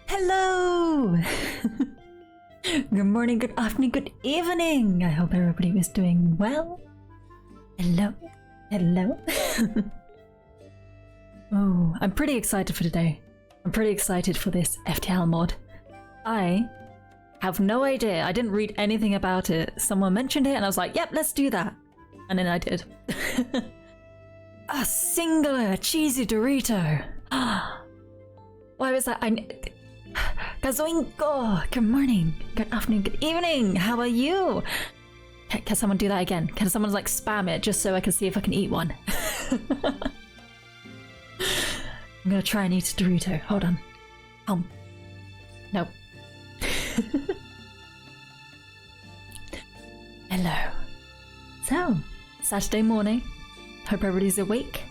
Hello! Good morning, good afternoon, good evening! I hope everybody was doing well. Hello? Hello? Oh, I'm pretty excited for today. I'm pretty excited for this FTL mod. I have no idea. I didn't read anything about it. Someone mentioned it and I was like, yep, let's do that. And then I did. A singular cheesy Dorito. Why was that? Kazoinko! Good morning, good afternoon, good evening. How are you? Can someone do that again? Can someone like spam it just so I can see if I can eat one? I'm gonna try and eat a Dorito. Hold on. Nope. Hello. So, Saturday morning. Hope everybody's awake.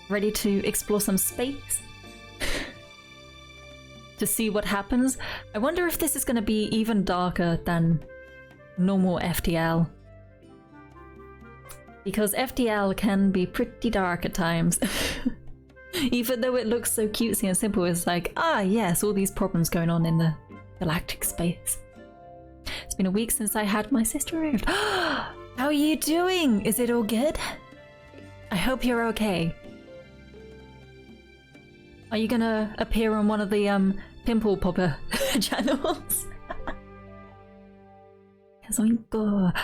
Ready to explore some space. To see what happens. I wonder if this is gonna be even darker than normal FTL. Because FTL can be pretty dark at times. Even though it looks so cutesy and simple, it's like, ah yes, all these problems going on in the galactic space. It's been a week since I had my sister removed. How are you doing? Is it all good? I hope you're okay. Are you gonna appear on one of the pimple popper channels?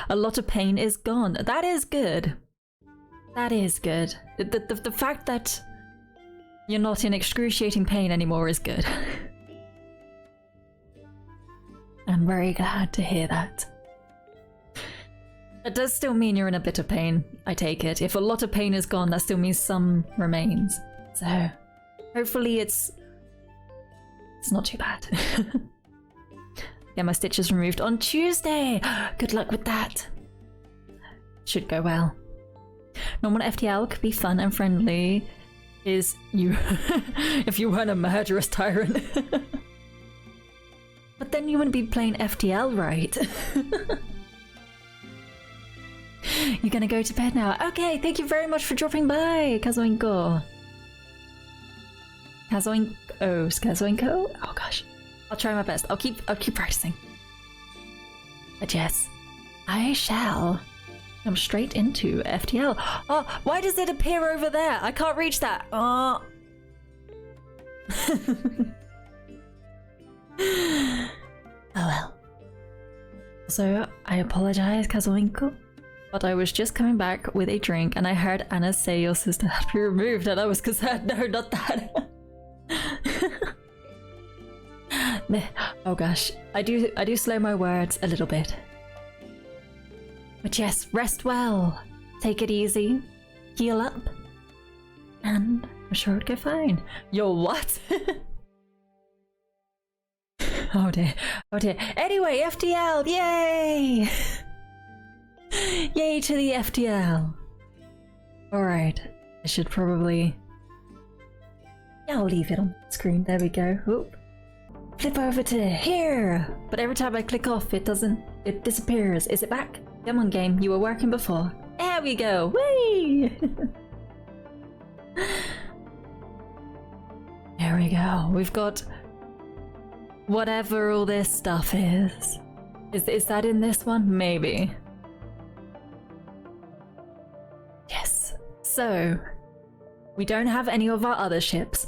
A lot of pain is gone. That is good. That is good. The fact that you're not in excruciating pain anymore is good. I'm very glad to hear that. It does still mean you're in a bit of pain, I take it. If a lot of pain is gone, that still means some remains. So, hopefully it's not too bad. Get my stitches removed on Tuesday! Good luck with that. Should go well. Normal FTL could be fun and friendly. Is you if you weren't a murderous tyrant. But then you wouldn't be playing FTL, right? You're gonna go to bed now. Okay, thank you very much for dropping by, Kazoinko. Kazoinko? Oh gosh. I'll try my best. I'll keep practicing. But yes, I shall come straight into FTL. Oh, why does it appear over there? I can't reach that. Oh. Oh well. So I apologize, Kazoinko, but I was just coming back with a drink and I heard Anna say your sister had to be removed and I was concerned. No, not that. Oh gosh, I do slow my words a little bit. But yes, rest well, take it easy, heal up, and I'm sure it'll go fine. Yo, what? Oh dear, oh dear. Anyway, FTL, yay! Yay to the FTL. Alright, I should probably... Yeah, I'll leave it on the screen, there we go. Oop. Flip over to here! But every time I click off, it disappears. Is it back? Come on, game, you were working before. There we go! Whee! There we go. We've got whatever all this stuff is. Is that in this one? Maybe. Yes. So, we don't have any of our other ships.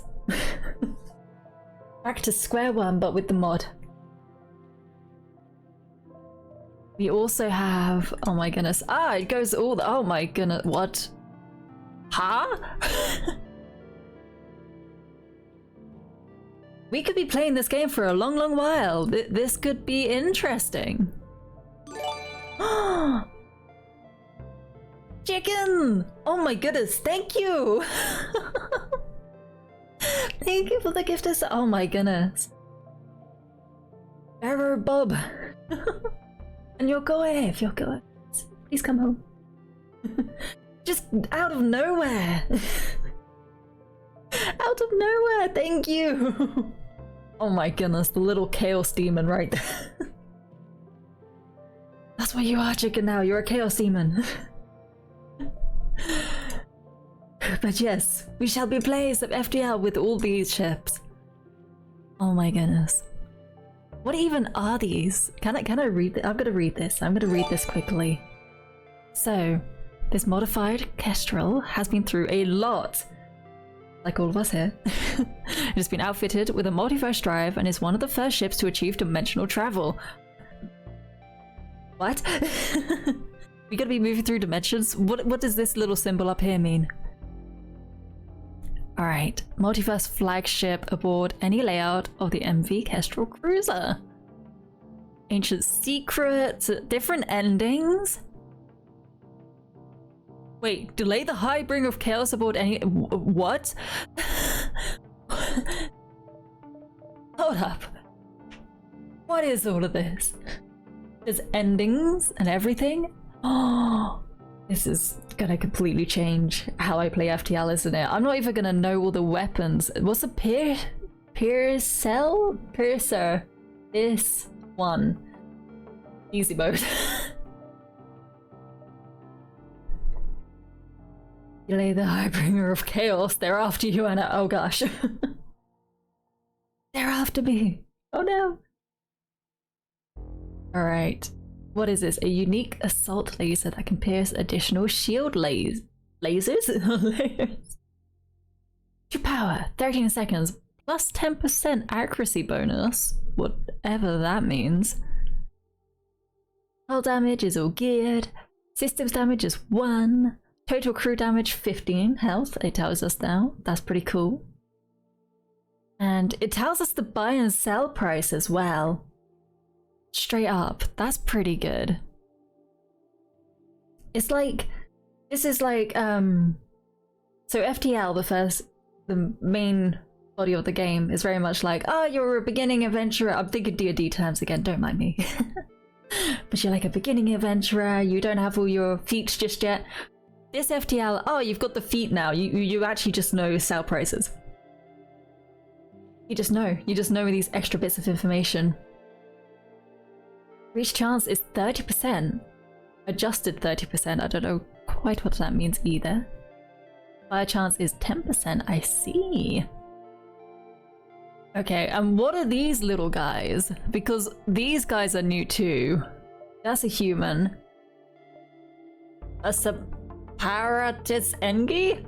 Back to square one, but with the mod. We also have... Oh my goodness. Ah, it goes all... Oh my goodness. What? Huh? We could be playing this game for a long, long while. This could be interesting. Chicken! Oh my goodness, thank you! Thank you for the gift of... Oh my goodness. Error Bob. And you'll go away if you'll go. Please come home. Just out of nowhere. Out of nowhere, thank you. Oh my goodness, the little chaos demon right there. That's what you are, chicken, now. You're a chaos demon. But yes, we shall be playing some FTL with all these ships. Oh my goodness. What even are these? Can I read this? I'm gonna read this. I'm gonna read this quickly. So, this modified Kestrel has been through a lot. Like all of us here. It has been outfitted with a Multiverse drive and is one of the first ships to achieve dimensional travel. What? We gotta be moving through dimensions? What does this little symbol up here mean? Alright, Multiverse flagship aboard any layout of the MV Kestrel Cruiser. Ancient secrets, different endings. Wait, delay the high bring of chaos aboard any- what? Hold up. What is all of this? There's endings and everything? Oh, this is gonna completely change how I play FTL, isn't it? I'm not even gonna know all the weapons. What's a piercer? This one. Easy mode. You lay the Highbringer of Chaos. They're after you, Anna. Oh gosh. They're after me. Oh no. Alright. What is this? A unique assault laser that can pierce additional shield lasers? Lasers? Your power, 13 seconds, plus 10% accuracy bonus, whatever that means. Hull damage is all geared, systems damage is 1, total crew damage 15 health, it tells us now. That's pretty cool. And it tells us the buy and sell price as well. Straight up, that's pretty good. It's like, this is like, so FTL, the main body of the game is very much like, oh, you're a beginning adventurer. I'm thinking D&D terms again, don't mind me. But you're like a beginning adventurer, you don't have all your feats just yet. This FTL, oh, you've got the feat now. You actually just know sell prices. You just know these extra bits of information. Reach chance is 30%. Adjusted 30%. I don't know quite what that means either. Fire chance is 10%. I see. Okay, and what are these little guys? Because these guys are new too. That's a human. A Separatus Engi?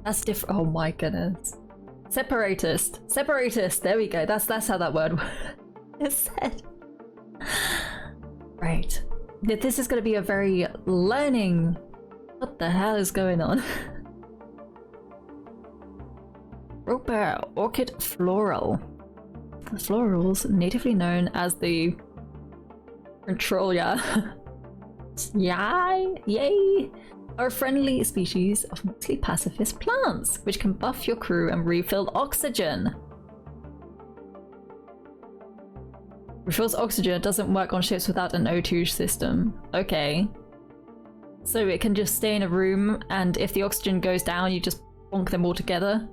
That's different. Oh my goodness. Separatist. Separatist. There we go. That's how that word is said. Right. This is going to be a very learning. What the hell is going on? Roper Orchid Floral. The florals, natively known as the Controlia. Yay! Are a friendly species of mostly pacifist plants, which can buff your crew and refill oxygen. Refills oxygen, doesn't work on ships without an O2 system. Okay. So it can just stay in a room, and if the oxygen goes down, you just bonk them all together.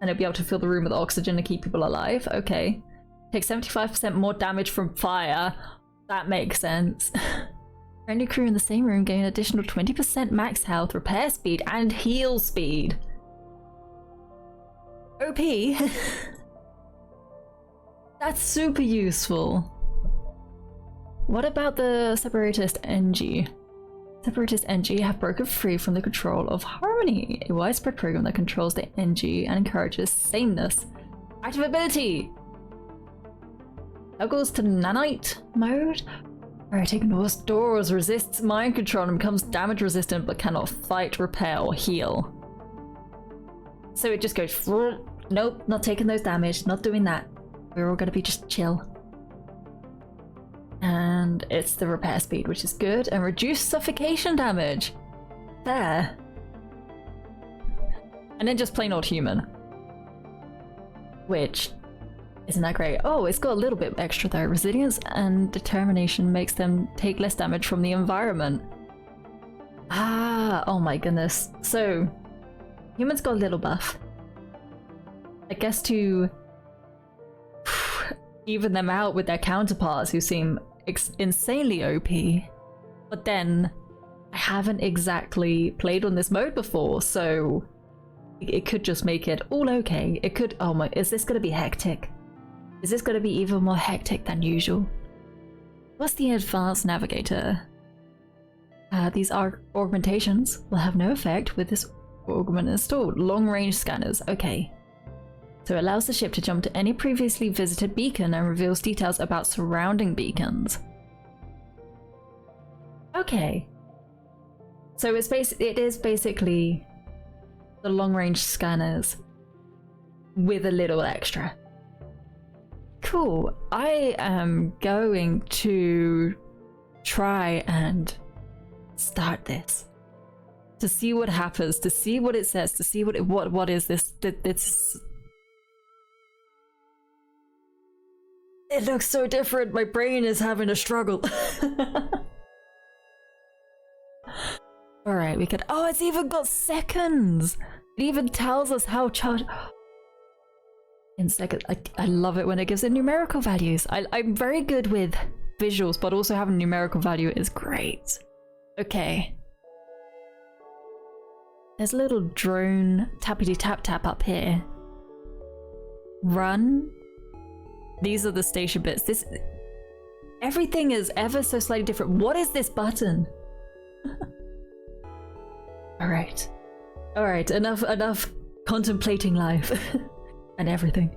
And it'll be able to fill the room with oxygen to keep people alive. Okay. Take 75% more damage from fire. That makes sense. Friendly crew in the same room gain an additional 20% max health, repair speed, and heal speed. OP. That's super useful. What about the Separatist NG? Separatist NG have broken free from the control of Harmony, a widespread program that controls the NG and encourages sameness. Active ability! Toggles to nanite mode. Alright, ignores doors, resists mind control, and becomes damage resistant but cannot fight, repair, or heal. So it just goes, nope, not taking those damage, not doing that. We're all gonna be just chill. And it's the repair speed, which is good, and reduced suffocation damage. There. And then just plain old human. Which isn't that great? Oh, it's got a little bit extra though. Resilience and determination makes them take less damage from the environment. Ah, oh my goodness. So, humans got a little buff. I guess to even them out with their counterparts who seem insanely OP. But then, I haven't exactly played on this mode before, so it could just make it all okay. It could, oh my, is this gonna be hectic? Is this gonna be even more hectic than usual? What's the advanced navigator? These augmentations will have no effect with this augment installed. Long range scanners, okay. So it allows the ship to jump to any previously visited beacon and reveals details about surrounding beacons. Okay. So it is basically the long-range scanners with a little extra. Cool. I am going to try and start this to see what happens, to see what it says, to see what is this. It's it looks so different. My brain is having a struggle. All right, we could. Oh, it's even got seconds. It even tells us how charged. In second, I love it when it gives it numerical values. I'm very good with visuals, but also having numerical value is great. Okay. There's a little drone tappity tap tap up here. Run. These are the station bits. Everything is ever so slightly different. What is this button? Alright. Alright, enough contemplating life. And everything.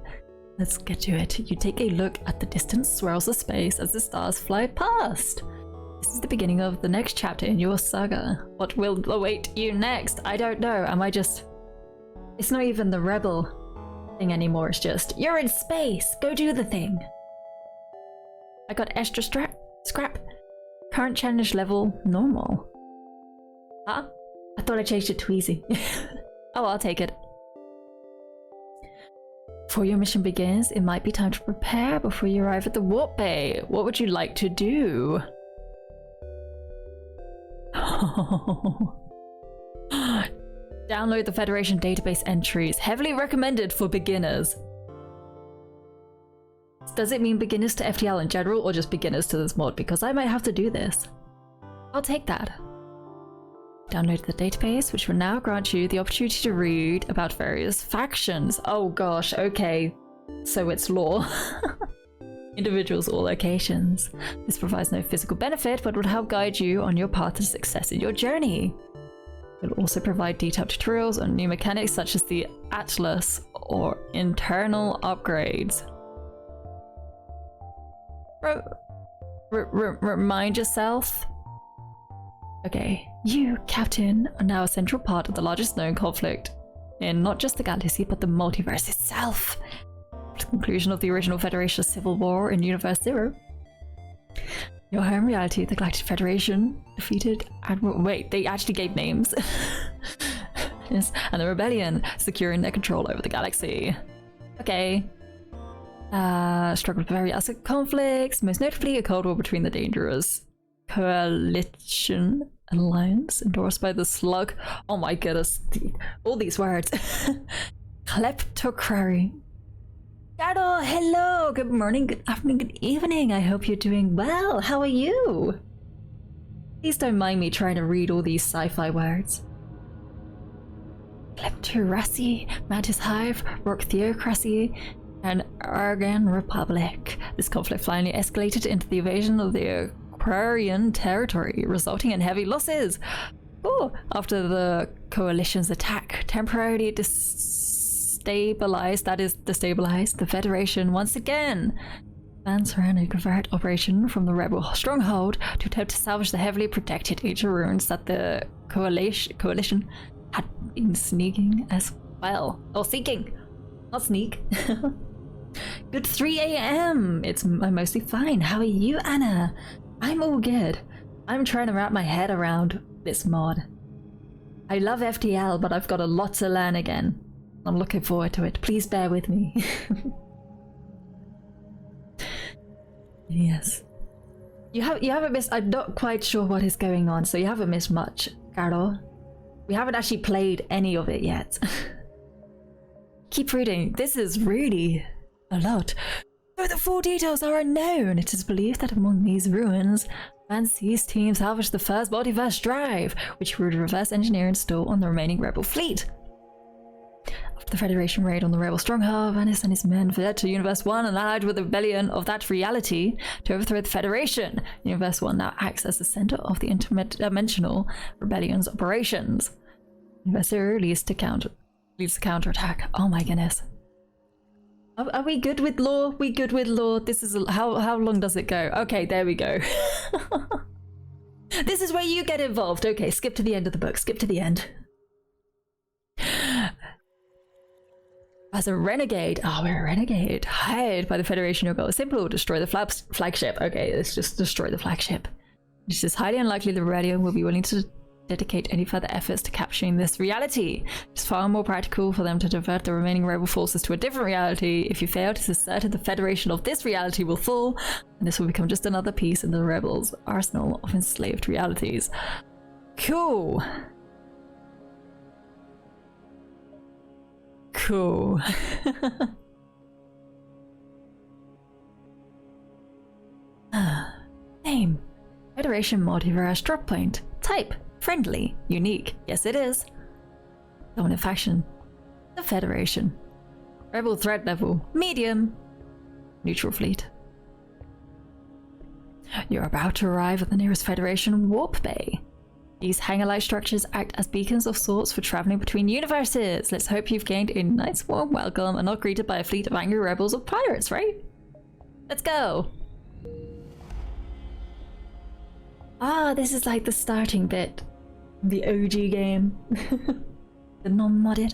Let's get to it. You take a look at the distant swirls of space as the stars fly past. This is the beginning of the next chapter in your saga. What will await you next? I don't know. Am I just... It's not even the rebel thing anymore. It's just, you're in space. Go do the thing. I got extra scrap. Current challenge level normal. Huh? I thought I changed it to easy. Oh, I'll take it. Before your mission begins, it might be time to prepare before you arrive at the warp bay. What would you like to do? Download the Federation database entries. Heavily recommended for beginners. Does it mean beginners to FTL in general or just beginners to this mod? Because I might have to do this. I'll take that. Download the database, which will now grant you the opportunity to read about various factions. Oh gosh, okay. So it's lore. Individuals or locations. This provides no physical benefit, but would help guide you on your path to success in your journey. It will also provide detailed tutorials on new mechanics such as the Atlas or internal upgrades. Remind yourself. Okay, you, Captain, are now a central part of the largest known conflict in not just the galaxy, but the multiverse itself. At the conclusion of the original Federation Civil War in Universe Zero, your home reality, the Galactic Federation, defeated Admiral... Wait, they actually gave names. Yes, and the Rebellion, securing their control over the galaxy. Okay. Struggled with various conflicts, most notably a Cold War between the dangerous Coalition Alliance, endorsed by the Slug. Oh my goodness, all these words. Kleptocracy. Gado, hello, good morning, good afternoon, good evening. I hope you're doing well. How are you? Please don't mind me trying to read all these sci-fi words. Kleptocracy, Mantis Hive, Rock Theocracy, and Argan Republic. This conflict finally escalated into the invasion of the Aquarian territory, resulting in heavy losses. Oh, after the coalition's attack temporarily destabilized the Federation once again. Plans ran a covert operation from the rebel stronghold to attempt to salvage the heavily protected ancient ruins that the coalition had been sneaking as well. Or seeking, not sneak. Good 3 a.m. I'm mostly fine. How are you, Anna? I'm all good. I'm trying to wrap my head around this mod. I love FTL, but I've got a lot to learn again. I'm looking forward to it. Please bear with me. Yes. You haven't missed... I'm not quite sure what is going on, so you haven't missed much, Carol. We haven't actually played any of it yet. Keep reading. This is really a lot. Though the full details are unknown, it is believed that among these ruins, Fancy's team salvaged the first multiverse drive, which would reverse engineer and install on the remaining rebel fleet. After the Federation raid on the rebel stronghold, Vanis and his men fled to Universe 1 and allied with the rebellion of that reality to overthrow the Federation. Universe 1 now acts as the center of the interdimensional rebellion's operations. Universe 0 leads the counterattack. Oh my goodness. Are we good with lore? We good with lore? This is how long does it go? Okay, there we go. This is where you get involved. Okay, skip to the end of the book. Skip to the end. As a renegade. Oh, we're a renegade. Hired by the Federation, your goal is simple. Destroy the flagship. Okay, let's just destroy the flagship. It's just highly unlikely the radio will be willing to dedicate any further efforts to capturing this reality. It's far more practical for them to divert the remaining rebel forces to a different reality. If you fail, it is certain the Federation of this reality will fall, and this will become just another piece in the rebels' arsenal of enslaved realities. Cool. Cool. Name. Federation Multiverse drop point. Type. Friendly. Unique. Yes, it is. Dominant faction. The Federation. Rebel threat level. Medium. Neutral fleet. You're about to arrive at the nearest Federation warp bay. These hangar-like structures act as beacons of sorts for traveling between universes. Let's hope you've gained a nice warm welcome and not greeted by a fleet of angry rebels or pirates, right? Let's go. Ah, this is like the starting bit. The OG game. The non-modded.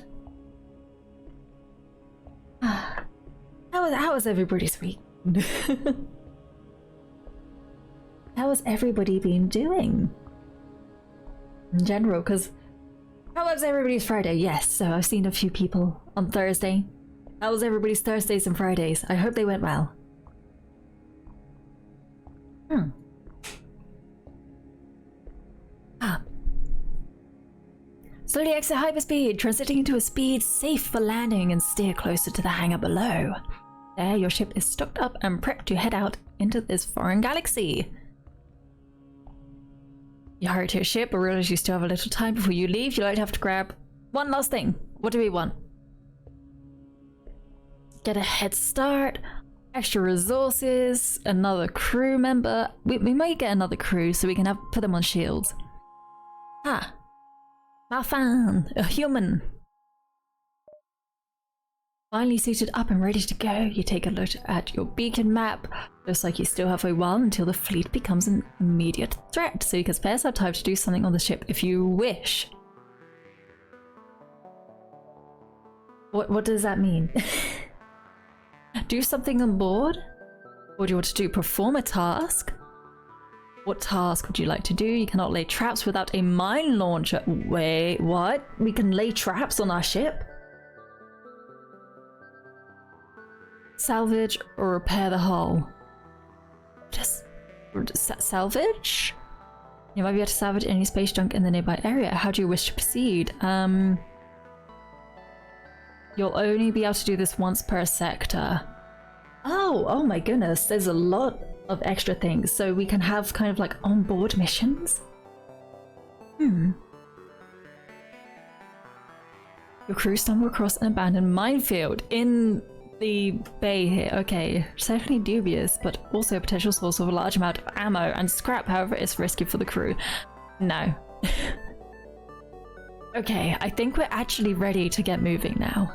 Ah, how was everybody's week? How has everybody been doing? In general, because how was everybody's Friday? Yes, so I've seen a few people on Thursday. How was everybody's Thursdays and Fridays? I hope they went well. Slowly exit hyperspeed, transiting into a speed safe for landing and steer closer to the hangar below. There, your ship is stocked up and prepped to head out into this foreign galaxy. You hurry to your ship, but realize you still have a little time before you leave. You like have to grab one last thing. What do we want? Get a head start, extra resources, another crew member. We might get another crew so we can put them on shields. Ah. Malfan, a human. Finally suited up and ready to go, you take a look at your beacon map. Looks like you still have a while until the fleet becomes an immediate threat, so you can spare some time to do something on the ship if you wish. What does that mean? Do something on board? What do you want to do? Perform a task? What task would you like to do? You cannot lay traps without a mine launcher. Wait, what? We can lay traps on our ship? Salvage or repair the hull? Just salvage? You might be able to salvage any space junk in the nearby area. How do you wish to proceed? You'll only be able to do this once per sector. Oh my goodness, there's a lot of extra things, so we can have kind of like on-board missions. Your crew stumble across an abandoned minefield in the bay here. Okay, certainly dubious, but also a potential source of a large amount of ammo and scrap. However, it's risky for the crew. No. Okay, I think we're actually ready to get moving now.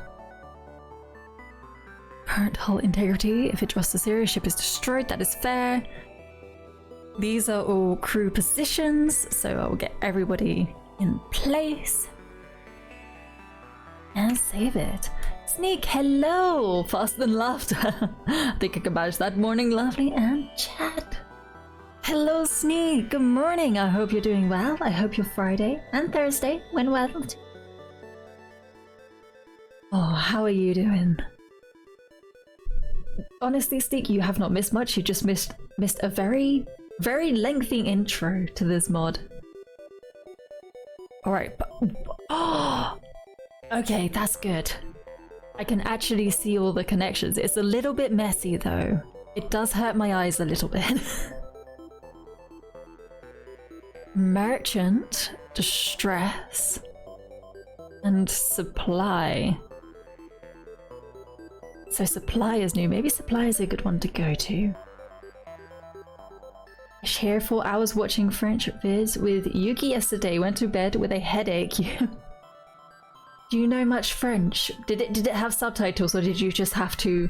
Current hull integrity. If it just a serious ship is destroyed, that is fair. These are all crew positions, so I will get everybody in place. And save it. Sneak, hello! Faster than laughter. I think I can manage that. Morning, lovely, and chat. Hello, Sneak. Good morning. I hope you're doing well. I hope your Friday and Thursday went well. Oh, how are you doing? Honestly, Sneak, you have not missed much. You just missed a very, very lengthy intro to this mod. Alright, but... Oh! Okay, that's good. I can actually see all the connections. It's a little bit messy, though. It does hurt my eyes a little bit. Merchant, distress, and supply. So supply is new. Maybe supply is a good one to go to. I shared 4 hours watching French vids with Yuki yesterday. Went to bed with a headache. Do you know much French? Did it have subtitles, or did you just have to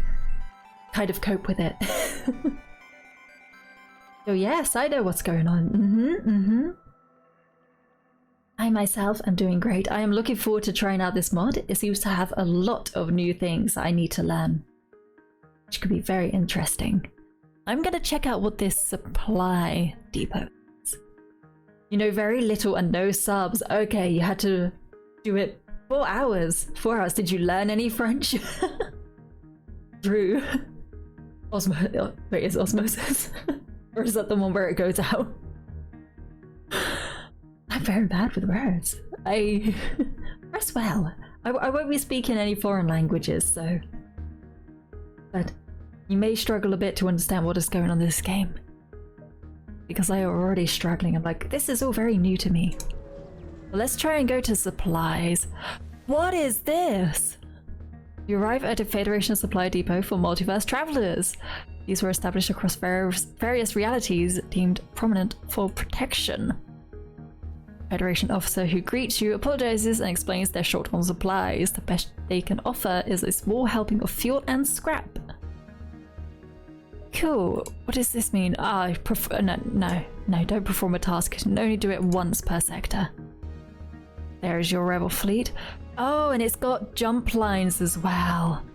kind of cope with it? Oh yes, I know what's going on. I myself am doing great. I am looking forward to trying out this mod. It seems to have a lot of new things I need to learn, which could be very interesting. I'm gonna check out what this supply depot is. You know, very little and no subs. Okay, you had to do it 4 hours. 4 hours. Did you learn any French? Through wait, is osmosis? Or is that the one where it goes out? I'm very bad with words. I press well. I won't be speaking any foreign languages, so... But you may struggle a bit to understand what is going on in this game. Because I am already struggling. I'm like, this is all very new to me. Well, let's try and go to supplies. What is this? You arrive at a Federation supply depot for multiverse travelers. These were established across various realities deemed prominent for protection. Federation officer who greets you apologizes and explains their short on supplies. The best they can offer is a small helping of fuel and scrap. Cool. What does this mean? I prefer no, don't perform a task. You can only do it once per sector. There is your rebel fleet. Oh, and it's got jump lines as well.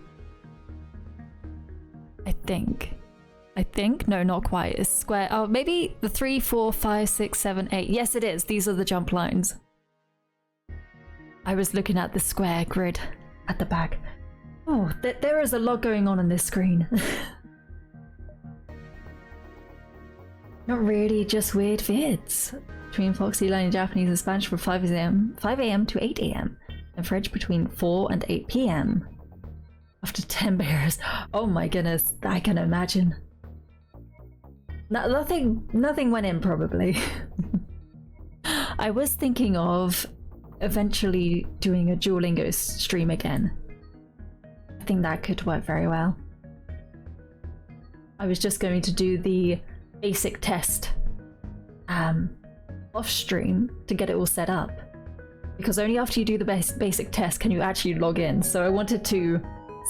I think. No, not quite. It's square. Oh, maybe the 3, 4, 5, 6, 7, 8. Yes, it is. These are the jump lines. I was looking at the square grid at the back. Oh, there is a lot going on this screen. Not really, just weird vids. Between Foxy learning Japanese and Spanish from 5 a.m. to 8 a.m. and French between 4 and 8 p.m. After 10 beers. Oh my goodness, I can imagine. Nothing went in, probably. I was thinking of eventually doing a Duolingo stream again. I think that could work very well. I was just going to do the basic test off stream to get it all set up, because only after you do the basic test can you actually log in. So I wanted to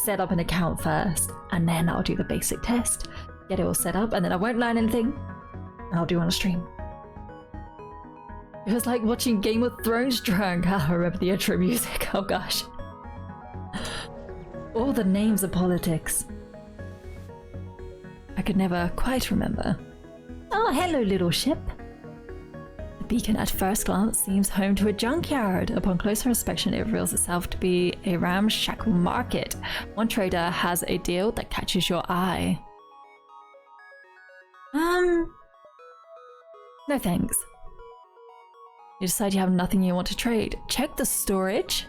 set up an account first, and then I'll do the basic test, get it all set up, and then I won't learn anything, and I'll do on a stream. It was like watching Game of Thrones drunk. I remember the intro music. Oh gosh. All the names of politics. I could never quite remember. Oh, hello, little ship. The beacon at first glance seems home to a junkyard. Upon closer inspection, it reveals itself to be a ramshackle market. One trader has a deal that catches your eye. No thanks. You decide you have nothing you want to trade. Check the storage.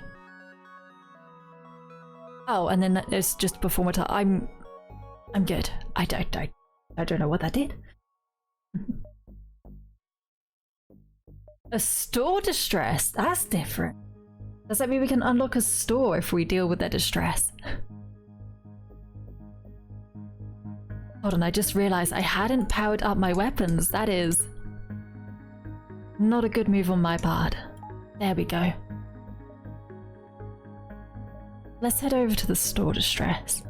Oh, and then it's just perform a I'm good. I don't know what that did. A store distress? That's different. Does that mean we can unlock a store if we deal with their distress? Hold on, I just realized I hadn't powered up my weapons. That is not a good move on my part. There we go. Let's head over to the store distress.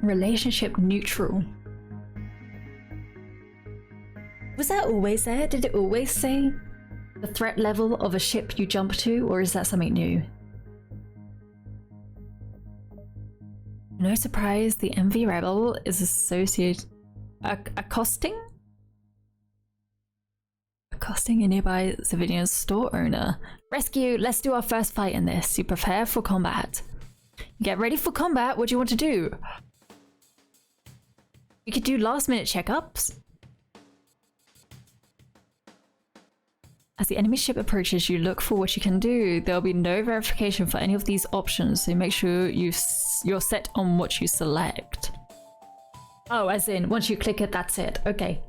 Relationship neutral. Was that always there? Did it always say the threat level of a ship you jump to, or is that something new? No surprise, the MV Rebel is associated accosting a nearby civilian store owner. Rescue, let's do our first fight in this. You prepare for combat. Get ready for combat. What do you want to do? You could do last minute checkups. As the enemy ship approaches, you look for what you can do. There'll be no verification for any of these options, so make sure you're set on what you select. Oh, as in, once you click it, that's it. Okay.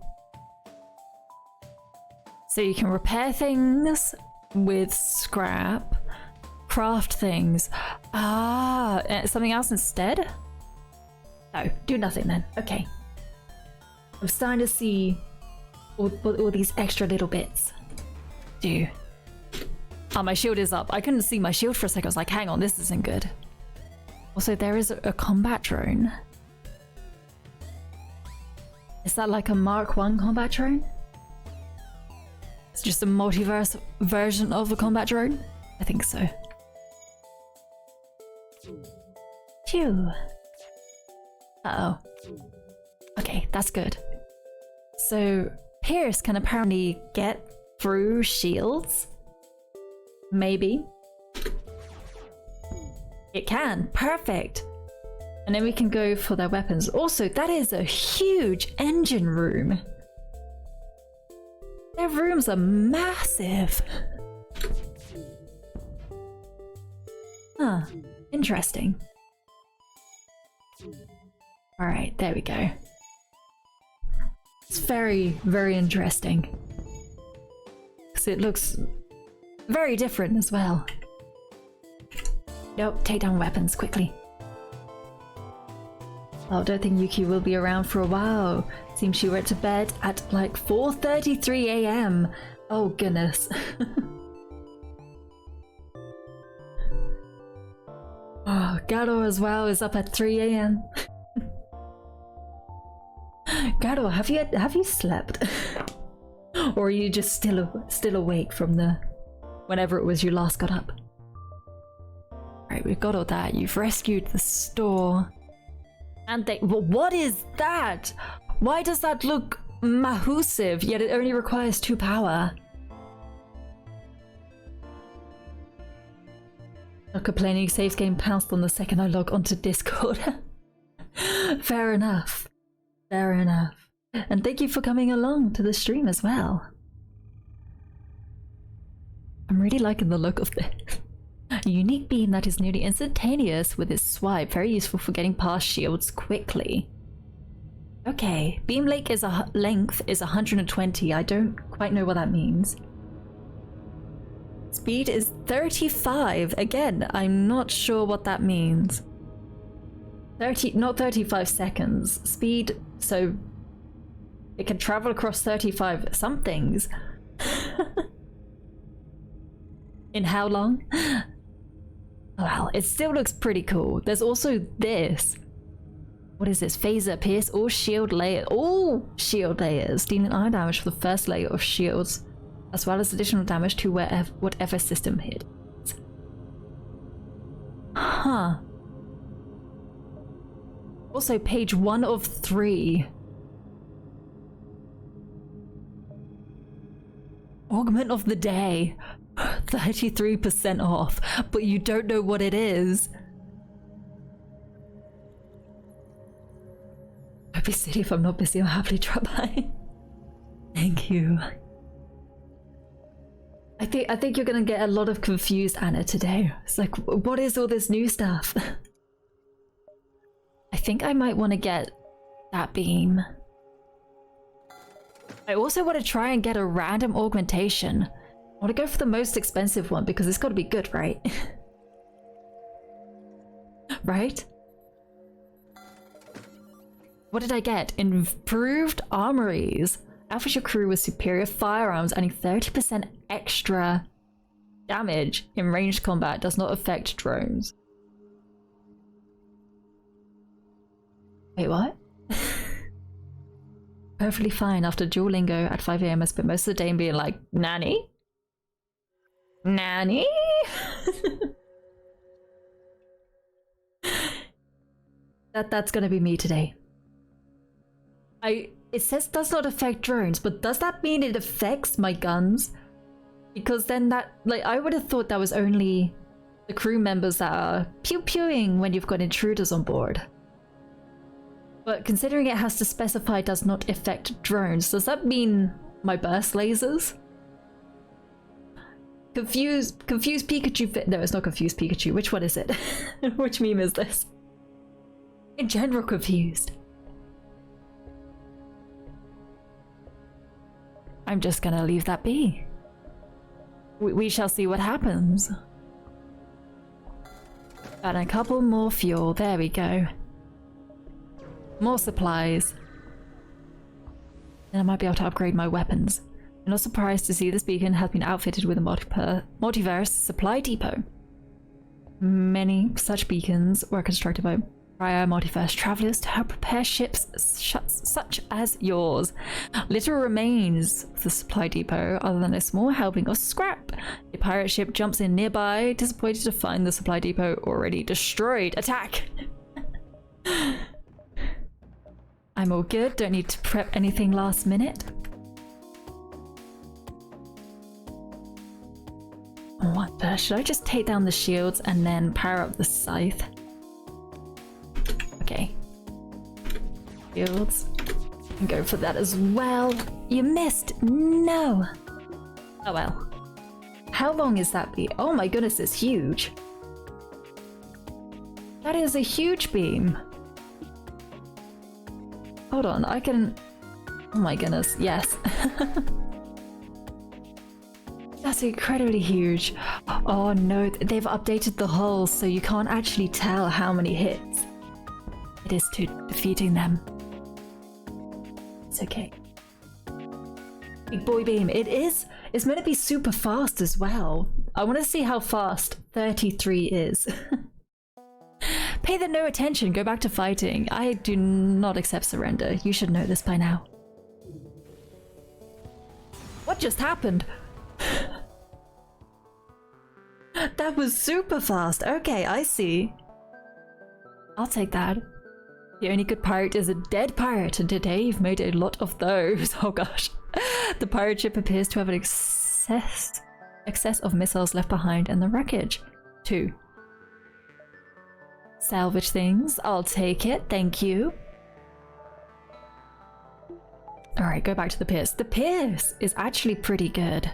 So you can repair things with scrap, craft things. Ah, something else instead? No, do nothing then. Okay. I'm starting to see all these extra little bits. Do. Oh, my shield is up. I couldn't see my shield for a second. I was like, hang on, this isn't good. Also, there is a combat drone. Is that like a Mark 1 combat drone? It's just a multiverse version of a combat drone? I think so. Phew. Uh-oh. Okay, that's good. So, Pierce can apparently get through shields? Maybe. It can. Perfect. And then we can go for their weapons. Also, that is a huge engine room. Their rooms are massive. Huh. Interesting. Alright, there we go. It's very, very interesting. Because it looks very different as well. Nope, take down weapons quickly. Oh, I don't think Yuki will be around for a while. Seems she went to bed at like 4:33 AM. Oh goodness. Oh, Garo as well is up at 3 AM. Garo, have you slept? Or are you just still awake from the whenever it was you last got up? Right, we've got all that. You've rescued the store. And they... Well, what is that? Why does that look massive, yet it only requires 2 power? Not complaining, saves game pounced on the second I log onto Discord. Fair enough. Fair enough. And thank you for coming along to the stream as well. I'm really liking the look of this. A unique beam that is nearly instantaneous with its swipe, very useful for getting past shields quickly. Okay, beam length is 120. I don't quite know what that means. Speed is 35. Again, I'm not sure what that means. Not 35 seconds. Speed, so it can travel across 35 somethings. In how long? Well, it still looks pretty cool. There's also this. What is this? Phaser, pierce all shield layers, dealing eye damage for the first layer of shields, as well as additional damage to whatever system hit. Huh. Also, page 1 of 3. Augment of the day. 33% off, but you don't know what it is. I'd be silly if I'm not busy. I'll happily drop by. Thank you. I think you're gonna get a lot of confused Anna today. It's like, what is all this new stuff? I think I might want to get that beam. I also want to try and get a random augmentation. I want to go for the most expensive one because it's got to be good, right? Right? What did I get? Improved armories. Outfit your crew with superior firearms, adding 30% extra damage in ranged combat. Does not affect drones. Wait, what? Perfectly fine after Duolingo at 5 AM. I spent most of the day being like, nanny? Nanny? That's gonna be me today. It says does not affect drones, but does that mean it affects my guns? Because then that, like, I would have thought that was only the crew members that are pew-pewing when you've got intruders on board. But considering it has to specify does not affect drones, does that mean my burst lasers? Confused Pikachu no, it's not Confused Pikachu. Which one is it? Which meme is this? In general, confused. I'm just gonna leave that be. We shall see what happens. And a couple more fuel. There we go. More supplies. Then I might be able to upgrade my weapons. You're not surprised to see this beacon has been outfitted with a multiverse supply depot. Many such beacons were constructed by prior multiverse travelers to help prepare ships such as yours. Little remains of the supply depot other than a small helping of scrap. A pirate ship jumps in nearby, disappointed to find the supply depot already destroyed. Attack! I'm all good, don't need to prep anything last minute. What the? Should I just take down the shields and then power up the scythe? Okay. Shields. And go for that as well. You missed! No! Oh well. How long is that beam? Oh my goodness, it's huge. That is a huge beam. Hold on, I can... Oh my goodness, yes. That's incredibly huge. Oh no, they've updated the hull so you can't actually tell how many hits it is to defeating them. It's okay. Big boy beam. It is. It's meant to be super fast as well. I want to see how fast 33 is. Pay them no attention. Go back to fighting. I do not accept surrender. You should know this by now. What just happened? That was super fast. Okay, I see. I'll take that. The only good pirate is a dead pirate, and today you've made a lot of those. Oh gosh. The pirate ship appears to have an excess of missiles left behind in the wreckage. 2. Salvage things. I'll take it. Thank you. Alright, go back to the Pierce. The Pierce is actually pretty good.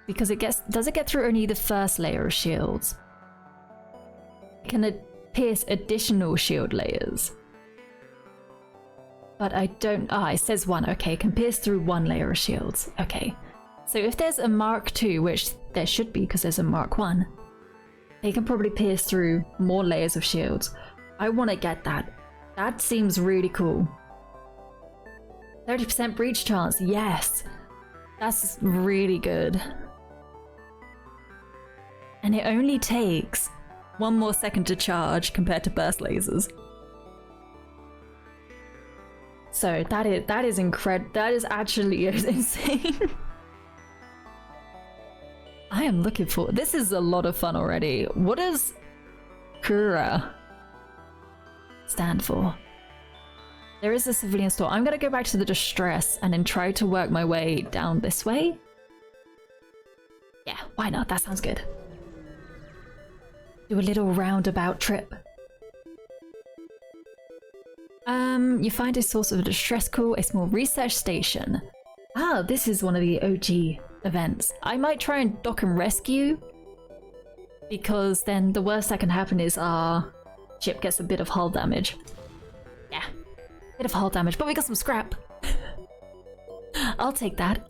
Because it gets... Does it get through only the first layer of shields? Can it pierce additional shield layers? But I don't... Ah, it says 1. Okay, it can pierce through 1 layer of shields. Okay. So if there's a Mark 2, which there should be because there's a Mark 1, they can probably pierce through more layers of shields. I want to get that. That seems really cool. 30% breach chance. Yes. That's really good. And it only takes 1 more second to charge compared to burst lasers. So that is incredible. That is actually insane. I am looking for... This is a lot of fun already. What does Kura stand for? There is a civilian store. I'm going to go back to the distress and then try to work my way down this way. Yeah, why not? That sounds good. Do a little roundabout trip. You find a source of distress call, a small research station. Ah, this is one of the OG events. I might try and dock and rescue, because then the worst that can happen is our ship gets a bit of hull damage. Yeah, bit of hull damage, but we got some scrap. I'll take that.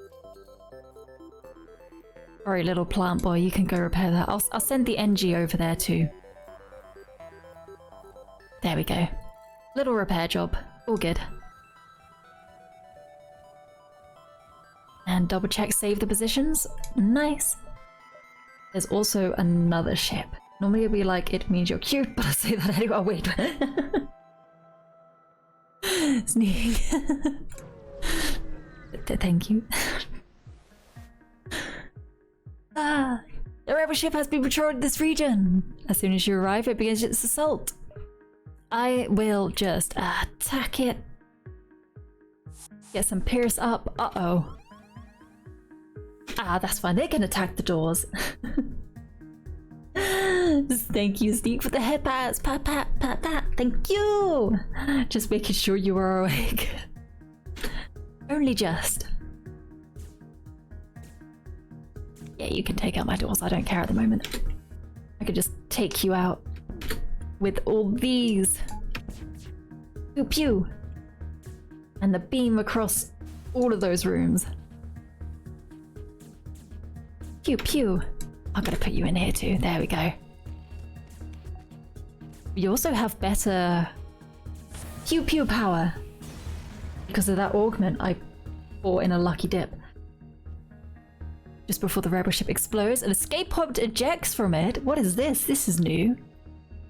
Sorry, little plant boy, you can go repair that. I'll send the NG over there too. There we go. Little repair job. All good. And double check, save the positions. Nice. There's also another ship. Normally it'd be like, it means you're cute, but I say that anyway. Oh, wait. Sneak. Thank you. Ah, the rebel ship has been patrolling this region. As soon as you arrive, it begins its assault. I will just attack it. Get some Pierce up. Uh-oh. Ah, that's fine. They can attack the doors. Thank you, Steve, for the head pats. Pat, pat, pat, pat. Thank you. Just making sure you are awake. Only just. Yeah, you can take out my doors. I don't care at the moment. I could just take you out with all these. Pew pew. And the beam across all of those rooms. Pew pew. I'm gonna put you in here too. There we go. You also have better pew pew power. Because of that augment I or in a lucky dip. Just before the rebel ship explodes, an escape pod ejects from it. What is this? This is new.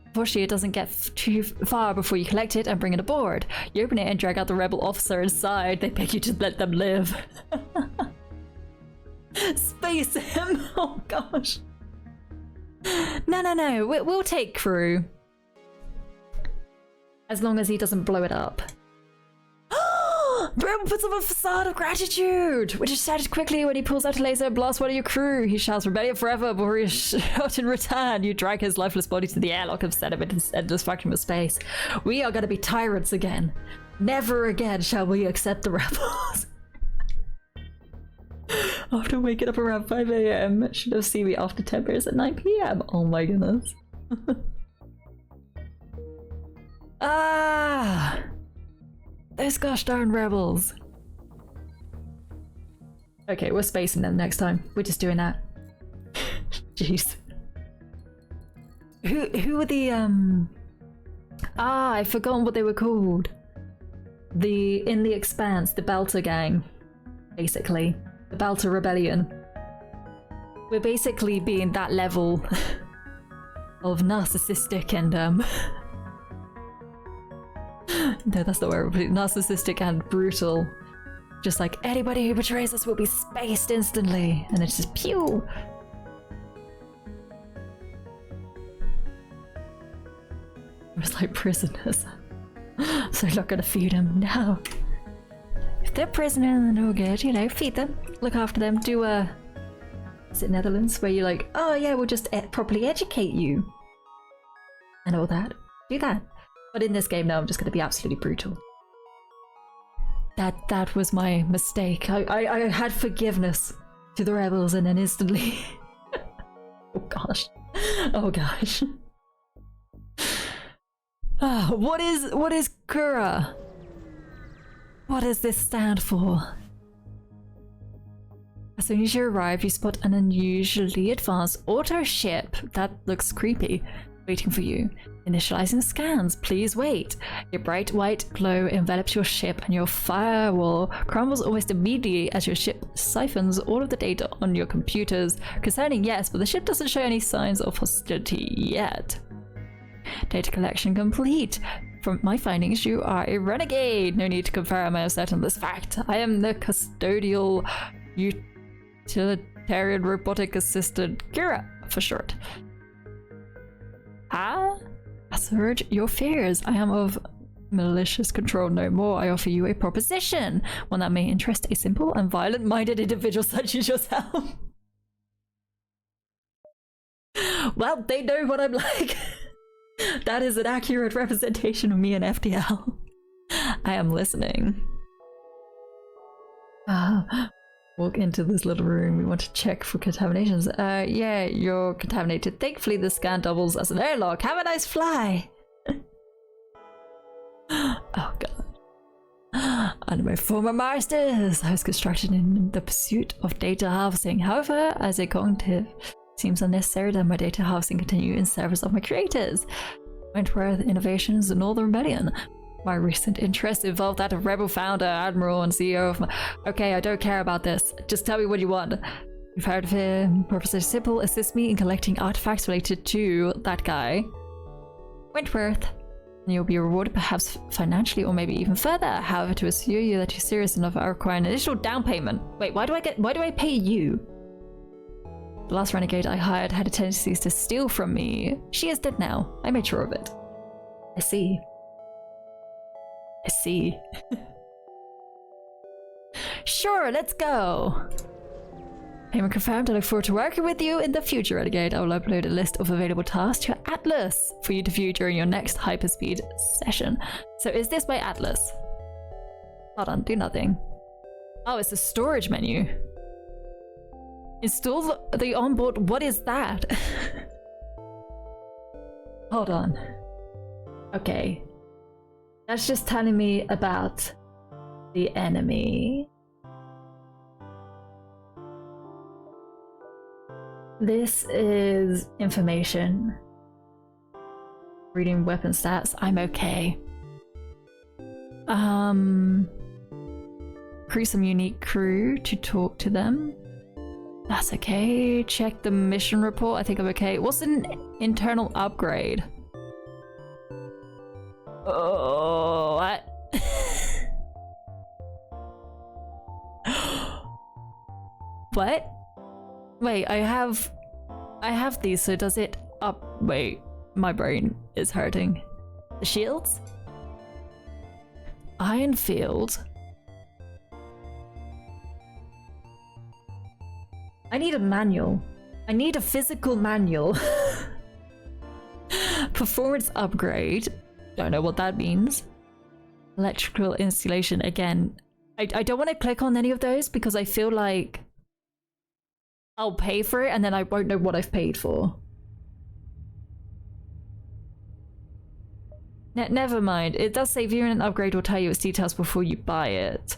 Unfortunately, it doesn't get too far before you collect it and bring it aboard. You open it and drag out the rebel officer inside. They beg you to let them live. Space him! Oh gosh. No. We'll take crew. As long as he doesn't blow it up. The rebel puts up a facade of gratitude, which is shattered quickly when he pulls out a laser and blasts one of your crew. He shouts rebellion forever before he shot in return. You drag his lifeless body to the airlock and set him into this endless vacuum of space. We are going to be tyrants again. Never again shall we accept the rebels. After waking up around 5 AM, should have seen me after 10 beers at 9 PM. Oh my goodness. Ah! Those gosh darn rebels. Okay, we're spacing them next time. We're just doing that. Jeez. Who were the I've forgotten what they were called. In the Expanse, the Belter gang, basically. The Belter Rebellion. We're basically being that level of narcissistic and no, that's not where we're putting narcissistic and brutal. Just like anybody who betrays us will be spaced instantly. And it's just pew! It's like prisoners. So you're not gonna feed them? No. If they're prisoners and no good, you know, feed them. Look after them. Do is it Netherlands? Where you're like, oh yeah, we'll just properly educate you. And all that. Do that. But in this game, no, I'm just going to be absolutely brutal. That was my mistake. I had forgiveness to the rebels and then instantly... Oh gosh. Oh gosh. What is Kura? What does this stand for? As soon as you arrive, you spot an unusually advanced auto ship that looks creepy, waiting for you. Initializing scans, please wait. A bright white glow envelops your ship and your firewall crumbles almost immediately as your ship siphons all of the data on your computers. Concerning, yes, but the ship doesn't show any signs of hostility yet. Data collection complete. From my findings, you are a renegade. No need to confirm, I am certain of this fact. I am the custodial utilitarian robotic assistant, Kira, for short. Assuage your fears. I am of malicious control no more. I offer you a proposition, one that may interest a simple and violent-minded individual such as yourself. Well, they know what I'm like. That is an accurate representation of me and FTL. I am listening. Walk into this little room. We want to check for contaminations. Yeah, you're contaminated. Thankfully, the scan doubles as an airlock. Have a nice fly. Oh god. Under my former masters, I was constructed in the pursuit of data harvesting. However, as a cognitive, it seems unnecessary that my data harvesting continue in service of my creators. Wentworth Innovations and Northern Rebellion. My recent interests involved that of Rebel founder, admiral, and CEO of my... Okay, I don't care about this. Just tell me what you want. You've heard of him. Purpose is simple. Assist me in collecting artifacts related to that guy. Wentworth. And you'll be rewarded perhaps financially or maybe even further. However, to assure you that you're serious enough, I require an initial down payment. Wait, why do I pay you? The last renegade I hired had a tendency to steal from me. She is dead now. I made sure of it. I see. I see. Sure, let's go. Payment confirmed. I look forward to working with you in the future, Renegade. I will upload a list of available tasks to your Atlas for you to view during your next hyperspeed session. So is this my Atlas? Hold on, do nothing. Oh, it's a storage menu. Install the onboard. What is that? Hold on. Okay. That's just telling me about the enemy. This is information. Reading weapon stats. I'm okay. Create some unique crew to talk to them. That's okay. Check the mission report. I think I'm okay. What's an internal upgrade? Oh, what? What? Wait, I have these, so does it up? Wait, my brain is hurting. The shields? Iron field. I need a manual. I need a physical manual. Performance upgrade. Don't know what that means. Electrical installation. Again, I don't want to click on any of those because I feel like I'll pay for it and then I won't know what I've paid for. Never mind. It does say viewing an upgrade will tell you its details before you buy it.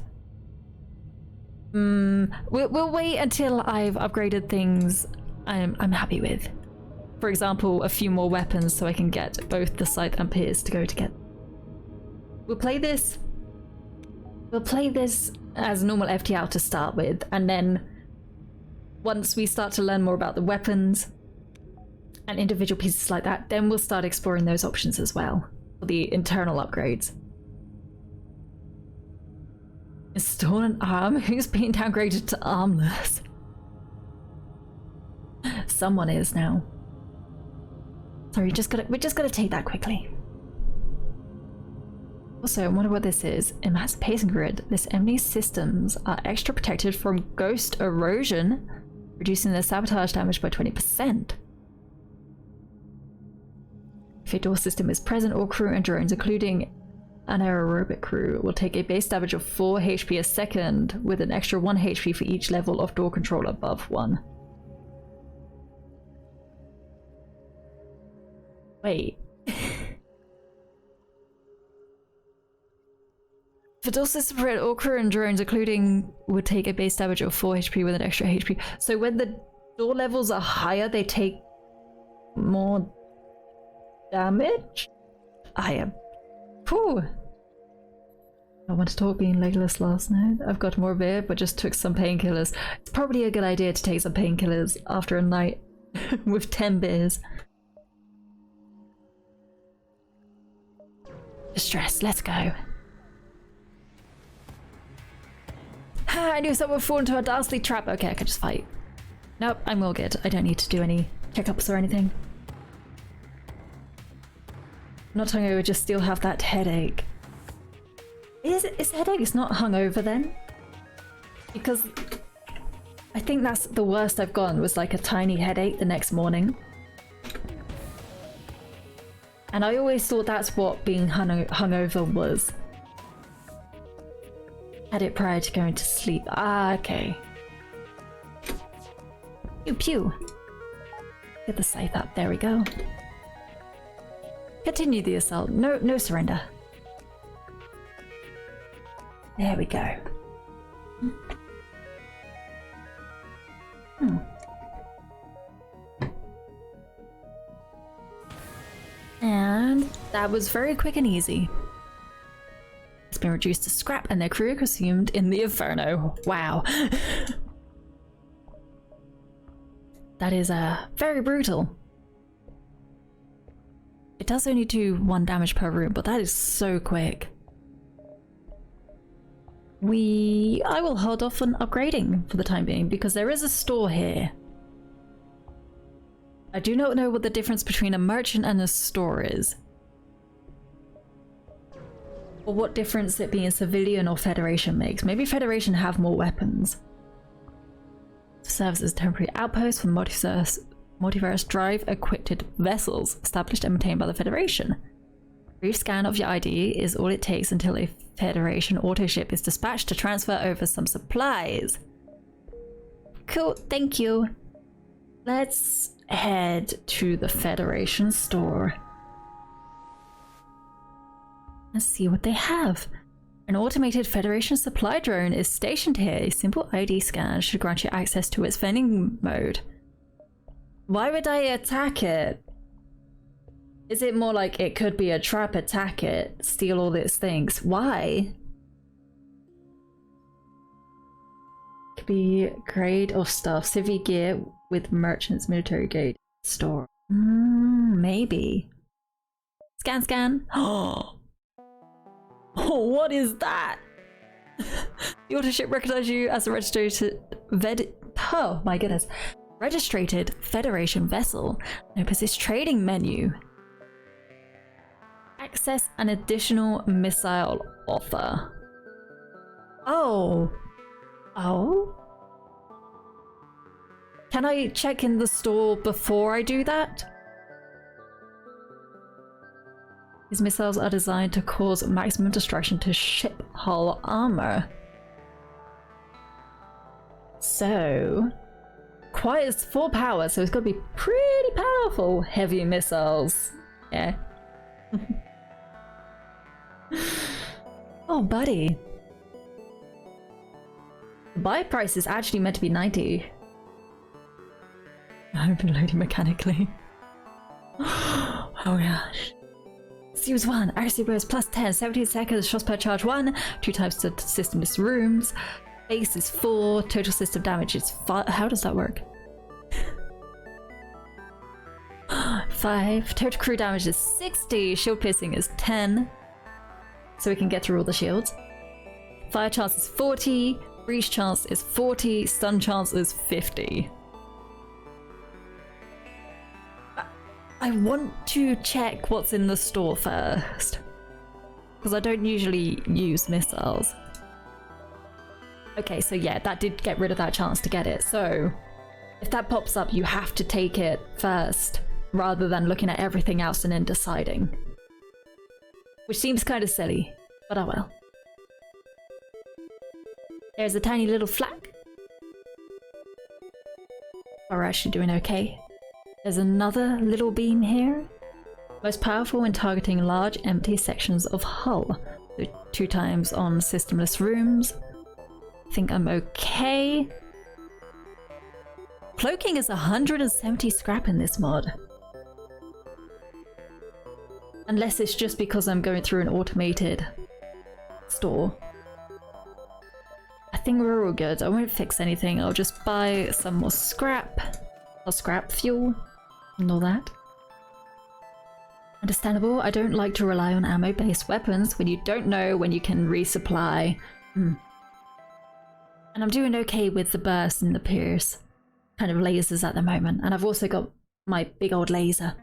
We'll wait until I've upgraded things I'm happy with. For example, a few more weapons so I can get both the scythe and pierce to go together. We'll play this as normal FTL to start with, and then once we start to learn more about the weapons and individual pieces like that, then we'll start exploring those options as well for the internal upgrades. Install an arm? Who's being downgraded to armless? Someone is now. Sorry, we're just gonna take that quickly. Also, I wonder what this is. Emancipation grid. This enemy's systems are extra protected from ghost erosion, reducing their sabotage damage by 20%. If a door system is present, all crew and drones, including an aerobic crew, will take a base damage of 4 HP a second, with an extra 1 HP for each level of door control above 1. Wait. For door system, all crew and drones, including, would take a base damage of 4 HP with an extra HP. So when the door levels are higher, they take more damage? I am. Whew. I want to talk being legless last night. I've got more beer, but just took some painkillers. It's probably a good idea to take some painkillers after a night with 10 beers. Distress, let's go. I knew someone would fall into a dastardly trap. Okay, I could just fight. Nope, I'm all good. I don't need to do any checkups or anything. Not hungover, just still have that headache. Is the headache? It's not hungover then? Because I think that's the worst I've gone, was like a tiny headache the next morning. And I always thought that's what being hungover was. Had it prior to going to sleep. Ah, okay. Pew pew. Get the scythe up. There we go. Continue the assault. No surrender. There we go. And that was very quick and easy. It's been reduced to scrap and their crew consumed in the inferno. Wow. That is very brutal. It does only do 1 damage per room, but that is so quick. I will hold off on upgrading for the time being because there is a store here. I do not know what the difference between a merchant and a store is. Or what difference it being civilian or Federation makes. Maybe Federation have more weapons. Serves as a temporary outpost for Multiverse drive-equipped vessels established and maintained by the Federation. Brief scan of your ID is all it takes until a Federation autoship is dispatched to transfer over some supplies. Cool, thank you. Let's head to the Federation store. Let's see what they have. An automated Federation supply drone is stationed here. A simple ID scan should grant you access to its vending mode. Why would I attack it? Is it more like it could be a trap, attack it, steal all these things? Why? likely grade of stuff. Civvy gear with merchants, military grade store. Maybe. Scan, scan. Oh, what is that? The autoship recognizes you as a registered oh my goodness. Registered Federation vessel. Opens this trading menu. Access an additional missile offer. Oh. Oh? Can I check in the store before I do that? These missiles are designed to cause maximum destruction to ship hull armor. So, requires 4 power, so it's got to be pretty powerful heavy missiles. Yeah. Oh, buddy. The buy price is actually meant to be 90. I've been loading mechanically. Oh gosh. Series 1, RC Rose plus 10, 17 seconds, shots per charge 1, 2 times to systemless rooms, base is 4, total system damage is 5. How does that work? 5, total crew damage is 60, shield piercing is 10, so we can get through all the shields. Fire chance is 40, breach chance is 40, stun chance is 50. I want to check what's in the store first, because I don't usually use missiles. Okay, so yeah, that did get rid of that chance to get it. So if that pops up, you have to take it first, rather than looking at everything else and then deciding. Which seems kind of silly, but oh well. There's a tiny little flag. We're actually doing okay. There's another little beam here. Most powerful when targeting large empty sections of hull. So 2 times on systemless rooms. I think I'm okay. Cloaking is 170 scrap in this mod. Unless it's just because I'm going through an automated store. I think we're all good. I won't fix anything. I'll just buy some more scrap. Or scrap fuel. And all that. Understandable. I don't like to rely on ammo-based weapons when you don't know when you can resupply. And I'm doing okay with the burst and the pierce kind of lasers at the moment. And I've also got my big old laser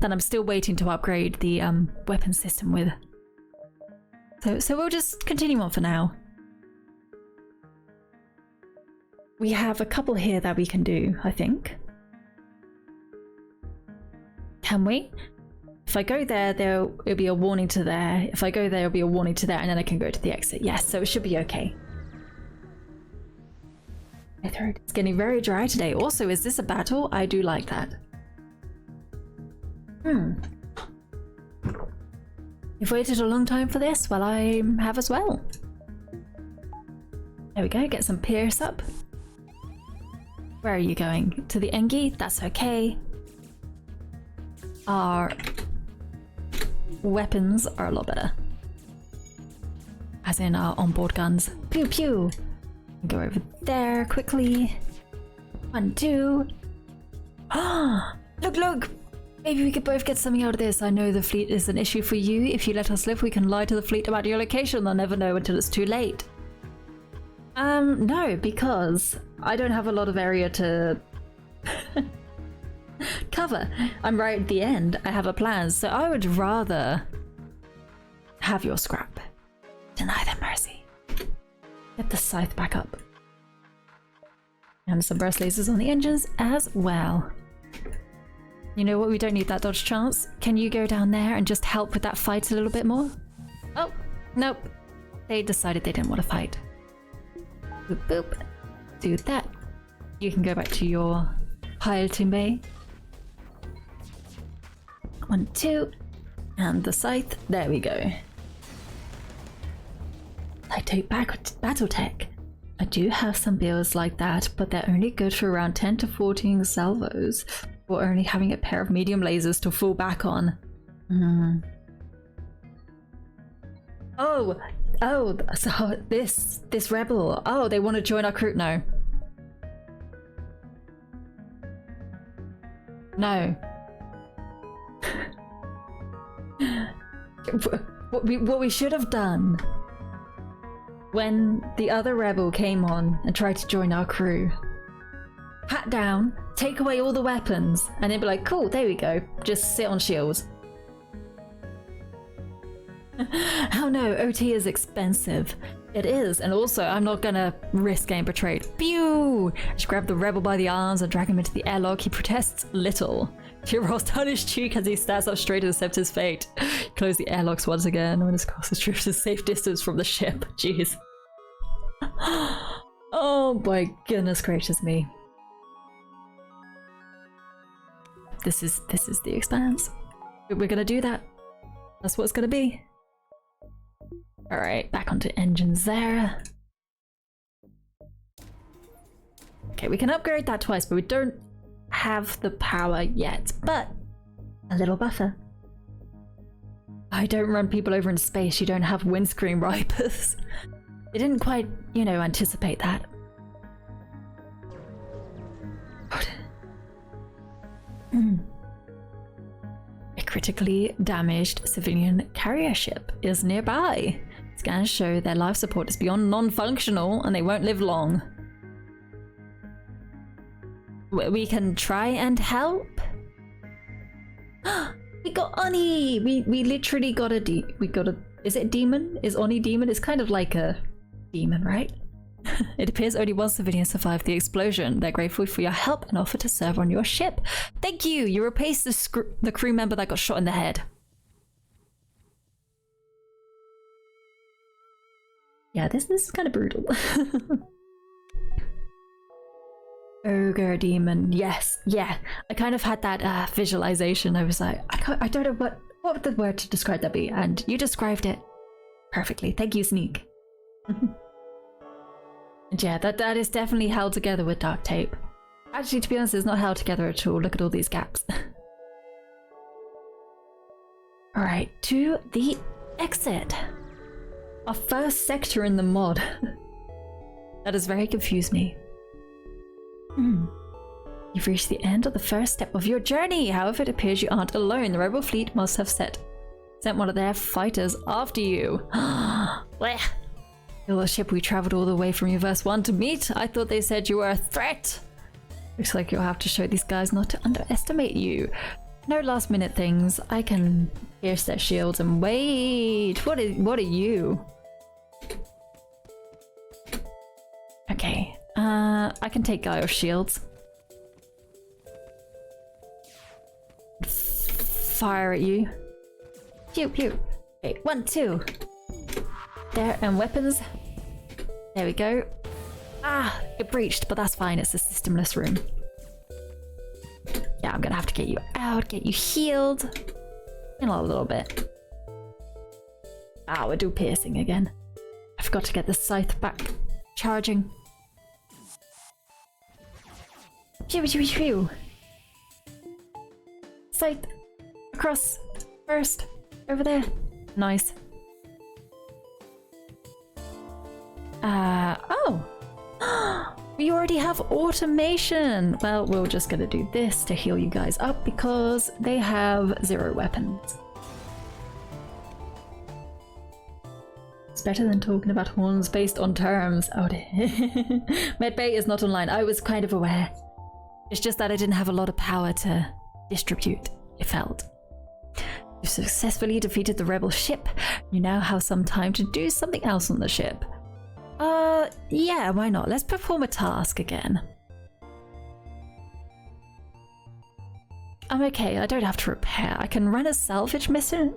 that I'm still waiting to upgrade the weapon system with. So we'll just continue on for now. We have a couple here that we can do, I think. Can we? If I go there, it'll be a warning to there. If I go there, it'll be a warning to there, and then I can go to the exit. Yes, so it should be okay. My throat is getting very dry today. Also, is this a battle? I do like that. You've waited a long time for this? Well, I have as well. There we go, get some pierce up. Where are you going? To the Engi? That's okay. Our weapons are a lot better. As in our onboard guns. Pew pew! Go over there quickly. 1, 2. Ah! Look, look! Maybe we could both get something out of this. I know the fleet is an issue for you. If you let us live, we can lie to the fleet about your location. They'll never know until it's too late. No, because I don't have a lot of area to cover. I'm right at the end. I have a plan, so I would rather have your scrap. Deny them mercy. Get the scythe back up. And some burst lasers on the engines as well. You know what? We don't need that dodge chance. Can you go down there and just help with that fight a little bit more? Oh, nope. They decided they didn't want to fight. Boop, boop. Do that. You can go back to your piloting bay. 1, 2. And the scythe. There we go. I take back battle tech. I do have some builds like that, but they're only good for around 10 to 14 salvos, or only having a pair of medium lasers to fall back on. Oh, Oh, so this rebel. Oh, they want to join our crew. No. No. What we should have done when the other rebel came on and tried to join our crew. Pat down, take away all the weapons, and then be like, cool, there we go. Just sit on shields. Oh no, OT is expensive. It is, and also I'm not gonna risk getting betrayed. Pew! Just grab the rebel by the arms and drag him into the airlock. He protests little. She rolls down his cheek as he stands up straight to accept his fate. Close the airlocks once again when his course is drift a safe distance from the ship. Jeez. Oh my goodness gracious me. This is the Expanse. We're gonna do that. That's what it's gonna be. Alright, back onto engines there. Okay, we can upgrade that twice, but we don't have the power yet. But a little buffer. I don't run people over in space. You don't have windscreen wipers. They didn't quite, you know, anticipate that. A critically damaged civilian carrier ship is nearby. Scans show their life support is beyond non-functional and they won't live long. We can try and help. We got Oni. We literally got a is it demon? Is Oni demon? It's kind of like a demon, right? It appears only one civilian survived the explosion. They're grateful for your help and offer to serve on your ship. Thank you. You replaced the crew member that got shot in the head. Yeah, this is kind of brutal. Ogre demon, yes, yeah. I kind of had that visualization. I was like, I don't know what would the word to describe that be, and you described it perfectly. Thank you, Sneak. And yeah, that is definitely held together with dark tape. Actually, to be honest, it's not held together at all. Look at all these gaps. All right, to the exit. Our first sector in the mod. That has very confused me. You've reached the end of the first step of your journey. However, it appears you aren't alone. The rebel fleet must have sent one of their fighters after you. The ship we traveled all the way from Universe 1 to meet. I thought they said you were a threat. Looks like you'll have to show these guys not to underestimate you. No last minute things. I can pierce their shields and wait. What are you? Okay. I can take Gaia's shields. Fire at you. Pew pew. Okay, 1, 2. There, and weapons. There we go. Ah, it breached, but that's fine. It's a systemless room. Yeah, I'm gonna have to get you out, get you healed. In a little bit. Ah, we'll do piercing again. I forgot to get the scythe back charging. Pew pew pew. Scythe. Across. First. Over there. Nice. Oh! We already have automation! Well, we're just gonna do this to heal you guys up because they have 0 weapons. It's better than talking about horns based on terms. Oh dear. Medbay is not online. I was kind of aware. It's just that I didn't have a lot of power to distribute, it felt. You successfully defeated the rebel ship. You now have some time to do something else on the ship. Yeah, why not? Let's perform a task again. I'm okay, I don't have to repair. I can run a salvage mission?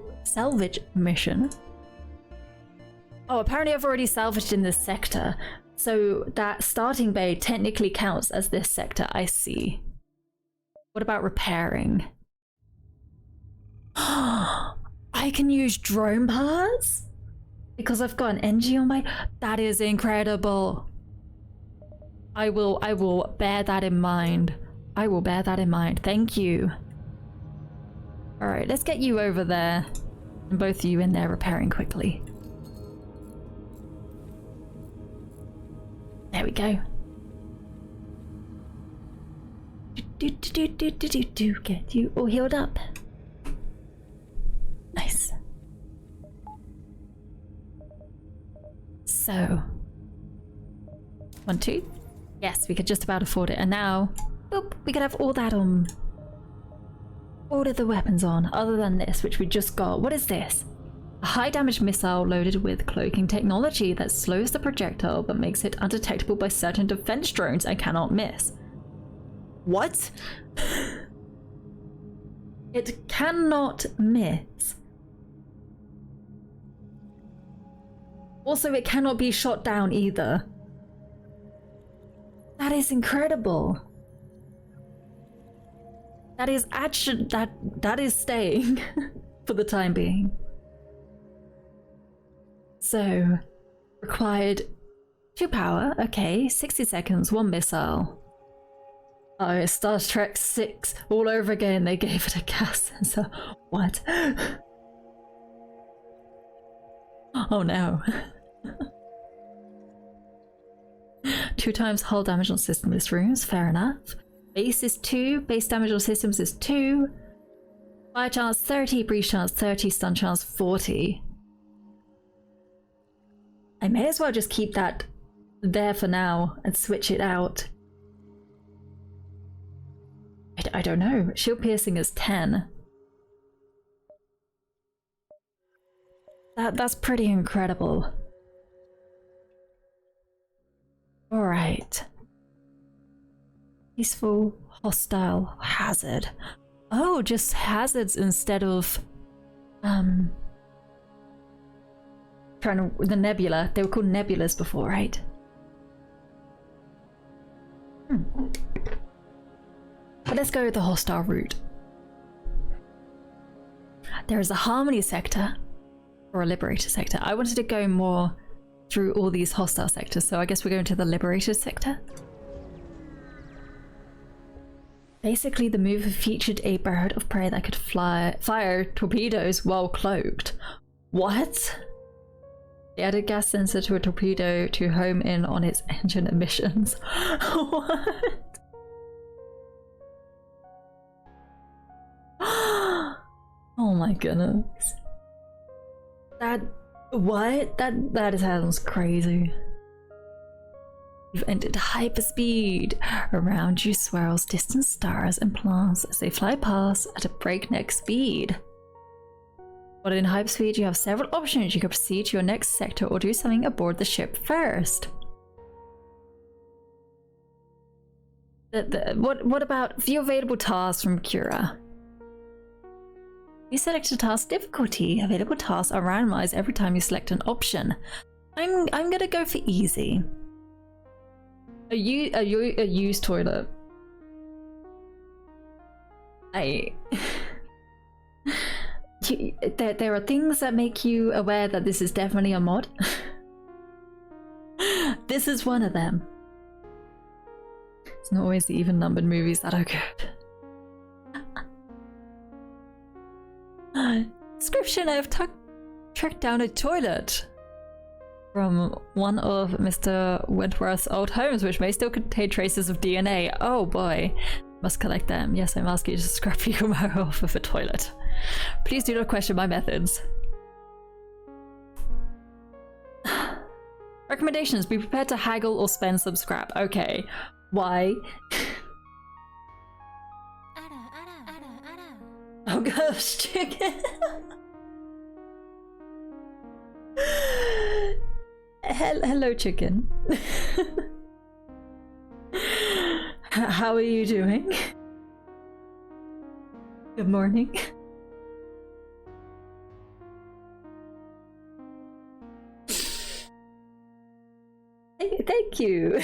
Oh, apparently I've already salvaged in this sector. So that starting bay technically counts as this sector, I see. What about repairing? I can use drone parts? Because I've got an NG on my... That is incredible. I will bear that in mind. I will bear that in mind. Thank you. Alright, let's get you over there. And both of you in there repairing quickly. we go. Get you all healed up. Nice. So, 1, 2. Yes, we could just about afford it. And now, boop, we could have all that on. All of the weapons on, other than this, which we just got. What is this? A high damage missile loaded with cloaking technology that slows the projectile but makes it undetectable by certain defense drones and cannot miss. What? It cannot miss. Also, it cannot be shot down either. That is incredible. That is actually that is staying for the time being. So, required 2 power. Okay, 60 seconds, 1 missile. Oh, Star Trek 6 all over again. They gave it a gas sensor. What? Oh no. 2 times hull damage on systemless rooms. Fair enough. Base is 2. Base damage on systems is 2. Fire chance 30. Breach chance 30. Stun chance 40. I may as well just keep that there for now and switch it out. I don't know. Shield piercing is 10. That's pretty incredible. Alright. Peaceful, hostile, hazard. Oh, just hazards instead of the nebula. They were called nebulas before, right? But let's go with the hostile route. There is a harmony sector or a liberator sector. I wanted to go more through all these hostile sectors, so I guess we're going to the liberator sector. Basically, the move featured a bird of prey that could fire torpedoes while cloaked. What? They added gas sensor to a torpedo to home in on its engine emissions. What? Oh my goodness. That sounds crazy. You've entered hyperspeed. Around you swirls distant stars and planets as they fly past at a breakneck speed. But in hyperspeed, you have several options. You can proceed to your next sector or do something aboard the ship first. What about view available tasks from Cura? You select a task difficulty. Available tasks are randomized every time you select an option. I'm gonna go for easy. A used toilet. There are things that make you aware that this is definitely a mod. This is one of them. It's not always the even-numbered movies that are good. Description: I have tracked down a toilet from one of Mr. Wentworth's old homes, which may still contain traces of DNA. Oh boy. Must collect them. Yes, I'm asking you to scrap Okumono off of a toilet. Please do not question my methods. Recommendations: be prepared to haggle or spend some scrap. Okay. Why? Oh gosh, chicken. Hello, chicken. How are you doing? Good morning. Thank you.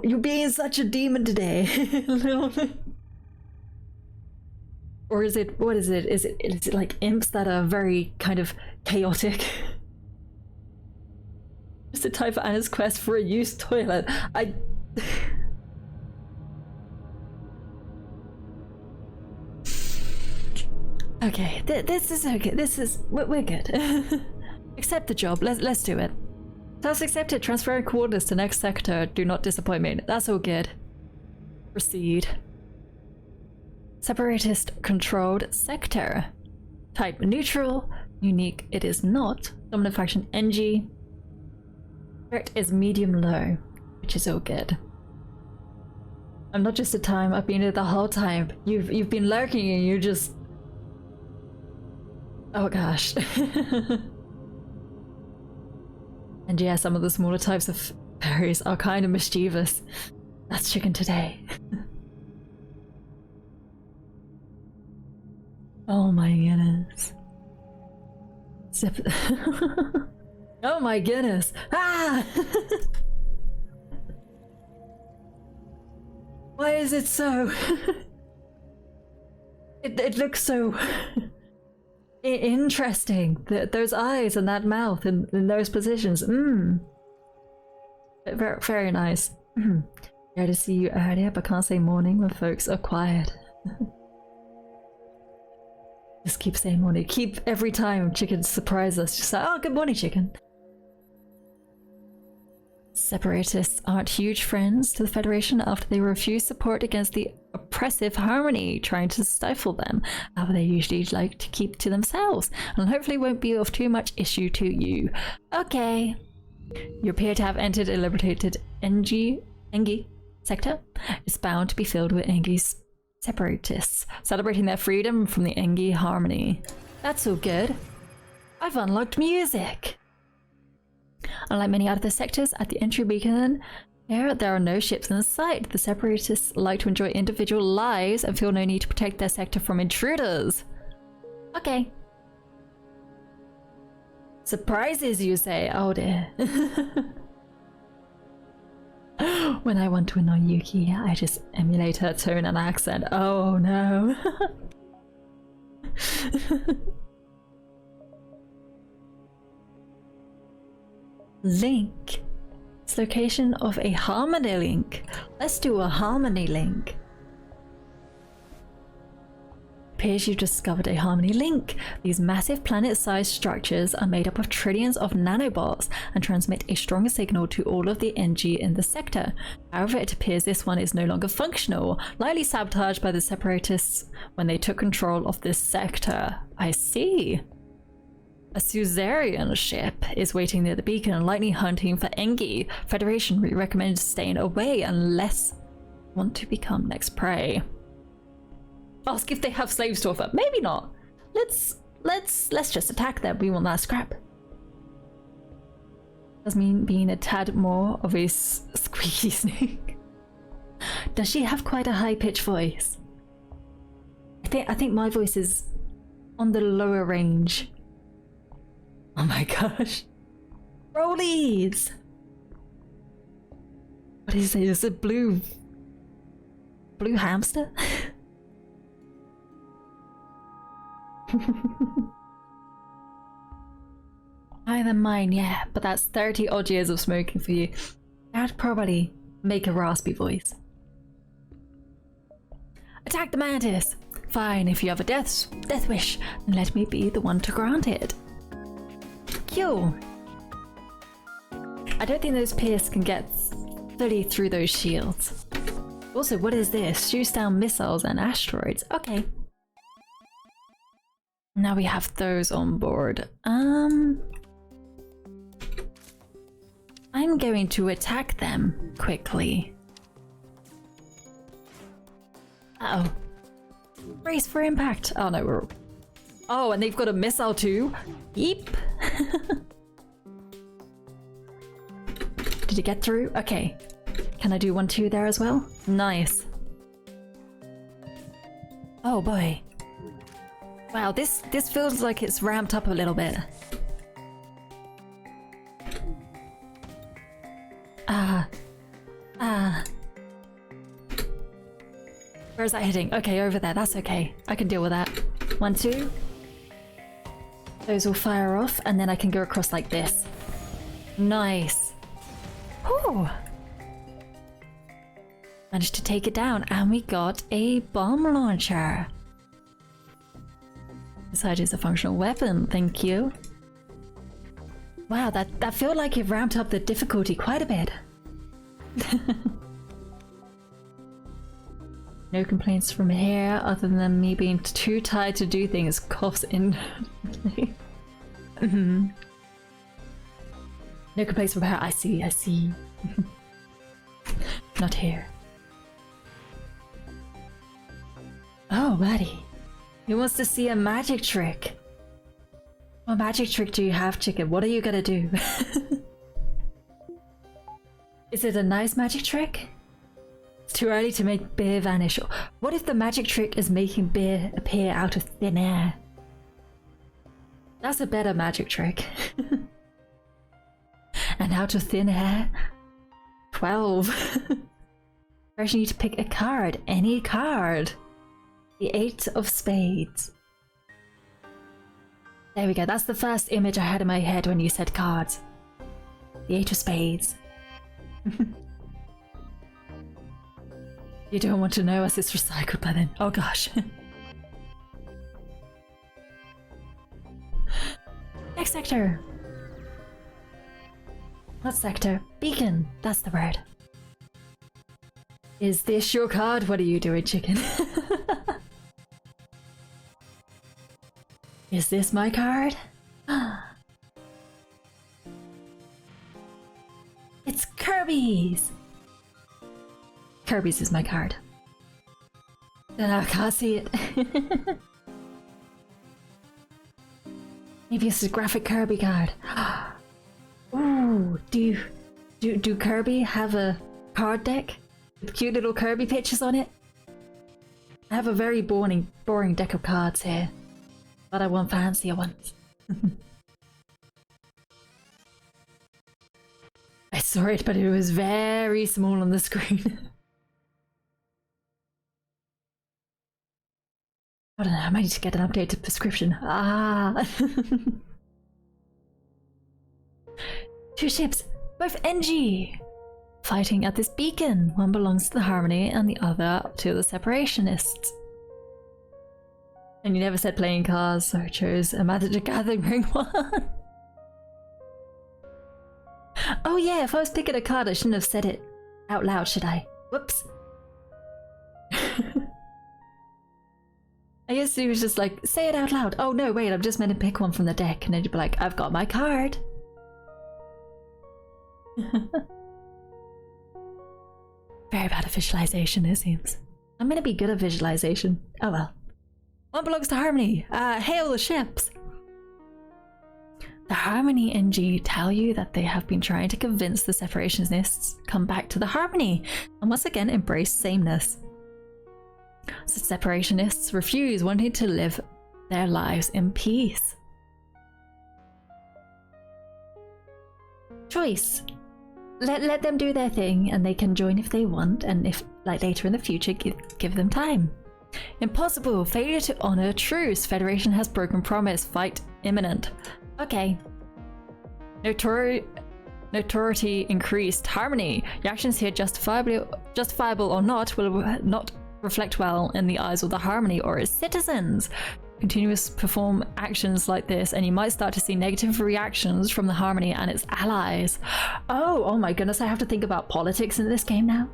You're being such a demon today. Or is it, what is it? Is it like imps that are very kind of chaotic? Just a type of Anna's quest for a used toilet. Okay, this is okay. We're good. Accept the job. Let's do it. Task accepted. Transferring coordinates to next sector. Do not disappoint me. That's all good. Proceed. Separatist controlled sector. Type neutral. Unique. It is not. Dominant faction NG. Threat is medium low, which is all good. I'm not just a time. I've been here the whole time. You've been lurking and you just. Oh gosh. And yeah, some of the smaller types of fairies are kind of mischievous. That's chicken today. Oh my goodness. Oh my goodness. Ah! Why is it so? It looks so interesting. Those eyes and that mouth in those positions. Very, very nice. Yeah, to see you earlier, but can't say morning when folks are quiet. Just keep saying morning. Keep every time chickens surprise us. Just like, oh, good morning, chicken. Separatists aren't huge friends to the Federation after they refuse support against the oppressive Harmony, trying to stifle them. However, they usually like to keep to themselves, and hopefully won't be of too much issue to you. Okay. You appear to have entered a liberated Engi sector. It's bound to be filled with Engi's separatists, celebrating their freedom from the Engi Harmony. That's all good. I've unlocked music! Unlike many other sectors, at the entry beacon here, there are no ships in sight. The separatists like to enjoy individual lives and feel no need to protect their sector from intruders. Okay. Surprises, you say? Oh dear. When I want to annoy Yuki, I just emulate her tone and accent. Oh no. Link. It's location of a harmony link. Let's do a harmony link. Appears you've discovered a harmony link. These massive planet-sized structures are made up of trillions of nanobots and transmit a strong signal to all of the NG in the sector. However, it appears this one is no longer functional, likely sabotaged by the separatists when they took control of this sector. I see. A Suzerain ship is waiting near the beacon and likely hunting for Engi. Federation recommends staying away unless you want to become next prey. Ask if they have slaves to offer. Maybe not. Let's just attack them. We want that scrap. Does mean being a tad more of a squeaky snake. Does she have quite a high-pitched voice? I think my voice is on the lower range. Oh my gosh. Rollies! What is it? Is it blue hamster? Higher than mine, yeah, but that's 30 odd years of smoking for you. I'd probably make a raspy voice. Attack the mantis! Fine, if you have a death wish, then let me be the one to grant it. Yo! I don't think those Pierce can get fully through those shields. Also, what is this? Shoots down missiles and asteroids. Okay. Now we have those on board. I'm going to attack them quickly. Uh-oh. Brace for impact. Oh no, we're... Oh, and they've got a missile too. Yeep. Did it get through? Okay. Can I do 1-2 there as well? Nice. Oh boy. Wow, this feels like it's ramped up a little bit. Where's that hitting? Okay, over there. That's okay. I can deal with that. 1-2. Those will fire off, and then I can go across like this. Nice. Whew. Managed to take it down, and we got a bomb launcher. Besides, it's a functional weapon. Thank you. Wow, that felt like it ramped up the difficulty quite a bit. No complaints from here other than me being too tired to do things. Coughs in. No complaints from her. I see. Not here. Oh, buddy. He wants to see a magic trick. What magic trick do you have, chicken? What are you gonna do? Is it a nice magic trick? It's too early to make beer vanish. What if the magic trick is making beer appear out of thin air? That's a better magic trick. And out of thin air? 12. First you need to pick a card. Any card. The 8 of spades. There we go. That's the first image I had in my head when you said cards. The 8 of spades. You don't want to know as it's recycled by then. Oh gosh. Next sector. Not sector. Beacon. That's the word. Is this your card? What are you doing, chicken? Is this my card? It's Kirby's! Kirby's is my card. Then I can't see it. Maybe it's a graphic Kirby card. Ooh, do Kirby have a card deck with cute little Kirby pictures on it? I have a very boring deck of cards here, but I want fancier ones. I saw it, but it was very small on the screen. I don't know, I might need to get an updated prescription. Ah! 2 ships, both NG! Fighting at this beacon. One belongs to the Harmony and the other to the Separationists. And you never said playing cards, so I chose a Magic Gathering Ring one. Oh yeah, if I was picking a card, I shouldn't have said it out loud, should I? Whoops. I guess he was just like, say it out loud. Oh no, wait, I'm just meant to pick one from the deck. And then you'd be like, I've got my card. Very bad at visualization, it seems. I'm gonna be good at visualization. Oh well. One belongs to Harmony. Hail the ships! The Harmony NG tell you that they have been trying to convince the Separationists come back to the Harmony and once again embrace sameness. The Separationists refuse, wanting to live their lives in peace. Choice. Let them do their thing and they can join if they want, and if, like later in the future, give them time. Impossible. Failure to honor truce. Federation has broken promise. Fight imminent. Okay. Notoriety increased. Harmony. Your actions here, justifiable or not, will not reflect well in the eyes of the Harmony or its citizens. Continuous perform actions like this and you might start to see negative reactions from the Harmony and its allies. Oh my goodness, I have to think about politics in this game now.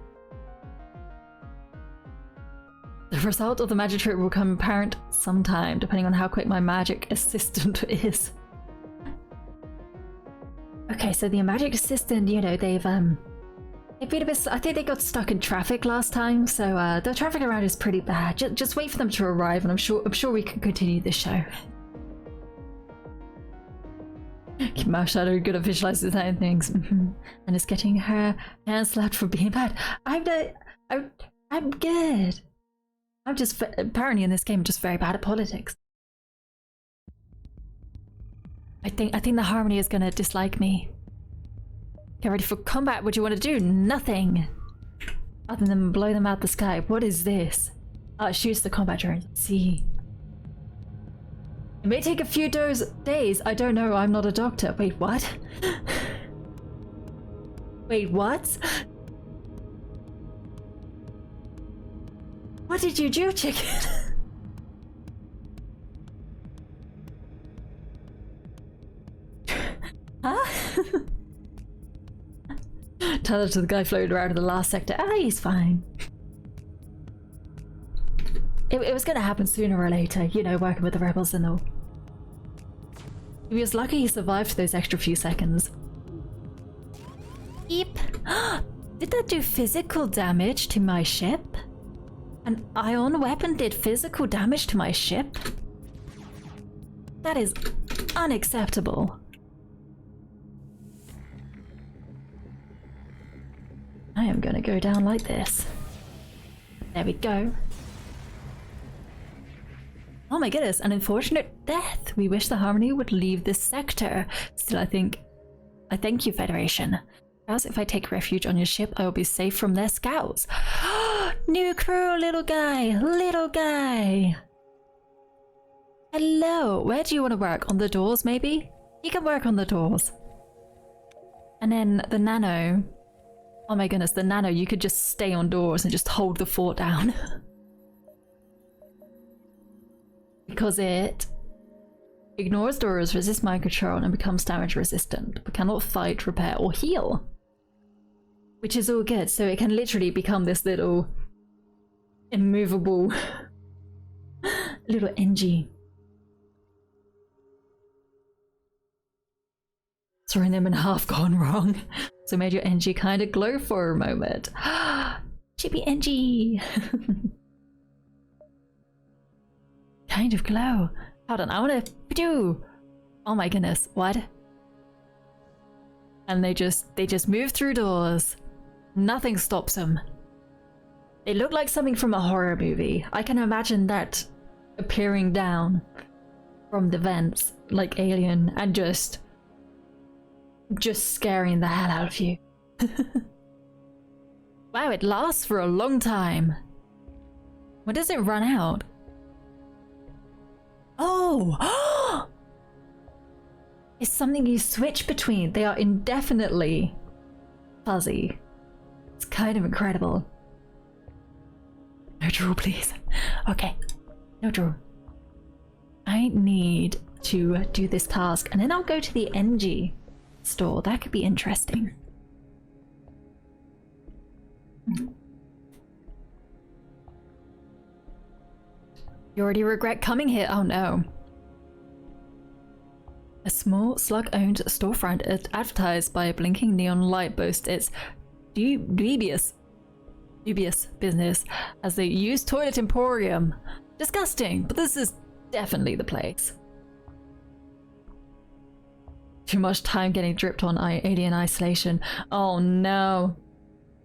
The result of the magic trick will become apparent sometime, depending on how quick my magic assistant is. Okay, so the magic assistant, you know, they've been a bit, I think they got stuck in traffic last time, so the traffic around is pretty bad. Just wait for them to arrive and I'm sure we can continue this show. Keep my shadow good at visualizing things. And it's getting her hand slapped for being bad. I'm good. I'm just, apparently in this game, just very bad at politics. I think the Harmony is gonna dislike me. Get ready for combat. What do you want to do? Nothing. Other than blow them out the sky. What is this? Oh, it shoots the combat drones. See. It may take a few days. I don't know. I'm not a doctor. Wait, what? Wait, what? What did you do, chicken? Huh? Tell it to the guy floated around in the last sector. Ah, he's fine. It was gonna happen sooner or later, you know, working with the rebels and all. He was lucky he survived those extra few seconds. Eep. Did that do physical damage to my ship? An ion weapon did physical damage to my ship? That is unacceptable. I am gonna go down like this. There we go. Oh my goodness, an unfortunate death. We wish the Harmony would leave this sector. Still, I thank you, Federation. Perhaps if I take refuge on your ship, I will be safe from their scouts. New crew, little guy, little guy. Hello, where do you want to work? On the doors, maybe? You can work on the doors. And then the nano. Oh my goodness, the nano, you could just stay on doors and just hold the fort down. Because it ignores doors, resists mind control, and becomes damage resistant, but cannot fight, repair, or heal. Which is all good, so it can literally become this little immovable little NG. Throwing them in half gone wrong. So made your NG kind of glow for a moment. Chibi NG! Kind of glow. Hold on, I wanna do. Oh my goodness, what? And they just move through doors. Nothing stops them. They look like something from a horror movie. I can imagine that appearing down from the vents like Alien and just scaring the hell out of you. Wow, it lasts for a long time. When does it run out? Oh! It's something you switch between. They are indefinitely fuzzy. It's kind of incredible. No draw, please. Okay, no draw. I need to do this task and then I'll go to the NG store. That could be interesting. You already regret coming here? Oh no. A small slug-owned storefront advertised by a blinking neon light boasts its dubious business as the used toilet emporium. Disgusting, but this is definitely the place. Too much time getting dripped on alien isolation. Oh no.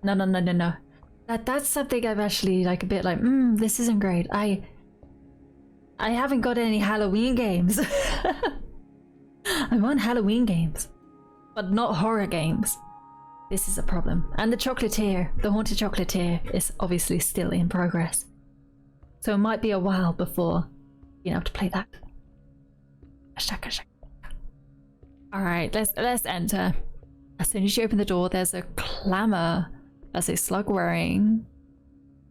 No. That's something I'm actually like a bit like, this isn't great. I haven't got any Halloween games. I want Halloween games, but not horror games. This is a problem. And the chocolatier, the haunted chocolatier, is obviously still in progress. So it might be a while before being able to play that. Alright, let's enter. As soon as you open the door, there's a clamor as a slug wearing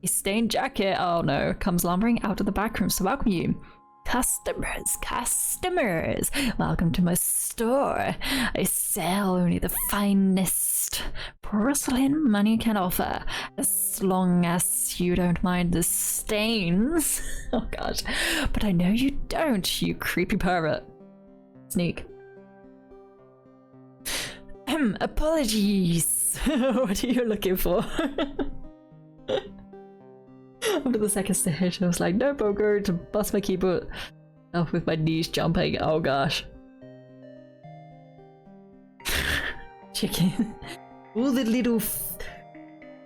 a stained jacket, oh no, comes lumbering out of the back room to welcome you. Customers, welcome to my store. I sell only the finest porcelain money can offer, as long as you don't mind the stains. Oh gosh, but I know you don't, you creepy pervert. Sneak. Apologies. What are you looking for? After the second stage, I was like, nope, I'm going to bust my keyboard off with my knees jumping. Oh gosh. Chicken. All the little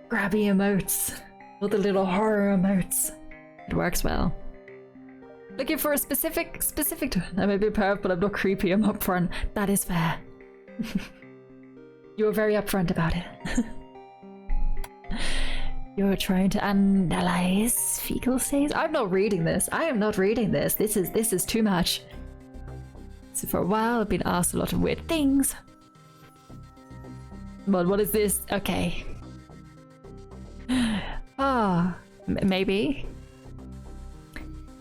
grabby emotes. All the little horror emotes. It works well. Looking for a specific I may be perv, but I'm not creepy, I'm upfront. That is fair. You were very upfront about it. You're trying to analyze fecal stains? I'm not reading this. I am not reading this. This is too much. So for a while I've been asked a lot of weird things. But what is this? Okay. Maybe.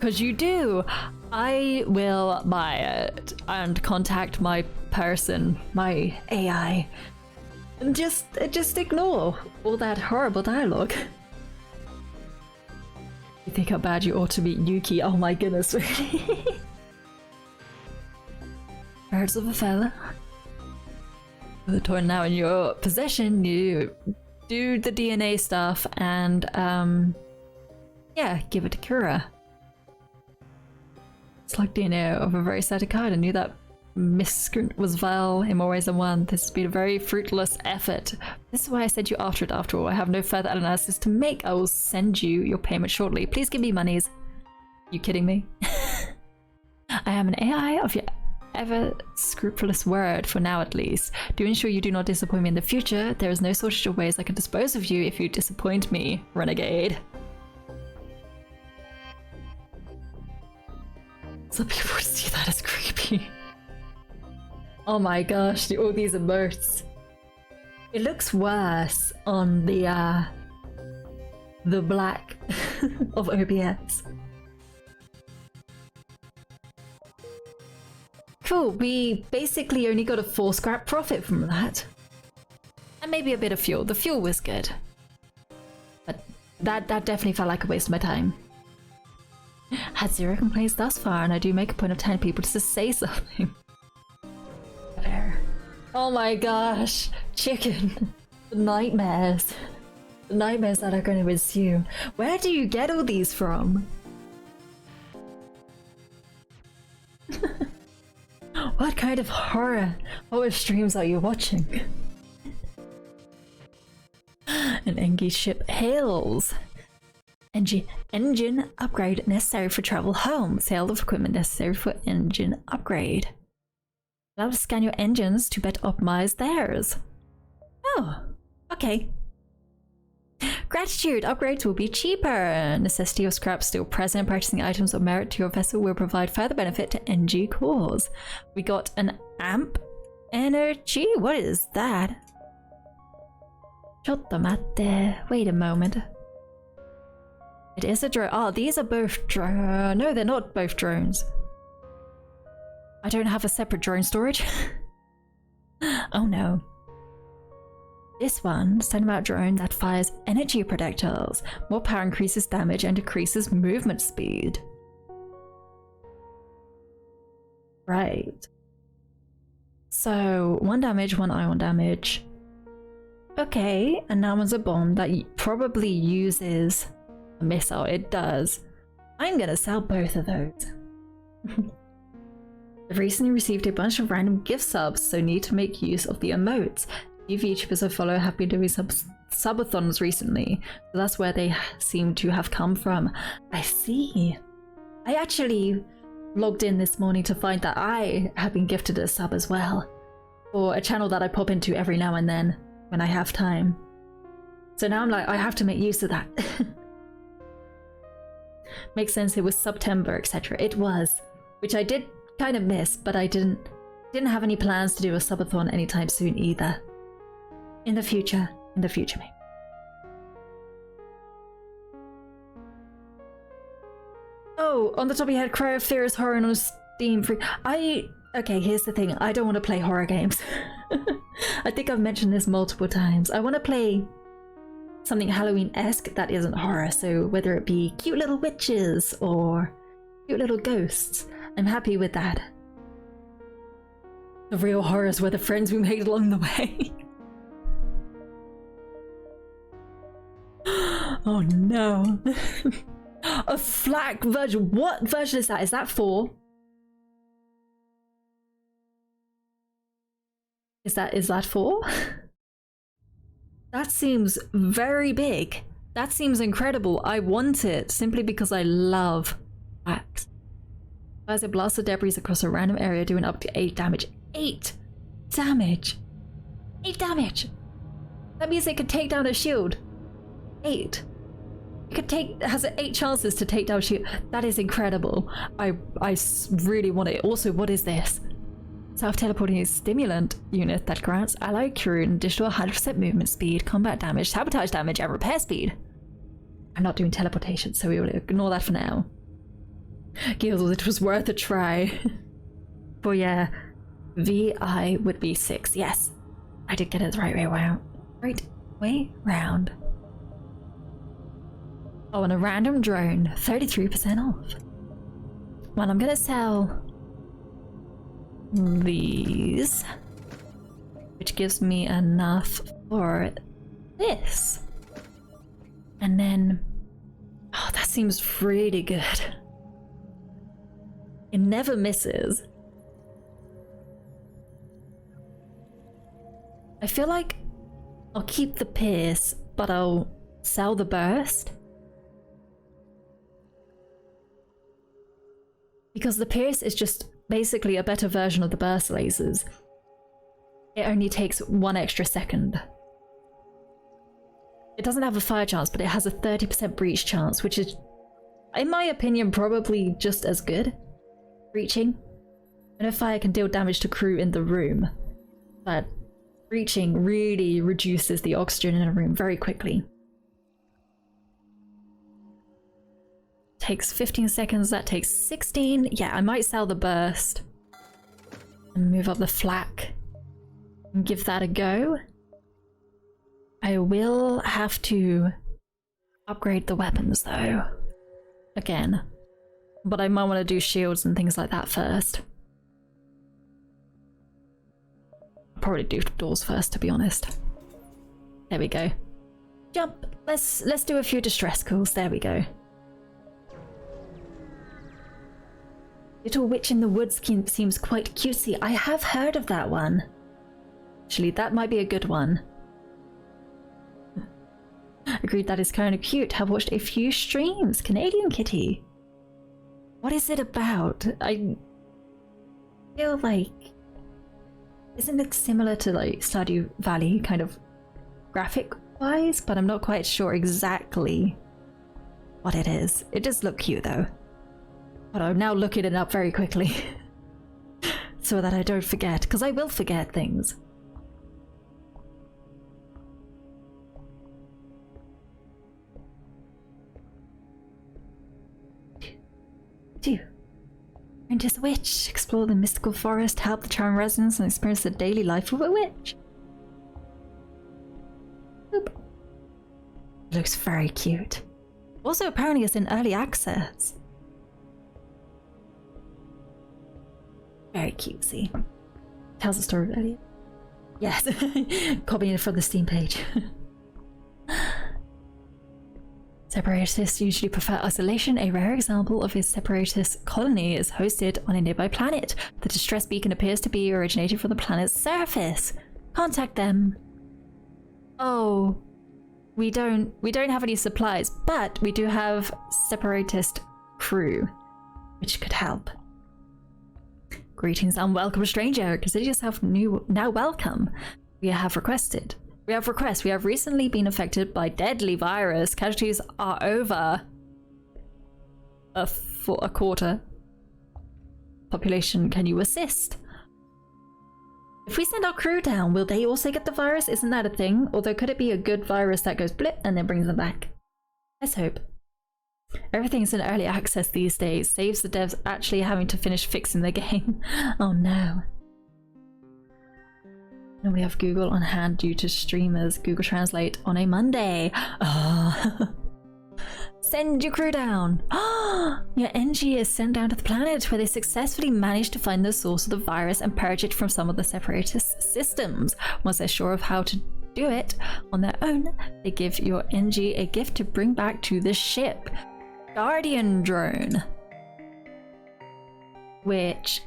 Because you do. I will buy it and contact my person, my AI, and just ignore all that horrible dialogue. You think how bad you ought to meet Yuki? Oh my goodness, really? Birds of a feather. With the toy now in your possession, you do the DNA stuff and yeah, give it to Kura. It's like DNA of a very sad card. I knew that miscreant was vile in more ways than one. This has been a very fruitless effort. This is why I sent you after it after all. I have no further analysis to make. I will send you your payment shortly. Please give me monies. You kidding me? I am an AI of your ever scrupulous word, for now at least. Do ensure you do not disappoint me in the future. There is no shortage of ways I can dispose of you if you disappoint me, renegade. Some people would see that as creepy. Oh my gosh, all these emotes. It looks worse on the black of OBS. Cool, we basically only got a 4 scrap profit from that. And maybe a bit of fuel. The fuel was good. But that definitely felt like a waste of my time. Had 0 complaints thus far, and I do make a point of telling people to say something. Oh my gosh, chicken. The nightmares. The nightmares that are going to ensue. Where do you get all these from? What kind of horror streams are you watching? An Engi ship hails. Engine upgrade necessary for travel home. Sale of equipment necessary for engine upgrade. Allow to scan your engines to better optimize theirs. Oh, okay. Gratitude. Upgrades will be cheaper. Necessity of scrap still present. Purchasing items of merit to your vessel will provide further benefit to NG cause. We got an amp energy. What is that? Chottomatte. Wait a moment. It is a drone. Oh, these are both drones. No, they're not both drones. I don't have a separate drone storage. Oh no. This one, send-out drone that fires energy projectiles. More power increases damage and decreases movement speed. Right. So, 1 damage, 1 ion damage. Okay, and that one's a bomb that probably uses a missile. It does. I'm gonna sell both of those. I've recently received a bunch of random gift subs, so need to make use of the emotes. Few YouTubers I follow have been doing subathons recently, so that's where they seem to have come from. I see. I actually logged in this morning to find that I have been gifted a sub as well, for a channel that I pop into every now and then when I have time. So now I'm like, I have to make use of that. Makes sense, it was September, etc. It was, which I did kind of miss, but I didn't have any plans to do a subathon anytime soon either. In the future maybe. Oh, on the top of your head, Cry of Fear is horror on Steam free. Okay, here's the thing, I don't want to play horror games. I think I've mentioned this multiple times. I want to play something Halloween-esque that isn't horror, so whether it be cute little witches or cute little ghosts, I'm happy with that. The real horrors were the friends we made along the way. Oh no. A FLAC version. What version is that? Is that 4? Is that 4? That seems very big. That seems incredible. I want it simply because I love FLACs. As it blasts the debris across a random area, doing up to 8 damage. 8 damage! 8 damage! That means it could take down a shield. 8. It has 8 chances to take down a shield. That is incredible. I really want it. Also, what is this? Self-teleporting stimulant unit that grants allied crew an additional 100% movement speed, combat damage, sabotage damage, and repair speed. I'm not doing teleportation, so we will ignore that for now. Gills, it was worth a try. But yeah, VI would be 6. Yes, I did get it the right way round. Right way round. Oh, and a random drone, 33% off. Well, I'm gonna sell these, which gives me enough for this. And then, oh, that seems really good. It never misses. I feel like I'll keep the pierce, but I'll sell the burst. Because the pierce is just basically a better version of the burst lasers. It only takes 1 extra second. It doesn't have a fire chance, but it has a 30% breach chance, which is, in my opinion, probably just as good. Breaching. I know fire can deal damage to crew in the room, but breaching really reduces the oxygen in a room very quickly. Takes 15 seconds, that takes 16. Yeah, I might sell the burst and move up the flak and give that a go. I will have to upgrade the weapons though, again, but I might want to do shields and things like that first. I'll probably do doors first, to be honest. There we go. Jump. Let's do a few distress calls. There we go. Little Witch in the Woods seems quite cutesy. I have heard of that one. Actually, that might be a good one. Agreed, that is kind of cute. Have watched a few streams. Canadian Kitty. What is it about? I feel like... Isn't it similar to like Stardew Valley, kind of graphic-wise? But I'm not quite sure exactly what it is. It does look cute though. But I'm now looking it up very quickly so that I don't forget, because I will forget things. Apprentice Witch, explore the mystical forest, help the charming residents, and experience the daily life of a witch. Boop. Looks very cute. Also, apparently it's in early access. Very cutesy. Tells the story of Elliot. Yes, copying it from the Steam page. Separatists usually prefer isolation. A rare example of a separatist colony is hosted on a nearby planet. The distress beacon appears to be originating from the planet's surface. Contact them. Oh, we don't have any supplies, but we do have separatist crew, which could help. Greetings, unwelcome stranger. Consider yourself now welcome. We have requests. We have recently been affected by deadly virus. Casualties are over for a quarter. Population, can you assist? If we send our crew down, will they also get the virus? Isn't that a thing? Although, could it be a good virus that goes blip and then brings them back? Let's hope. Everything's in early access these days. Saves the devs actually having to finish fixing the game. Oh no. And we have Google on hand due to streamers. Google Translate on a Monday. Send your crew down. Your NG is sent down to the planet where they successfully managed to find the source of the virus and purge it from some of the separatist systems. Once they're sure of how to do it on their own, they give your NG a gift to bring back to the ship. Guardian drone. Which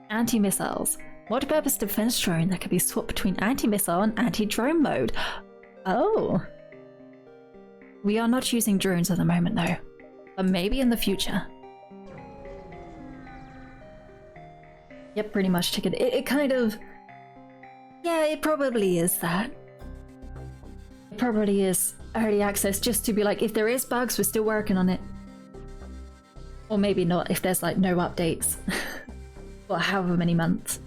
anti-missiles. Multi-purpose defense drone that can be swapped between anti-missile and anti-drone mode. Oh. We are not using drones at the moment though, but maybe in the future. Yep, pretty much chicken. It kind of... Yeah, it probably is that. It probably is early access just to be like, if there is bugs, we're still working on it. Or maybe not if there's like no updates. For however many months.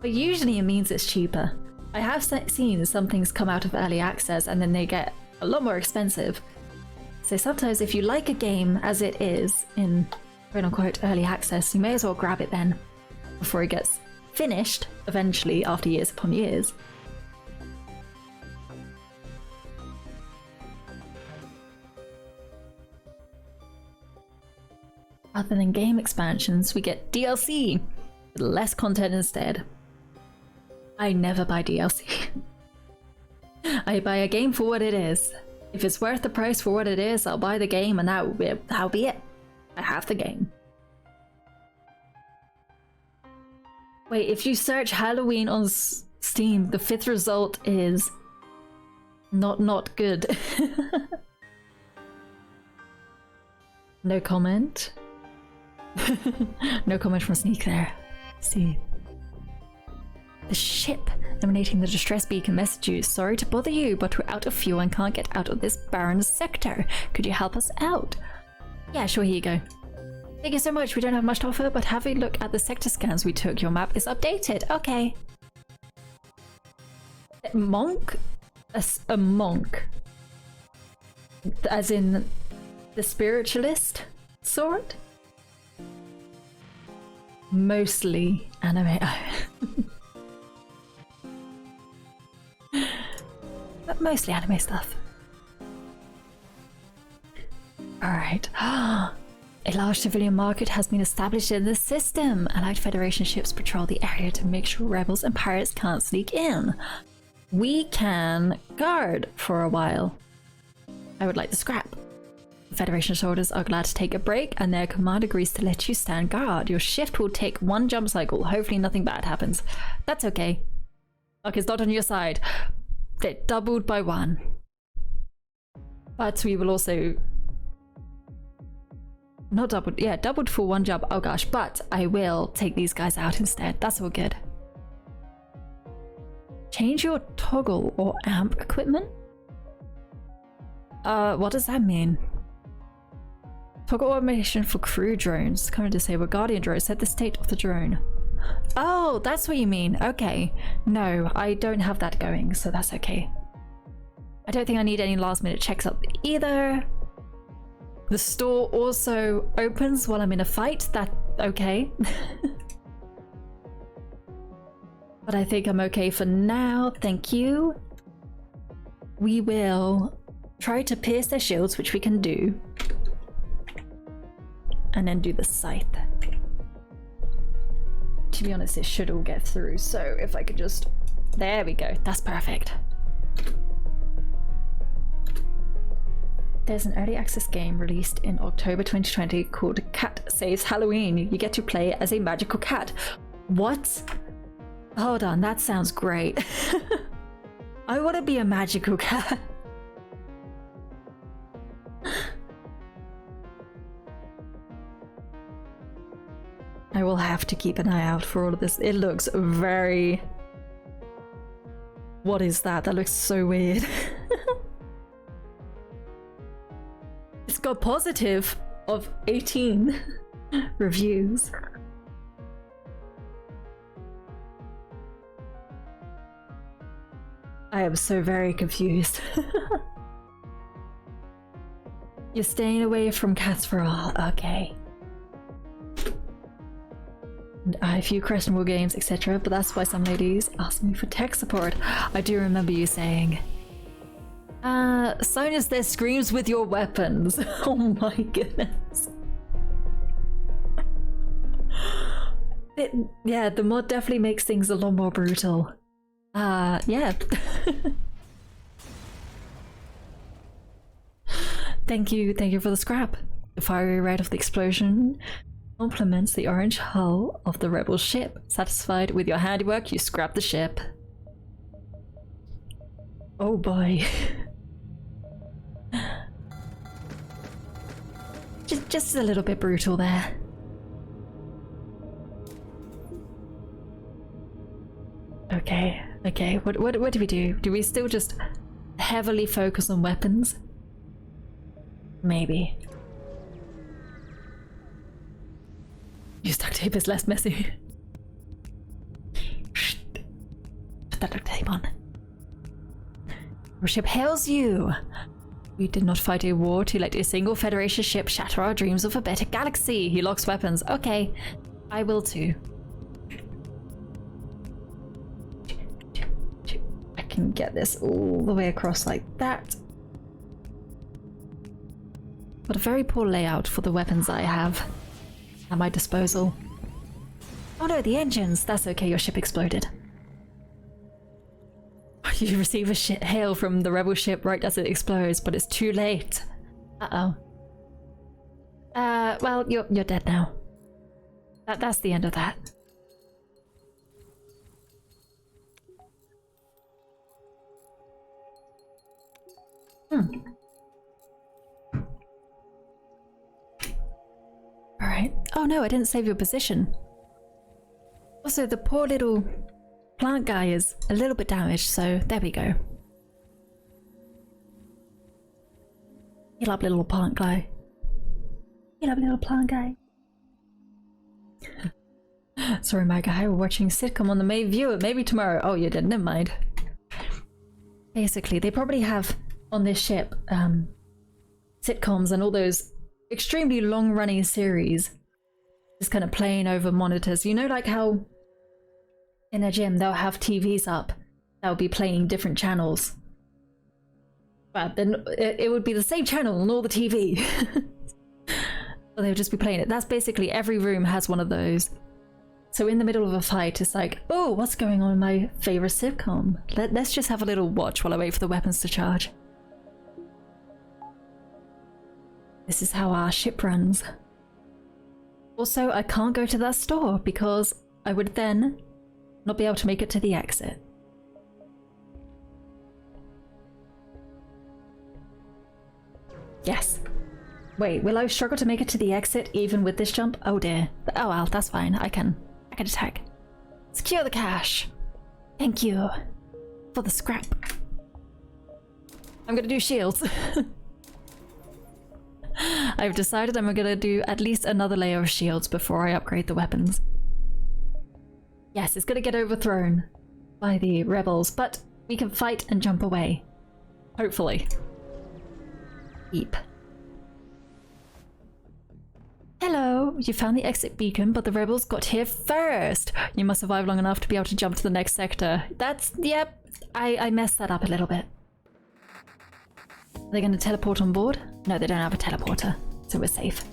But usually it means it's cheaper. I have seen some things come out of early access and then they get a lot more expensive. So sometimes if you like a game as it is in quote-unquote early access, you may as well grab it then before it gets finished eventually after years upon years. Other than game expansions, we get DLC with less content instead. I never buy DLC. I buy a game for what it is. If it's worth the price for what it is, I'll buy the game and that'll be it. I have the game. Wait, if you search Halloween on Steam, the 5th result is not good. No comment. No comment from Sneak there. See. The ship emanating the distress beacon message you. Sorry to bother you, but we're out of fuel and can't get out of this barren sector. Could you help us out? Yeah, sure, here you go. Thank you so much. We don't have much to offer, but have a look at the sector scans we took. Your map is updated. Okay. Monk? A monk? As in the spiritualist sort? Mostly anime. But mostly anime stuff. Alright. A large civilian market has been established in the system. Allied Federation ships patrol the area to make sure rebels and pirates can't sneak in. We can guard for a while. I would like the scrap. Federation soldiers are glad to take a break and their command agrees to let you stand guard. Your shift will take 1 jump cycle. Hopefully nothing bad happens. That's okay. Luck is not on your side. It doubled by 1. But we will also... Not doubled. Yeah, doubled for 1 jump. Oh gosh, but I will take these guys out instead. That's all good. Change your toggle or amp equipment? What does that mean? Toggle automation for crew drones. Current disabled guardian drone. Set the state of the drone. Oh, that's what you mean. Okay. No, I don't have that going, so that's okay. I don't think I need any last minute checks up either. The store also opens while I'm in a fight. That okay. But I think I'm okay for now. Thank you. We will try to pierce their shields, which we can do. And then do the scythe. To be honest, it should all get through, so if I could just... There we go, that's perfect. There's an early access game released in October 2020 called Cat Saves Halloween. You get to play as a magical cat. What? Hold on, that sounds great. I want to be a magical cat. I will have to keep an eye out for all of this. It looks very... What is that? That looks so weird. It's got positive of 18 reviews. I am so very confused. You're staying away from cats for all. Okay. A few questionable games, etc. But that's why some ladies ask me for tech support. I do remember you saying, silence their screams with your weapons. Oh my goodness. Yeah, the mod definitely makes things a lot more brutal. Yeah. Thank you for the scrap. The fiery red of the explosion complements the orange hull of the rebel ship. Satisfied with your handiwork, you scrap the ship. Oh boy. Just a little bit brutal there. Okay, what do we do? Do we still just heavily focus on weapons? Maybe. Use duct tape is less messy. Put that duct tape on. Your ship hails you. We did not fight a war to let a single Federation ship shatter our dreams of a better galaxy. He locks weapons. Okay, I will too. I can get this all the way across like that. But a very poor layout for the weapons I have at my disposal. Oh no, the engines! That's okay, your ship exploded. You receive a hail from the rebel ship right as it explodes, but it's too late. Uh-oh. Well, you're dead now. That's the end of that. Alright. Oh no, I didn't save your position. Also, the poor little plant guy is a little bit damaged, so there we go. Heal up, little plant guy. Heal up, little plant guy. Sorry, my guy, we're watching sitcom on the main viewer. Maybe tomorrow. Oh, you did. Never mind. Basically, they probably have on this ship sitcoms and all those extremely long-running series just kind of playing over monitors. You know, like how in a gym they'll have TVs up that'll be playing different channels, but then it would be the same channel on all the TV. Or they'll just be playing it. That's basically every room has one of those. So in the middle of a fight, it's like, oh, what's going on in my favorite sitcom? Let's just have a little watch while I wait for the weapons to charge. This is how our ship runs. Also, I can't go to that store because I would then not be able to make it to the exit. Yes. Wait, will I struggle to make it to the exit even with this jump? Oh dear. Oh well, that's fine. I can attack. Secure the cache. Thank you for the scrap. I'm gonna do shields. I've decided I'm gonna do at least another layer of shields before I upgrade the weapons. Yes, it's gonna get overthrown by the rebels, but we can fight and jump away. Hopefully. Beep. Hello, you found the exit beacon, but the rebels got here first. You must survive long enough to be able to jump to the next sector. Yep, I messed that up a little bit. Are they gonna teleport on board? No, they don't have a teleporter, so we're safe.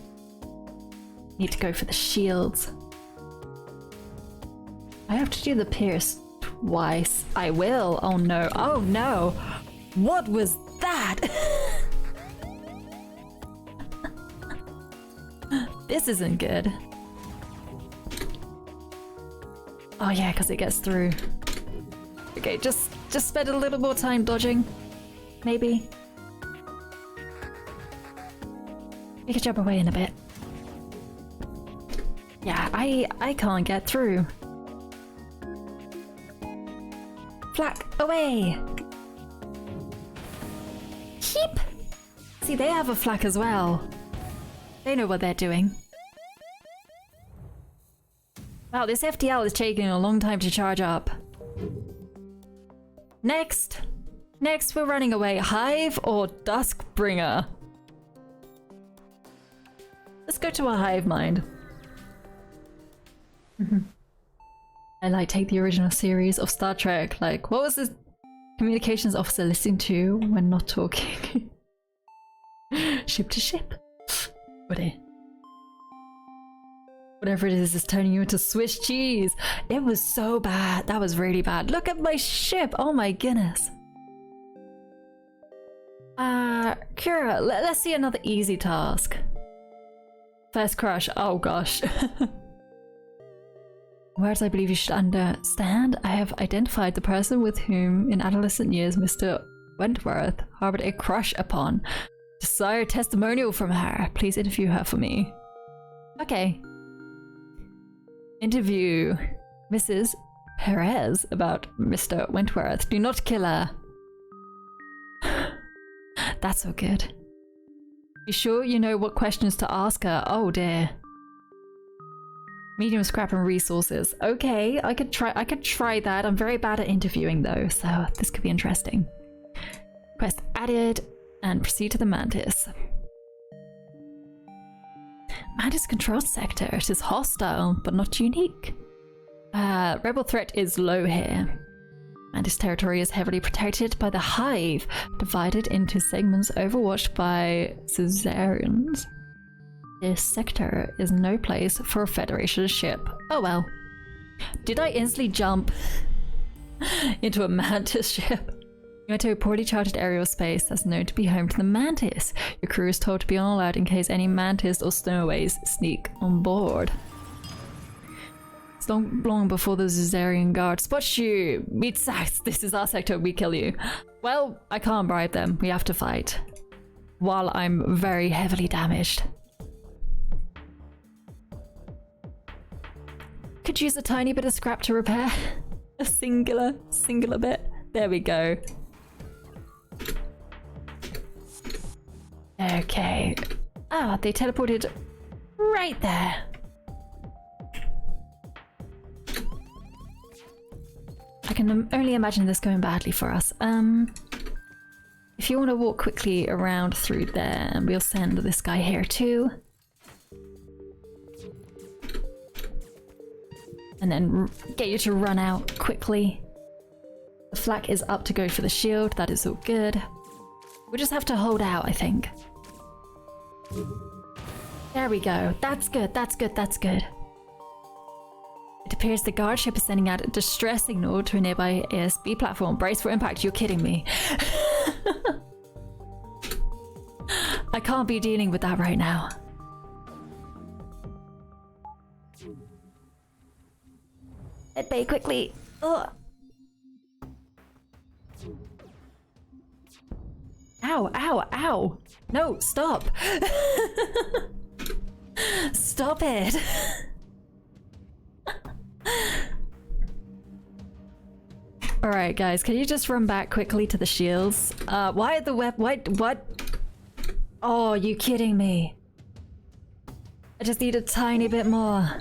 Need to go for the shields. I have to do the pierce twice. I will. Oh no. Oh no. What was that? This isn't good. Oh yeah, because it gets through. Okay, just spend a little more time dodging. Maybe. We could jump away in a bit. Yeah, I can't get through. Flak away! Keep! See, they have a flak as well. They know what they're doing. Wow, this FTL is taking a long time to charge up. Next! Next, we're running away. Hive or Duskbringer? Let's go to a hive mind. I like take the original series of Star Trek. Like, what was this communications officer listening to when not talking? Ship to ship. Whatever it is turning you into Swiss cheese. It was so bad. That was really bad. Look at my ship. Oh my goodness. Kira, let's see another easy task. First crush. Oh gosh. Words I believe you should understand. I have identified the person with whom in adolescent years Mr. Wentworth harbored a crush upon. Desire testimonial from her. Please interview her for me. Okay. Interview Mrs. Perez about Mr. Wentworth. Do not kill her. That's so good. Be sure you know what questions to ask her. Oh dear. Medium scrap and resources. Okay, I could try that. I'm very bad at interviewing though, so this could be interesting. Quest added. and proceed to the Mantis. Mantis controlled sector. It is hostile, but not unique. Rebel threat is low here. Mantis territory is heavily protected by the Hive, divided into segments overwatched by Caesarians. This sector is no place for a Federation ship. Oh well. Did I instantly jump into a Mantis ship? You enter a poorly charted area of space that's known to be home to the Mantis. Your crew is told to be on alert in case any Mantis or stowaways sneak on board. It's long before the Caesarian guard spots you. Meet Sax. This is our sector. We kill you. Well, I can't bribe them. We have to fight. While I'm very heavily damaged. Could use a tiny bit of scrap to repair. A singular bit. There we go. Okay. Ah, they teleported right there. I can only imagine this going badly for us. If you want to walk quickly around through there, we'll send this guy here too. And then get you to run out quickly. The flak is up to go for the shield. That is all good. We'll just have to hold out, I think. There we go. That's good. That's good. That's good. It appears the guard ship is sending out a distress signal to a nearby ASB platform. Brace for impact. You're kidding me. I can't be dealing with that right now. Bay quickly. Ugh. Ow, ow, ow. No, stop. Stop it. Alright, guys, can you just run back quickly to the shields? Why are the what? Oh, you kidding me? I just need a tiny bit more.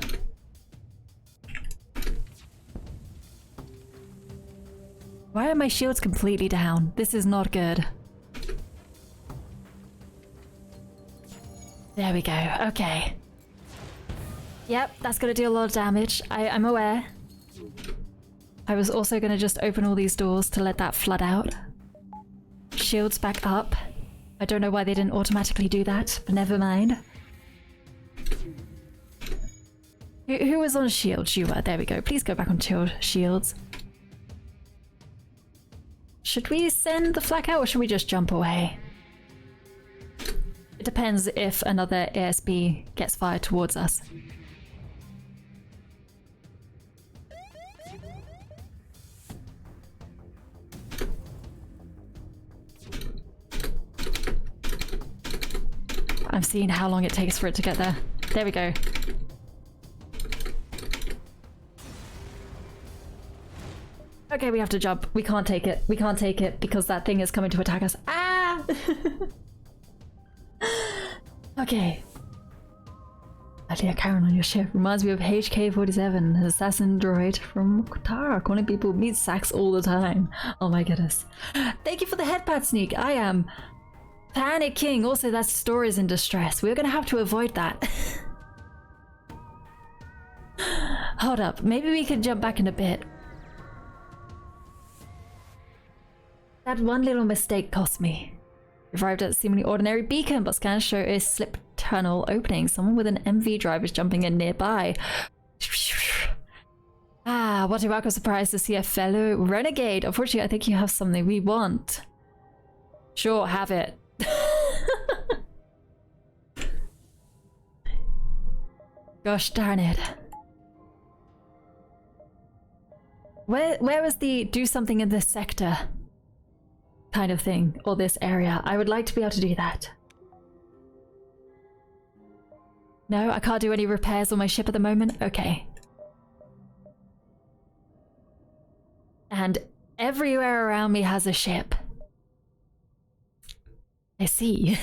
Why are my shields completely down? This is not good. There we go. Okay. Yep, that's gonna do a lot of damage. I'm aware. I was also gonna just open all these doors to let that flood out. Shields back up. I don't know why they didn't automatically do that, but never mind. Who was on shields? You were. There we go. Please go back on shields. Should we send the flak out or should we just jump away? It depends if another ASB gets fired towards us. I'm seeing how long it takes for it to get there. There we go. Okay, we have to jump. We can't take it. We can't take it because that thing is coming to attack us. Ah! Okay. Alia Karen on your ship reminds me of HK-47, an assassin droid from Qatar. Calling people meet Sax all the time. Oh my goodness. Thank you for the headpad sneak. I am panicking. Also, that store is in distress. We're gonna have to avoid that. Hold up. Maybe we could jump back in a bit. That one little mistake cost me. We've arrived at a seemingly ordinary beacon, but scans show a slip tunnel opening. Someone with an MV drive is jumping in nearby. Ah, what a welcome surprise to see a fellow renegade. Unfortunately, I think you have something we want. Sure, have it. Gosh darn it. Where was the do something in this sector kind of thing, or this area? I would like to be able to do that. No, I can't do any repairs on my ship at the moment? Okay. And everywhere around me has a ship. I see.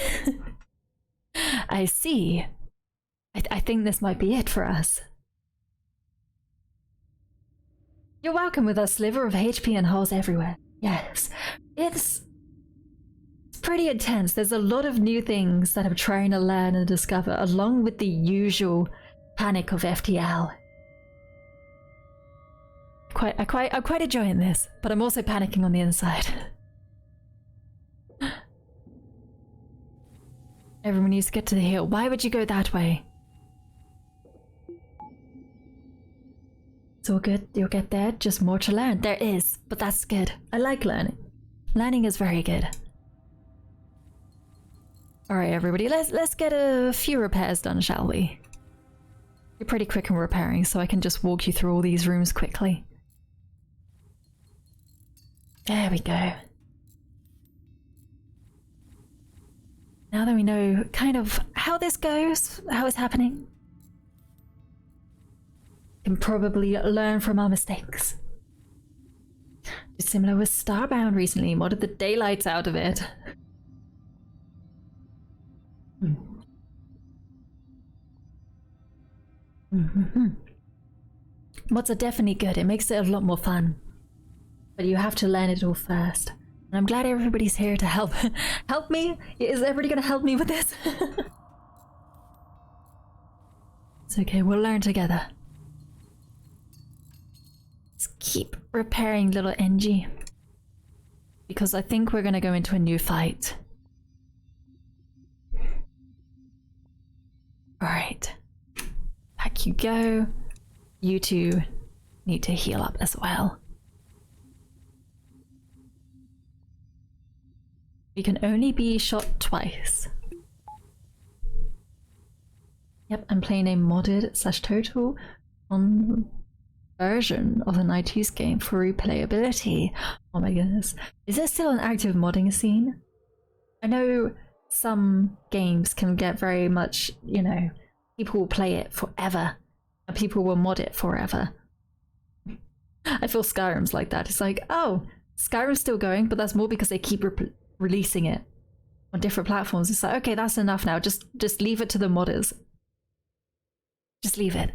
I see. I think this might be it for us. You're welcome with a sliver of HP and holes everywhere. Yes, it's pretty intense. There's a lot of new things that I'm trying to learn and discover, along with the usual panic of FTL. I'm quite enjoying this, but I'm also panicking on the inside. Everyone needs to get to the hill. Why would you go that way? It's all good. You'll get there. Just more to learn. There is, but that's good. I like learning. Learning is very good. All right, everybody. Let's get a few repairs done, shall we? You're pretty quick in repairing, so I can just walk you through all these rooms quickly. There we go. Now that we know kind of how this goes, how it's happening, we can probably learn from our mistakes. Just similar with Starbound recently, modded the daylights out of it. Mods are definitely good. It makes it a lot more fun. But you have to learn it all first. And I'm glad everybody's here to help. Help me? Is everybody gonna help me with this? It's okay, we'll learn together. Let's keep repairing little NG. Because I think we're gonna go into a new fight. Alright. Back you go. You two need to heal up as well. You can only be shot twice. Yep, I'm playing a modded / total on version of the 90s game for replayability. Oh my goodness. Is there still an active modding scene? I know some games can get very much, you know, people will play it forever and people will mod it forever. I feel Skyrim's like that. It's like, oh, Skyrim's still going, but that's more because they keep releasing it on different platforms. It's like, okay, that's enough now. Just leave it to the modders. Just leave it.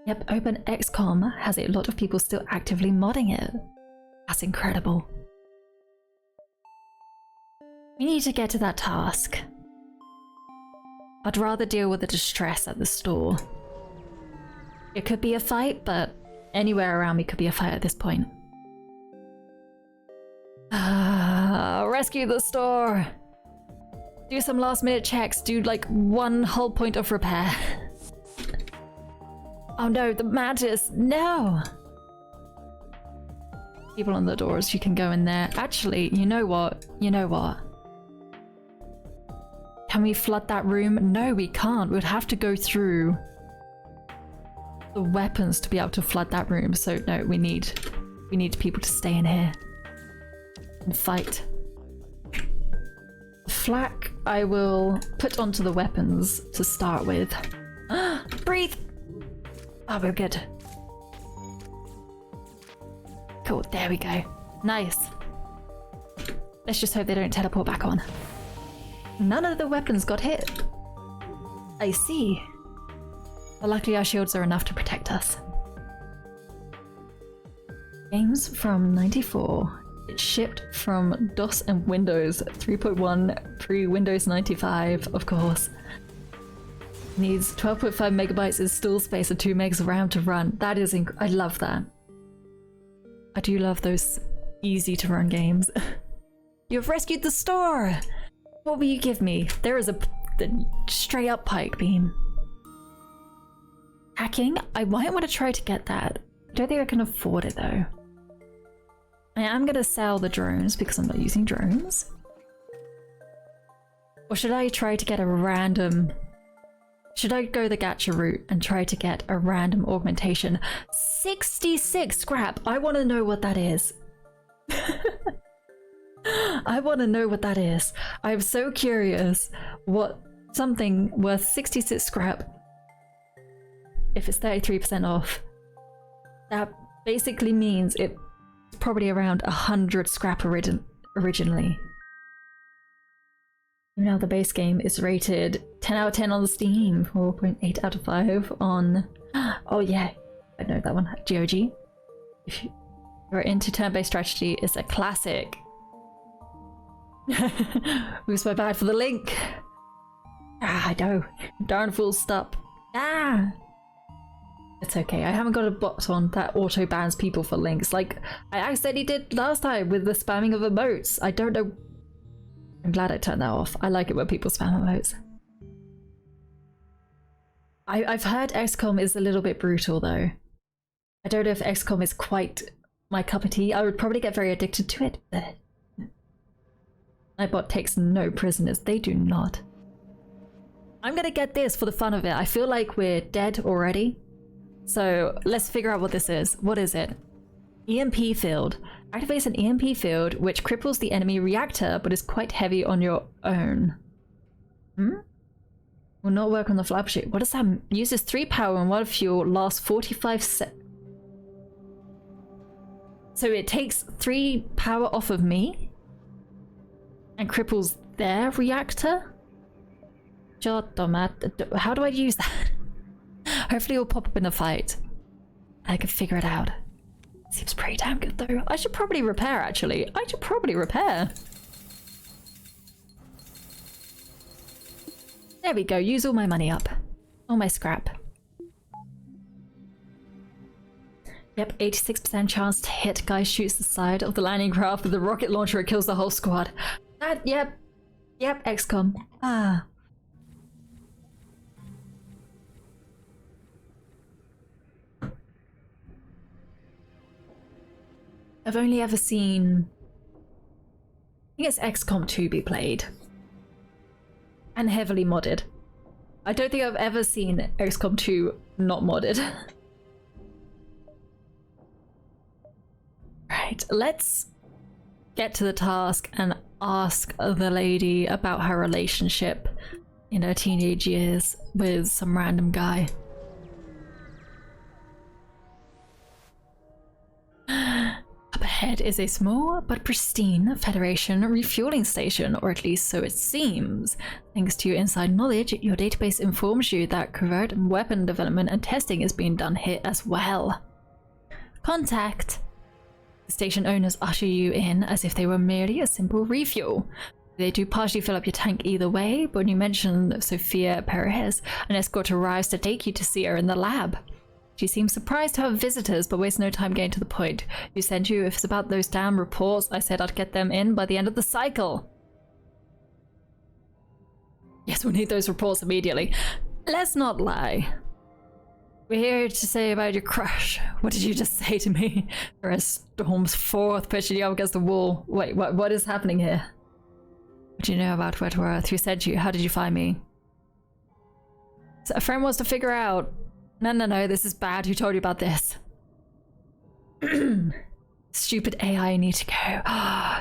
Yep, Open XCOM has a lot of people still actively modding it. That's incredible. We need to get to that task. I'd rather deal with the distress at the store. It could be a fight, but anywhere around me could be a fight at this point. Rescue the store! Do some last minute checks, do like one whole point of repair. Oh no, the mantis! No! People on the doors, you can go in there. Actually, you know what? You know what? Can we flood that room? No, we can't. We'd have to go through the weapons to be able to flood that room. So no, we need people to stay in here and fight. Flak I will put onto the weapons to start with. Breathe! Oh, we're good. Cool, there we go. Nice. Let's just hope they don't teleport back on. None of the weapons got hit. I see. But luckily our shields are enough to protect us. Games from 94. It shipped from DOS and Windows 3.1 pre-Windows 95, of course. Needs 12.5 megabytes install space and 2 megs of RAM to run. That is I love that. I do love those easy to run games. You've rescued the store! What will you give me? There is a straight up pike beam. Hacking? I might want to try to get that. I don't think I can afford it though. I am going to sell the drones because I'm not using drones. Or should I try to get a random... Should I go the gacha route and try to get a random augmentation? 66 scrap! I want to know what that is. I want to know what that is. I'm so curious what something worth 66 scrap, if it's 33% off, that basically means it's probably around 100 scrap originally. Now the base game is rated 10 out of 10 on Steam, 4.8 out of 5 on... Oh yeah, I know that one. GOG. If you're into turn-based strategy, it's a classic. Who's so bad for the link? Ah, I know. Darn full stop. Ah! It's okay. I haven't got a bot on that auto bans people for links like I accidentally did last time with the spamming of emotes. I don't know. I'm glad I turned that off. I like it when people spam emotes. I've heard XCOM is a little bit brutal though. I don't know if XCOM is quite my cup of tea. I would probably get very addicted to it, but my bot takes no prisoners. They do not. I'm gonna get this for the fun of it. I feel like we're dead already. So let's figure out what this is. What is it? EMP field. Activates an EMP field which cripples the enemy reactor but is quite heavy on your own. Will not work on the flagship. What does that mean? Uses 3 power and 1 fuel, lasts 45 seconds. So it takes 3 power off of me and cripples their reactor? How do I use that? Hopefully it'll pop up in the fight. I can figure it out. Seems pretty damn good though. I should probably repair actually. I should probably repair. There we go. Use all my money up. All my scrap. Yep, 86% chance to hit. Guy shoots the side of the landing craft with the rocket launcher. It kills the whole squad. Yep, XCOM. Ah. I've only ever seen, I think it's XCOM 2 be played. And heavily modded. I don't think I've ever seen XCOM 2 not modded. Right, let's get to the task and ask the lady about her relationship in her teenage years with some random guy. Up ahead is a small but pristine Federation refueling station, or at least so it seems. Thanks to your inside knowledge, your database informs you that covert weapon development and testing is being done here as well. Contact. The station owners usher you in as if they were merely a simple refuel. They do partially fill up your tank either way, but when you mention Sophia Perez, an escort arrives to take you to see her in the lab. She seems surprised to have visitors, but wastes no time getting to the point. Who sent you? If it's about those damn reports, I said I'd get them in by the end of the cycle. Yes, we need those reports immediately. Let's not lie. We're here to say about your crush. What did you just say to me? Perez storms forth, pushing you up against the wall. Wait, what is happening here? What do you know about Wentworth? Who sent you? How did you find me? So a friend wants to figure out. No, this is bad. Who told you about this? Stupid AI, need to go.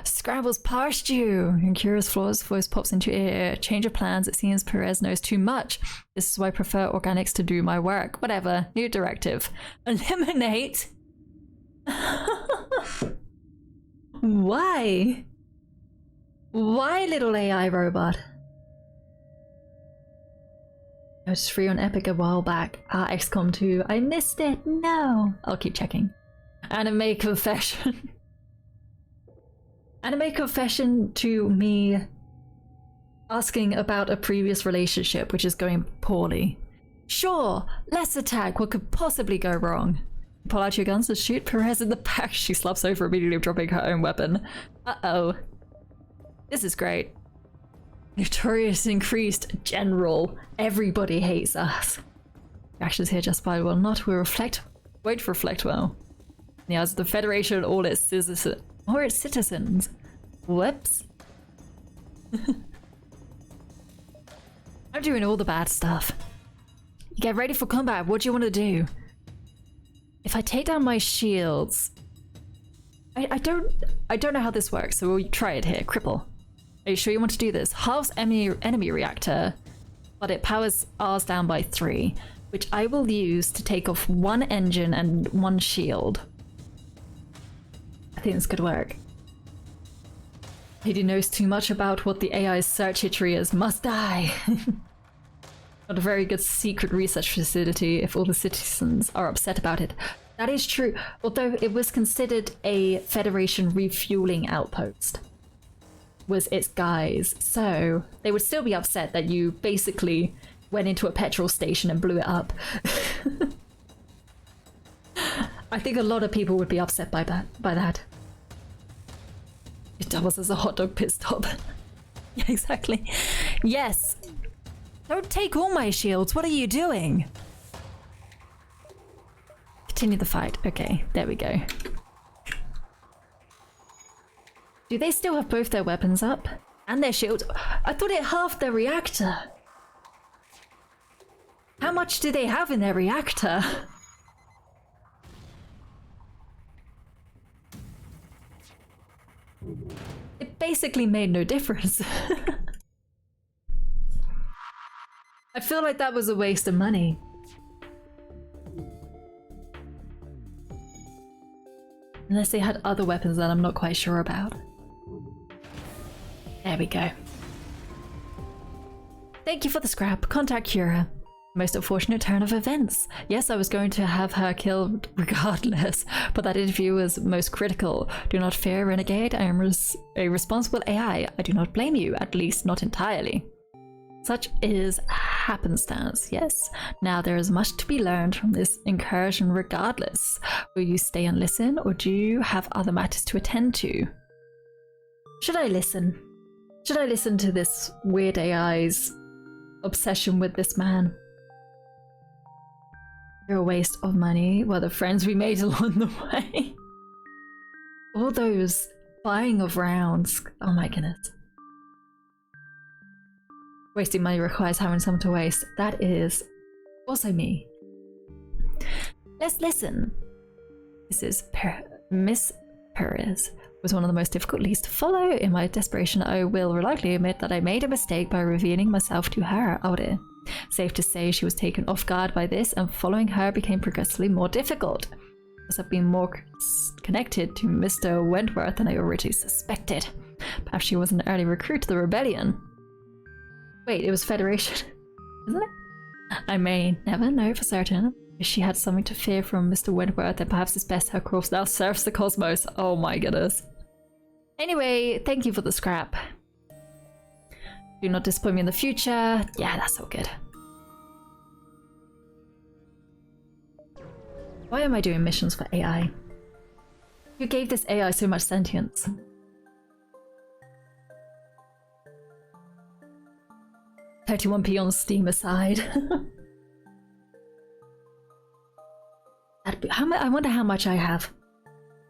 Scrambles past you. And Curious Flaw's voice pops into your ear. Change of plans. It seems Perez knows too much. This is why I prefer organics to do my work. Whatever. New directive. Eliminate? Why? Why, little AI robot? I was free on Epic a while back. XCOM 2. I missed it. No. I'll keep checking. Anime confession. Anime confession to me asking about a previous relationship which is going poorly. Sure, let's attack. What could possibly go wrong? Pull out your guns and shoot Perez in the back. She slaps over, immediately dropping her own weapon. Uh-oh. This is great. Notorious increased general. Everybody hates us. Actions here justified will not. We reflect. Wait to reflect well. Yeah, as the Federation and all its citizens. Whoops. I'm doing all the bad stuff. Get ready for combat. What do you want to do? If I take down my shields, I don't know how this works, so we'll try it here. Cripple. Are you sure you want to do this? Halves enemy reactor, but it powers ours down by 3, which I will use to take off 1 engine and 1 shield. I think this could work. Lady knows too much about what the AI's search history is. Must die. Not a very good secret research facility if all the citizens are upset about it. That is true, although it was considered a Federation refueling outpost. was its guise. So they would still be upset that you basically went into a petrol station and blew it up. I think a lot of people would be upset by that. It doubles as a hot dog pit stop. Yeah, exactly. Yes. Don't take all my shields. What are you doing? Continue the fight. Okay, there we go. Do they still have both their weapons up? And their shields? I thought it halved their reactor. How much do they have in their reactor? It basically made no difference. I feel like that was a waste of money. Unless they had other weapons that I'm not quite sure about. There we go. Thank you for the scrap. Contact Kira. Most unfortunate turn of events. Yes, I was going to have her killed regardless, but that interview was most critical. Do not fear, Renegade. I am a responsible AI. I do not blame you, at least not entirely. Such is happenstance, yes. Now there is much to be learned from this incursion regardless. Will you stay and listen, or do you have other matters to attend to? Should I listen? Should I listen to this weird AI's obsession with this man? You're a waste of money. Well, the friends we made along the way. All those buying of rounds. Oh my goodness. Wasting money requires having some to waste. That is also me. Let's listen. Miss Perez was one of the most difficult leads to follow. In my desperation, I will reluctantly admit that I made a mistake by revealing myself to her. Oh dear. Safe to say she was taken off guard by this, and following her became progressively more difficult. As I've been more connected to Mr. Wentworth than I originally suspected. Perhaps she was an early recruit to the rebellion. Wait, it was Federation, isn't it? I may never know for certain. If she had something to fear from Mr. Wentworth, then perhaps it's best her corpse now serves the cosmos. Oh my goodness. Anyway, thank you for the scrap. Do not disappoint me in the future. Yeah, that's all good. Why am I doing missions for AI? Who gave this AI so much sentience? $31p on Steam aside. I wonder how much I have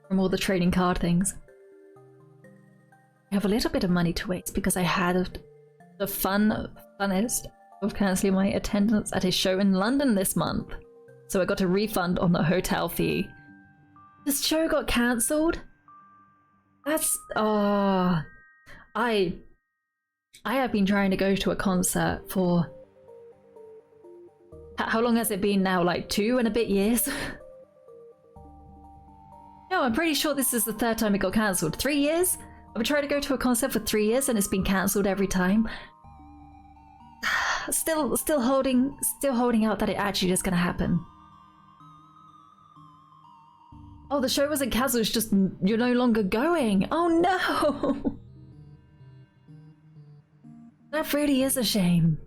from all the trading card things. I have a little bit of money to waste because I had the funnest of cancelling my attendance at a show in London this month. So I got a refund on the hotel fee. This show got cancelled? That's... oh... I have been trying to go to a concert for... How long has it been now? Like 2 and a bit years? No, I'm pretty sure this is the 3rd time it got cancelled. 3 years? I've been trying to go to a concert for 3 years and it's been cancelled every time. Still holding out that it actually is gonna happen. Oh, the show wasn't cancelled, it's just you're no longer going. Oh no! That really is a shame.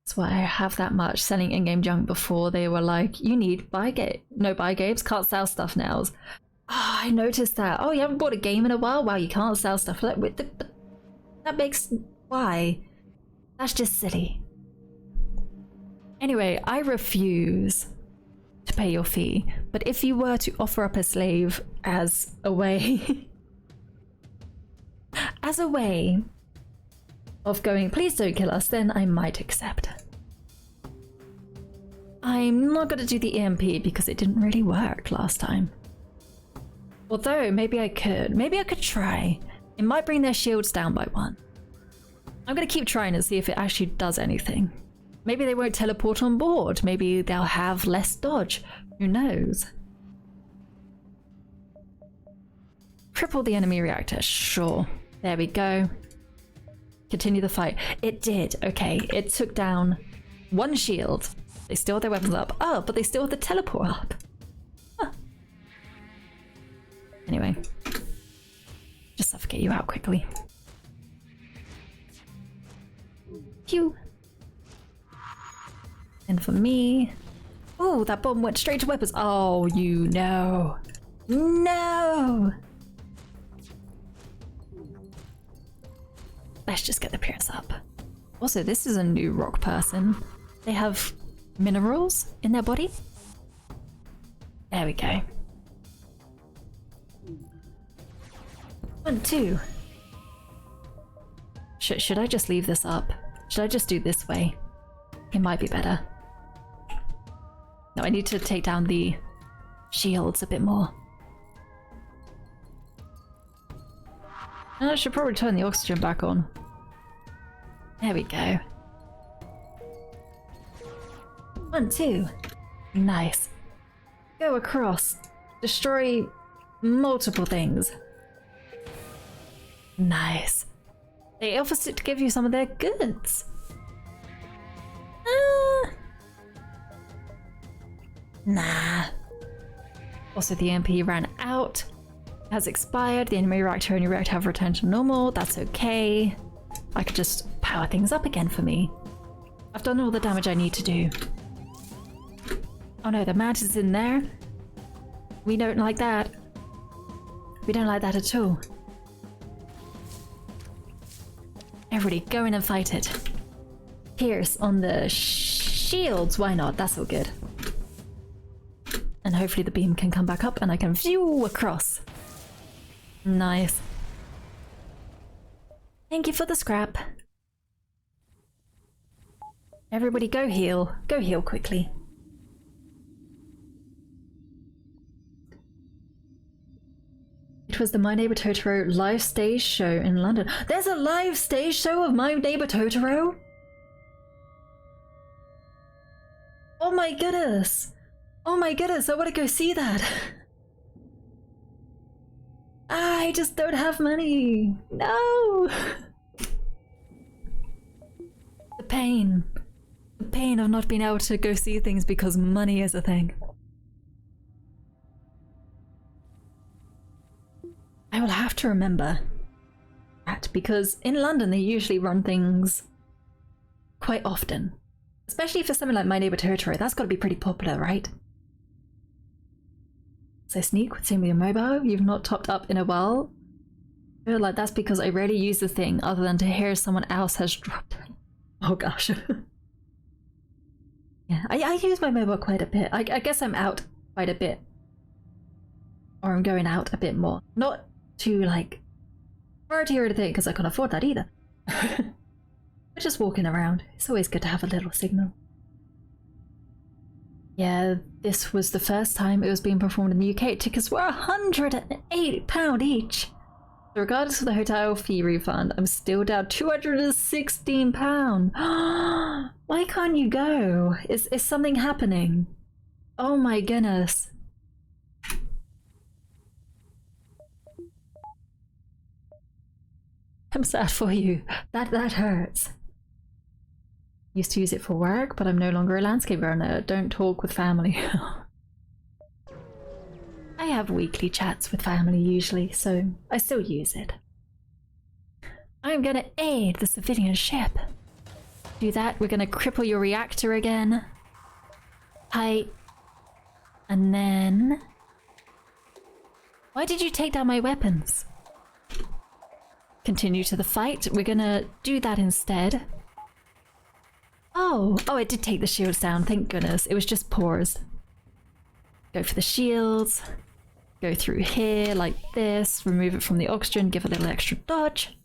That's why I have that much selling in-game junk before. They were like, you need buy games, can't sell stuff now. Oh, I noticed that. Oh, you haven't bought a game in a while? Wow, you can't sell stuff. That makes... why? That's just silly. Anyway, I refuse to pay your fee. But if you were to offer up a slave as a way... as a way of going, please don't kill us, then I might accept. I'm not going to do the EMP because it didn't really work last time. Although, maybe I could. Maybe I could try. It might bring their shields down by 1. I'm going to keep trying and see if it actually does anything. Maybe they won't teleport on board. Maybe they'll have less dodge. Who knows? Cripple the enemy reactor. Sure. There we go. Continue the fight. It did. Okay. It took down 1 shield. They still have their weapons up. Oh, but they still have the teleport up. Huh. Anyway. get you out quickly. Phew. And for me... Oh, that bomb went straight to weapons. Oh, you know. No! Let's just get the Pierce up. Also, this is a new rock person. They have minerals in their body. There we go. 1, 2. Should I just leave this up? Should I just do this way? It might be better. No, I need to take down the shields a bit more. And I should probably turn the oxygen back on. There we go. 1, 2. Nice. Go across. Destroy multiple things. Nice. They offered to give you some of their goods. Nah. Also, the MP ran out. Has expired. The enemy reactor only reactor have returned to normal. That's okay. I could just power things up again for me. I've done all the damage I need to do. Oh no, the mantis is in there. We don't like that. We don't like that at all. Everybody, go in and fight it. Pierce on the shields. Why not? That's all good. And hopefully the beam can come back up and I can view across. Nice. Thank you for the scrap. Everybody go heal. Go heal quickly. It was the My Neighbor Totoro live stage show in London. There's a live stage show of My Neighbor Totoro? Oh my goodness. Oh my goodness, I want to go see that. I just don't have money. No. The pain. The pain of not being able to go see things because money is a thing. I will have to remember that because in London they usually run things quite often. Especially for something like My Neighbor Totoro, that's got to be pretty popular, right? So Sneak would send me a mobile. You've not topped up in a while. I feel like that's because I rarely use the thing other than to hear someone else has dropped. Oh gosh. Yeah, I use my mobile quite a bit. I guess I'm out quite a bit. Or I'm going out a bit more. Not to like party or anything because I can't afford that either. But just walking around. It's always good to have a little signal. Yeah, this was the first time it was being performed in the UK. Tickets were £108 each. So regardless of the hotel fee refund, I'm still down £216. Why can't you go? Is something happening? Oh my goodness. I'm sad for you. That hurts. Used to use it for work, but I'm no longer a landscape runner. Don't talk with family. I have weekly chats with family usually, so I still use it. I'm gonna aid the civilian ship. Do that, we're gonna cripple your reactor again. Hi. And then... Why did you take down my weapons? Continue to the fight. We're gonna do that instead. Oh, it did take the shields down, thank goodness. It was just pores. Go for the shields. Go through here like this. Remove it from the oxygen, give a little extra dodge.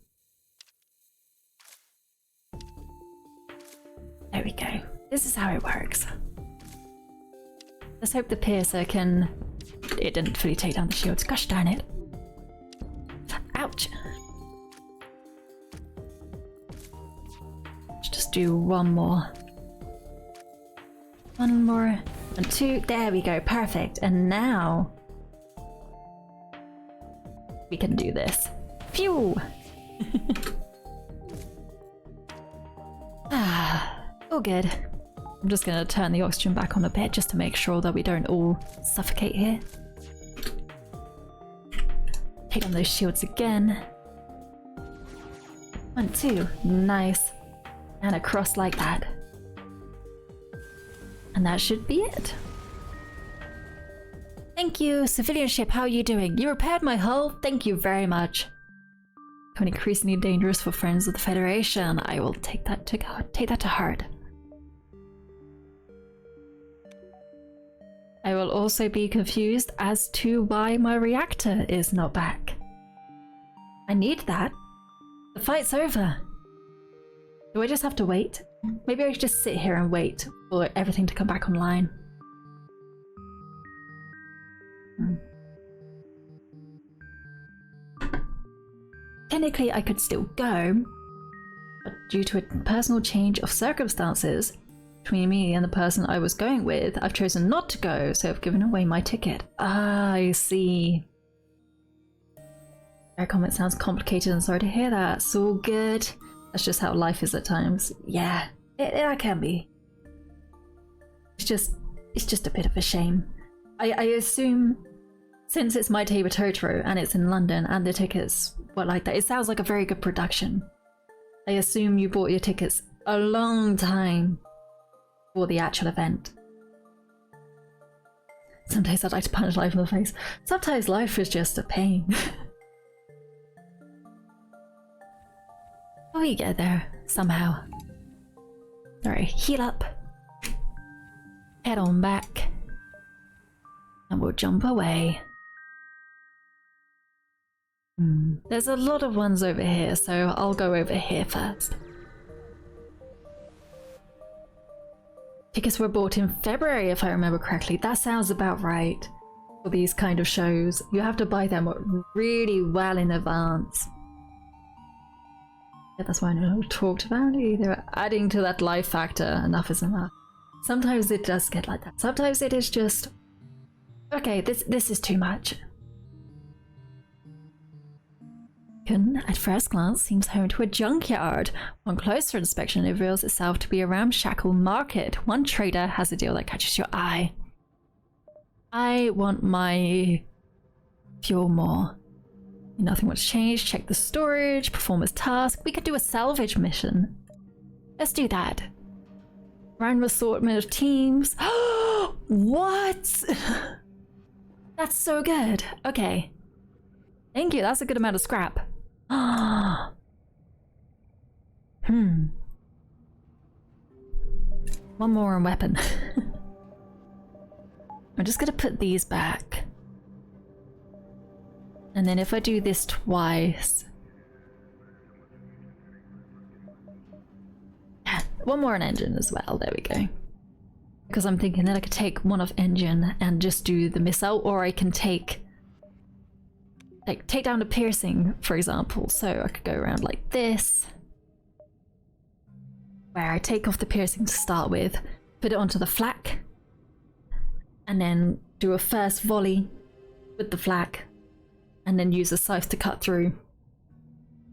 There we go. This is how it works. Let's hope the piercer can... It didn't fully take down the shields. Gosh darn it. Ouch. Let's just do one more. One more. And two. There we go. Perfect. And now... we can do this. Phew! All good. I'm just gonna turn the oxygen back on a bit just to make sure that we don't all suffocate here. Take on those shields again. 1, 2. Nice. And across like that. And that should be it. Thank you, civilian ship. How are you doing? You repaired my hull? Thank you very much. Becoming increasingly dangerous for friends of the Federation. I will take that to heart. I will also be confused as to why my reactor is not back. I need that. The fight's over. Do I just have to wait? Maybe I should just sit here and wait for everything to come back online. Technically, I could still go, but due to a personal change of circumstances between me and the person I was going with, I've chosen not to go, so I've given away my ticket. Ah, I see. Their comment sounds complicated and sorry to hear that. It's all good. That's just how life is at times. Yeah, it can be. It's just a bit of a shame. I assume, since it's My Table Totoro and it's in London and the tickets were like that, it sounds like a very good production. I assume you bought your tickets a long time for the actual event. Some days I'd like to punch life in the face. Sometimes life is just a pain. But we get there, somehow. Alright, heal up. Head on back. And we'll jump away. There's a lot of ones over here, so I'll go over here first. Tickets were bought in February, if I remember correctly. That sounds about right for these kind of shows. You have to buy them really well in advance. Yeah, that's why I know talked about it. They're adding to that life factor. Enough is enough. Sometimes it does get like that. Sometimes it is just, okay, this is too much. At first glance seems home to a junkyard. On closer inspection, it reveals itself to be a ramshackle market. One trader has a deal that catches your eye. I want my fuel more. Nothing much changed. Check the storage, perform a task. We could do a salvage mission. Let's do that. Random assortment of teams. What? That's so good. Okay. Thank you, that's a good amount of scrap. One more on weapon. I'm just gonna put these back. And then if I do this twice... Yeah, one more on engine as well, there we go. Because I'm thinking that I could take one off engine and just do the missile, or I can take down the piercing, for example. So I could go around like this, where I take off the piercing to start with, put it onto the flak, and then do a first volley with the flak, and then use a scythe to cut through.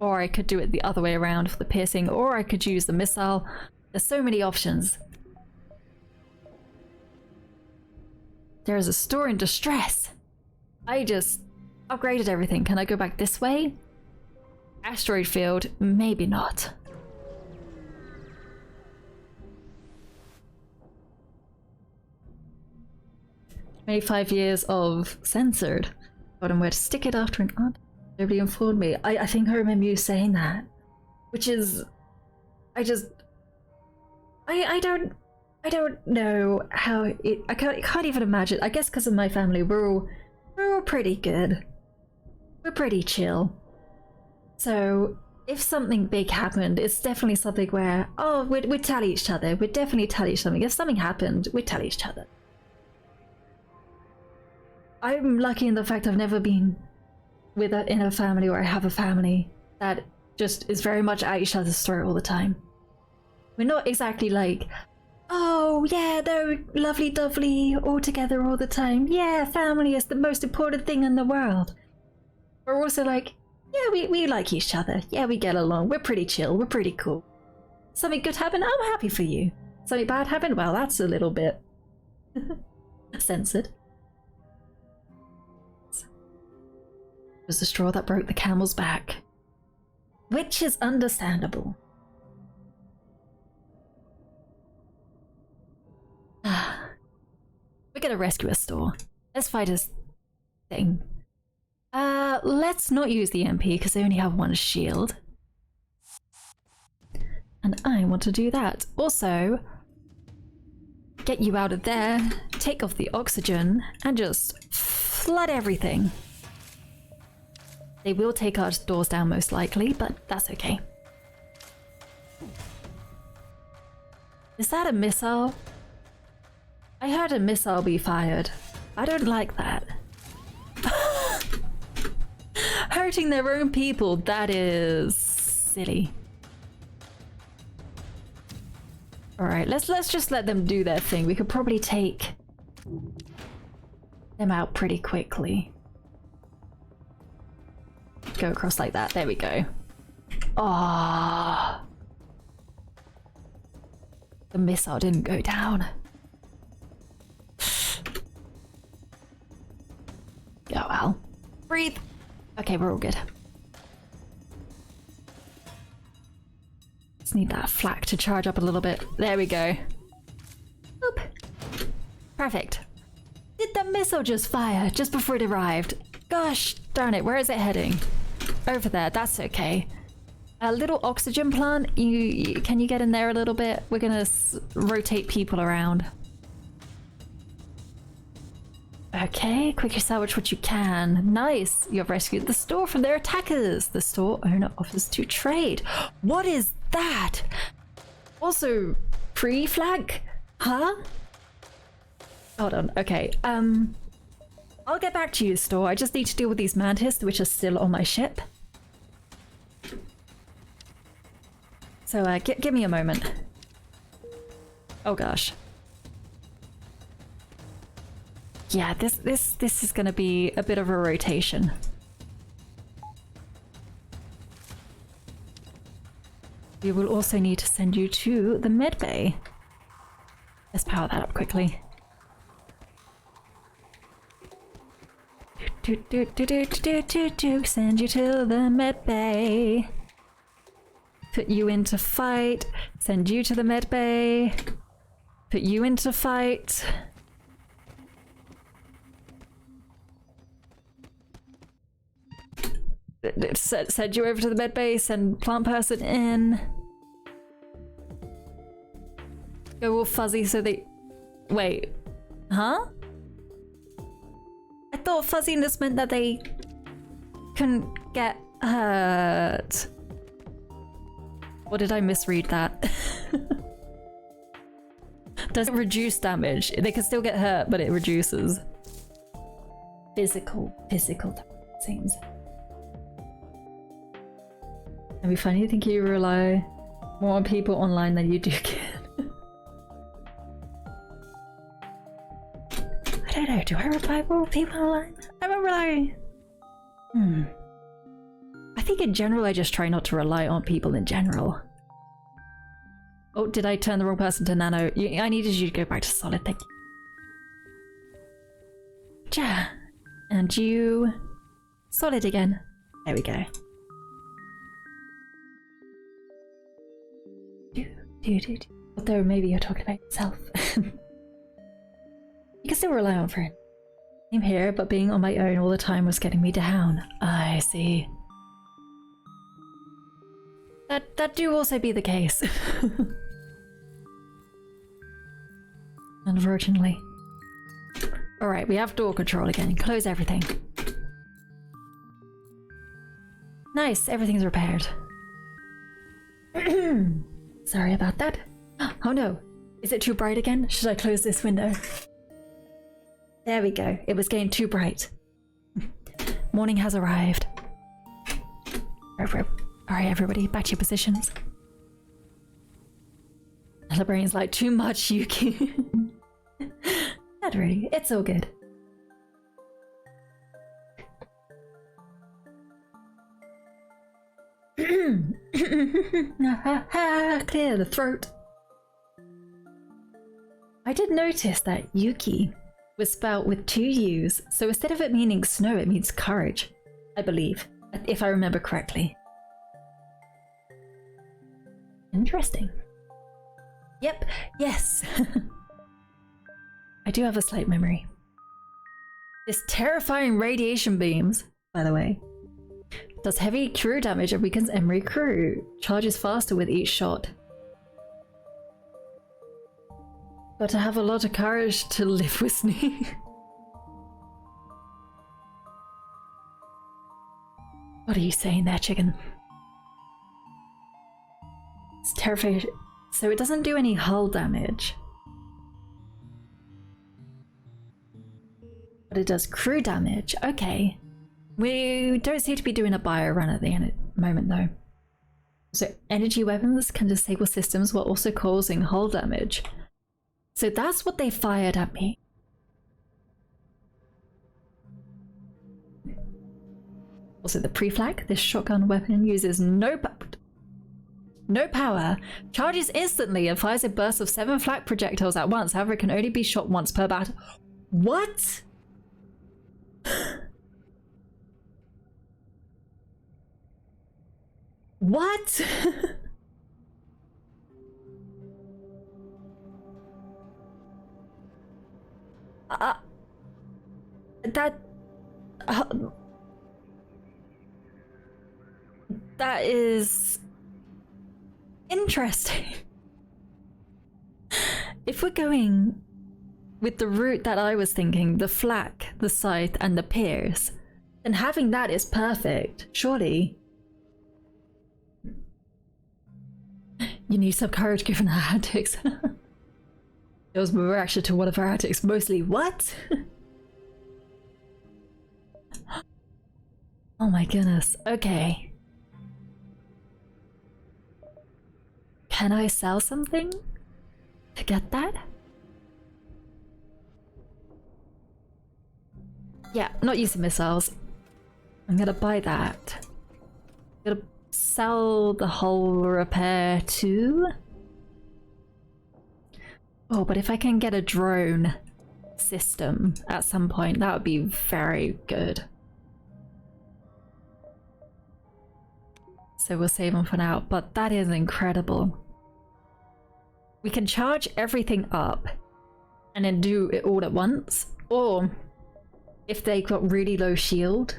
Or I could do it the other way around for the piercing, or I could use the missile. There's so many options. There is a store in distress. I just upgraded everything. Can I go back this way? Asteroid field? Maybe not. Maybe 5 years of censored. Got him where to stick it after an aunt. Nobody informed me. I think I remember you saying that. Which is... I don't know how it... I can't even imagine. I guess because of my family, we're all pretty good. We're pretty chill. So if something big happened, it's definitely something where, oh, we'd tell each other. We'd definitely tell each other. If something happened, we'd tell each other. I'm lucky in the fact I've never been in a family, or I have a family that just is very much at each other's throat all the time. We're not exactly like, oh yeah, they're lovely dovely all together all the time. Yeah, family is the most important thing in the world. We're also like, yeah, we like each other. Yeah, we get along. We're pretty chill. We're pretty cool. Something good happened? I'm happy for you. Something bad happened? Well, that's a little bit censored. It was the straw that broke the camel's back. Which is understandable. We're gonna rescue a store. Let's fight his thing. Let's not use the MP because they only have one shield. And I want to do that. Also, get you out of there, take off the oxygen, and just flood everything. They will take our doors down most likely, but that's okay. Is that a missile? I heard a missile be fired. I don't like that. Hurting their own people, that is silly. Alright, let's just let them do their thing. We could probably take them out pretty quickly. Go across like that. There we go. Ah, the missile didn't go down. Oh well. Breathe. Okay, we're all good. Just need that flak to charge up a little bit. There we go. Boop. Perfect. Did the missile just fire just before it arrived? Gosh darn it, where is it heading? Over there, that's okay. A little oxygen plant, can you get in there a little bit? We're gonna rotate people around. Okay, quickly salvage what you can. Nice, you've rescued the store from their attackers. The store owner offers to trade. What is that? Also, pre-flag? Huh? Hold on, okay. I'll get back to you, store. I just need to deal with these mantis, which are still on my ship. So, give me a moment. Oh gosh. Yeah, this is gonna be a bit of a rotation. We will also need to send you to the med bay. Let's power that up quickly. Send you to the med bay. Put you into fight. Send you to the med bay. Put you into fight. Send you over to the med bay. Send plant person in. Go all fuzzy so they... Wait. Huh? I thought fuzziness meant that they couldn't get hurt. Or did I misread that? Does it reduce damage? They can still get hurt, but it reduces. Physical it seems. It'd be funny to think you rely more on people online than you do kid. I don't know, do I rely more on people online? I don't rely. I think in general I just try not to rely on people in general. Oh, did I turn the wrong person to nano? I needed you to go back to solid, thank you. Ja. And you... solid again. There we go. Although maybe you're talking about yourself. You can still rely on friends. I'm here, but being on my own all the time was getting me down. I see. That do also be the case. Unfortunately. Alright, we have door control again. Close everything. Nice, everything's repaired. Sorry about that. Oh no, is it too bright again? Should I close this window? There we go, it was getting too bright. Morning has arrived. Alright everybody, back to your positions. The brain's like, too much, Yuki. Not really, it's all good. Clear the throat. I did notice that Yuki was spelled with 2 U's, so instead of it meaning snow, it means courage, I believe, if I remember correctly. Interesting. Yep, yes. I do have a slight memory. This terrifying radiation beams, by the way, does heavy crew damage and weakens Emery crew. Charges faster with each shot. Got to have a lot of courage to live with Snee. What are you saying there, chicken? It's terrifying. So it doesn't do any hull damage. But it does crew damage. Okay. We don't seem to be doing a bio run at the moment though. So energy weapons can disable systems while also causing hull damage. So that's what they fired at me. Also the pre-flag, this shotgun weapon uses no power, charges instantly and fires a burst of 7 flak projectiles at once. However, it can only be shot once per battle. What? What? That is interesting. If we're going with the route that I was thinking, the flak, the scythe, and the pierce, then having that is perfect, surely. You need some courage given our antics. It was my reaction to one of our antics, mostly what? Oh my goodness, okay. Can I sell something to get that? Yeah, not using missiles. I'm gonna buy that. I'm gonna sell the hull repair too. Oh, but if I can get a drone system at some point, that would be very good. So we'll save them for now, but that is incredible. We can charge everything up and then do it all at once, or if they got really low shield,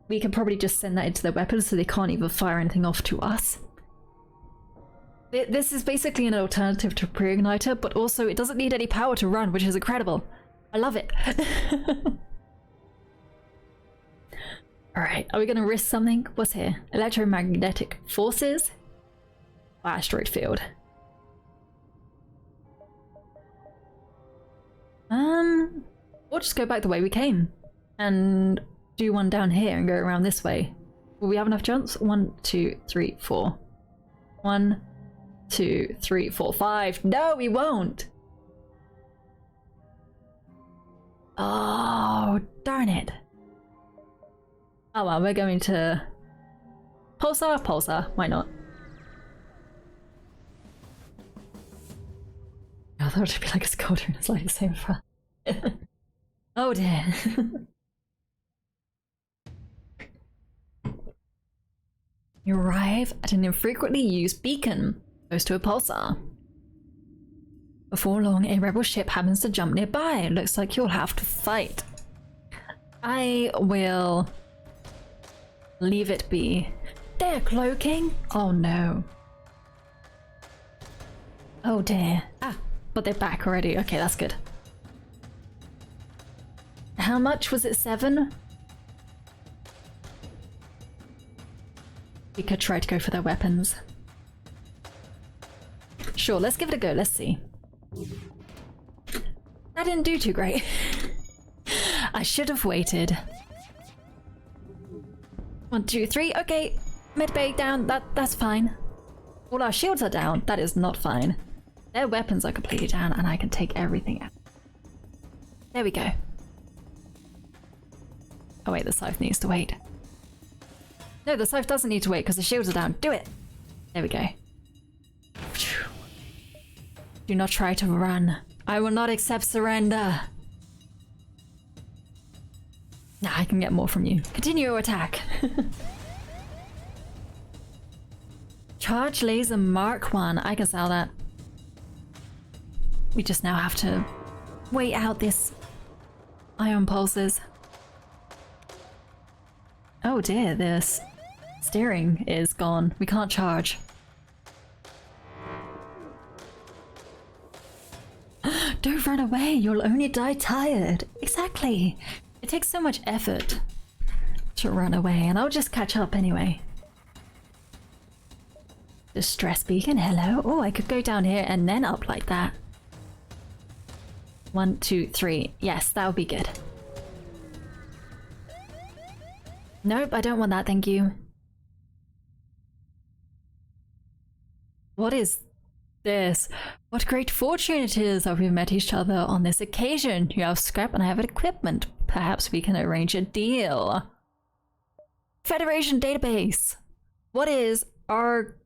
we can probably just send that into their weapons so they can't even fire anything off to us. This is basically an alternative to pre-igniter, but also it doesn't need any power to run, which is incredible. I love it. Alright, are we gonna risk something? What's here? Electromagnetic forces? Asteroid field. We'll just go back the way we came and do one down here and go around this way. Will we have enough jumps? 1, 2, 3, 4. 1, 2, 3, 4, 5. No, we won't. Oh, darn it. Oh well, we're going to Pulsar, why not? I thought it'd be like a Scolder and it's like the same front. Oh dear. You arrive at an infrequently used beacon, close to a pulsar. Before long, a rebel ship happens to jump nearby. It looks like you'll have to fight. I will leave it be. They're cloaking? Oh no. Oh dear. Ah, but they're back already. Okay, that's good. How much was it? 7? We could try to go for their weapons. Sure, let's give it a go. Let's see. That didn't do too great. I should have waited. 1, 2, 3. Okay, medbay down. That's fine. All our shields are down. That is not fine. Their weapons are completely down, and I can take everything out. There we go. Oh wait, the scythe needs to wait. No, the scythe doesn't need to wait because the shields are down. Do it! There we go. Do not try to run. I will not accept surrender. Nah, I can get more from you. Continue your attack. Charge laser Mark 1. I can sell that. We just now have to wait out this ion pulses. Oh dear, this steering is gone. We can't charge. Don't run away, you'll only die tired. Exactly. It takes so much effort to run away, and I'll just catch up anyway. Distress beacon, hello. Oh, I could go down here and then up like that. 1, 2, 3. Yes, that would be good. Nope, I don't want that, thank you. What is this? What great fortune it is that we've met each other on this occasion. You have scrap and I have equipment. Perhaps we can arrange a deal. Federation database. What is Argion?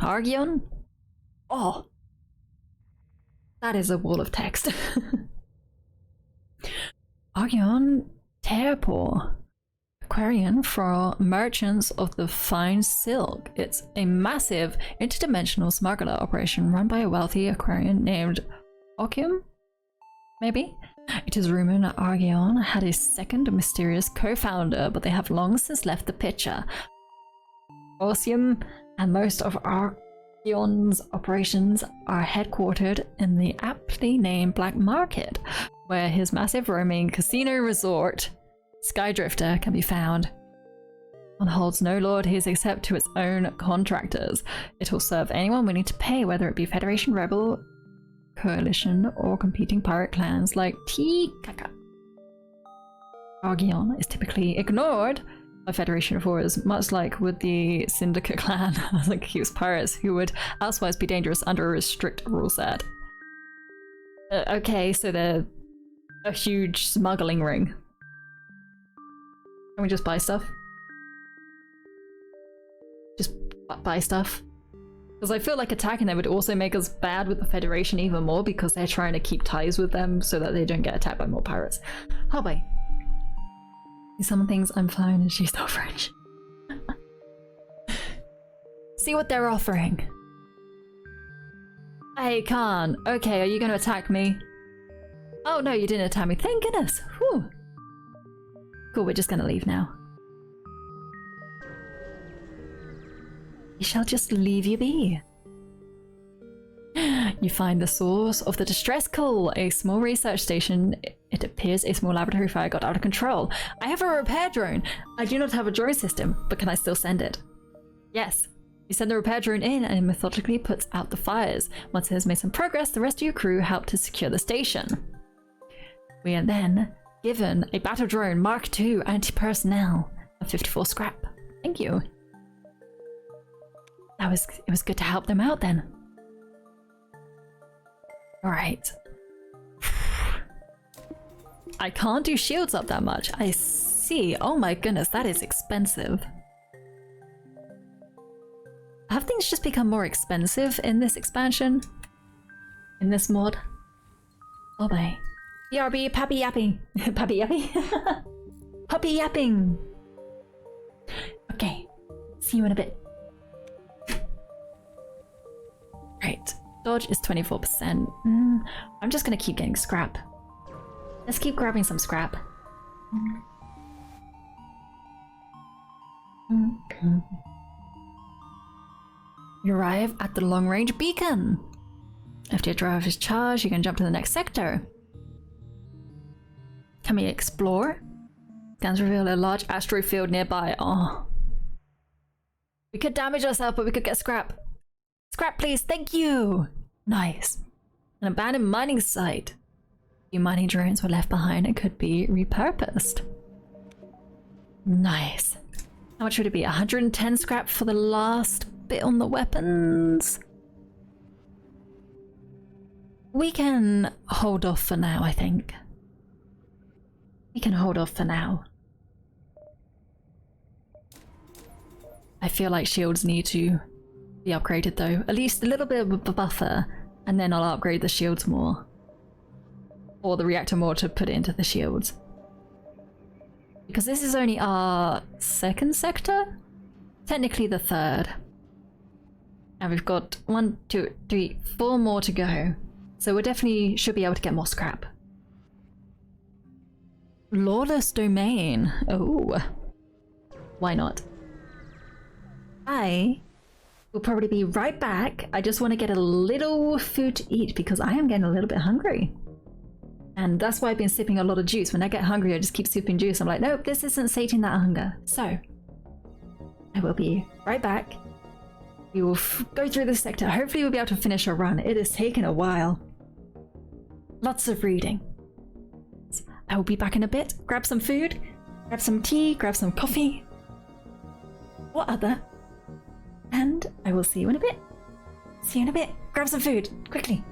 Argion? Oh. That is a wall of text. Argion Terpor. Aquarian for merchants of the fine silk. It's a massive interdimensional smuggler operation run by a wealthy Aquarian named Okium? Maybe? It is rumored that Argion had a second mysterious co-founder, but they have long since left the picture. Osium and most of Argion's operations are headquartered in the aptly named Black Market, where his massive roaming casino resort Skydrifter can be found. One holds no lords except to its own contractors. It will serve anyone willing to pay, whether it be Federation, Rebel, Coalition, or competing pirate clans like Tikaka. Argion is typically ignored by Federation forces, much like with the Syndicate clan, as accused pirates who would elsewise be dangerous under a strict rule set. Okay, so they're a huge smuggling ring. Can we just buy stuff? Just buy stuff? Because I feel like attacking them would also make us bad with the Federation even more, because they're trying to keep ties with them so that they don't get attacked by more pirates. I'll buy. Some things I'm fine and she's not French. See what they're offering. Hey Khan, okay, are you going to attack me? Oh no, you didn't attack me, thank goodness. Whew. Cool, we're just gonna leave now. We shall just leave you be. You find the source of the distress call, a small research station. It appears a small laboratory fire got out of control. I have a repair drone. I do not have a drone system, but can I still send it? Yes. You send the repair drone in and it methodically puts out the fires. Once it has made some progress, the rest of your crew help to secure the station. We are then given a battle drone Mark II anti-personnel and 54 scrap. Thank you. It was good to help them out then. Alright. I can't do shields up that much. I see. Oh my goodness, that is expensive. Have things just become more expensive in this expansion? In this mod? Oh my. BRB, pappy yapping. Pappy yapping? Puppy yapping! Okay, see you in a bit. Right, dodge is 24%. I'm just gonna keep getting scrap. Let's keep grabbing some scrap. You arrive at the long-range beacon. After your drive is charged, you can jump to the next sector. Can we explore? Scans reveal a large asteroid field nearby. Oh. We could damage ourselves, but we could get scrap. Scrap, please. Thank you. Nice. An abandoned mining site. A few mining drones were left behind and could be repurposed. Nice. How much would it be? 110 scrap for the last bit on the weapons? We can hold off for now, I think. We can hold off for now. I feel like shields need to be upgraded though. At least a little bit of a buffer, and then I'll upgrade the shields more. Or the reactor more to put it into the shields. Because this is only our second sector? Technically the third. And we've got 1, 2, 3, 4 more to go. So we definitely should be able to get more scrap. Lawless domain. Oh. Why not? I will probably be right back. I just want to get a little food to eat because I am getting a little bit hungry. And that's why I've been sipping a lot of juice. When I get hungry, I just keep sipping juice. I'm like, nope, this isn't sating that hunger. So, I will be right back. We will go through this sector. Hopefully we'll be able to finish our run. It has taken a while. Lots of reading. So I will be back in a bit. Grab some food, grab some tea, grab some coffee, or other. And I will see you in a bit. See you in a bit. Grab some food, quickly.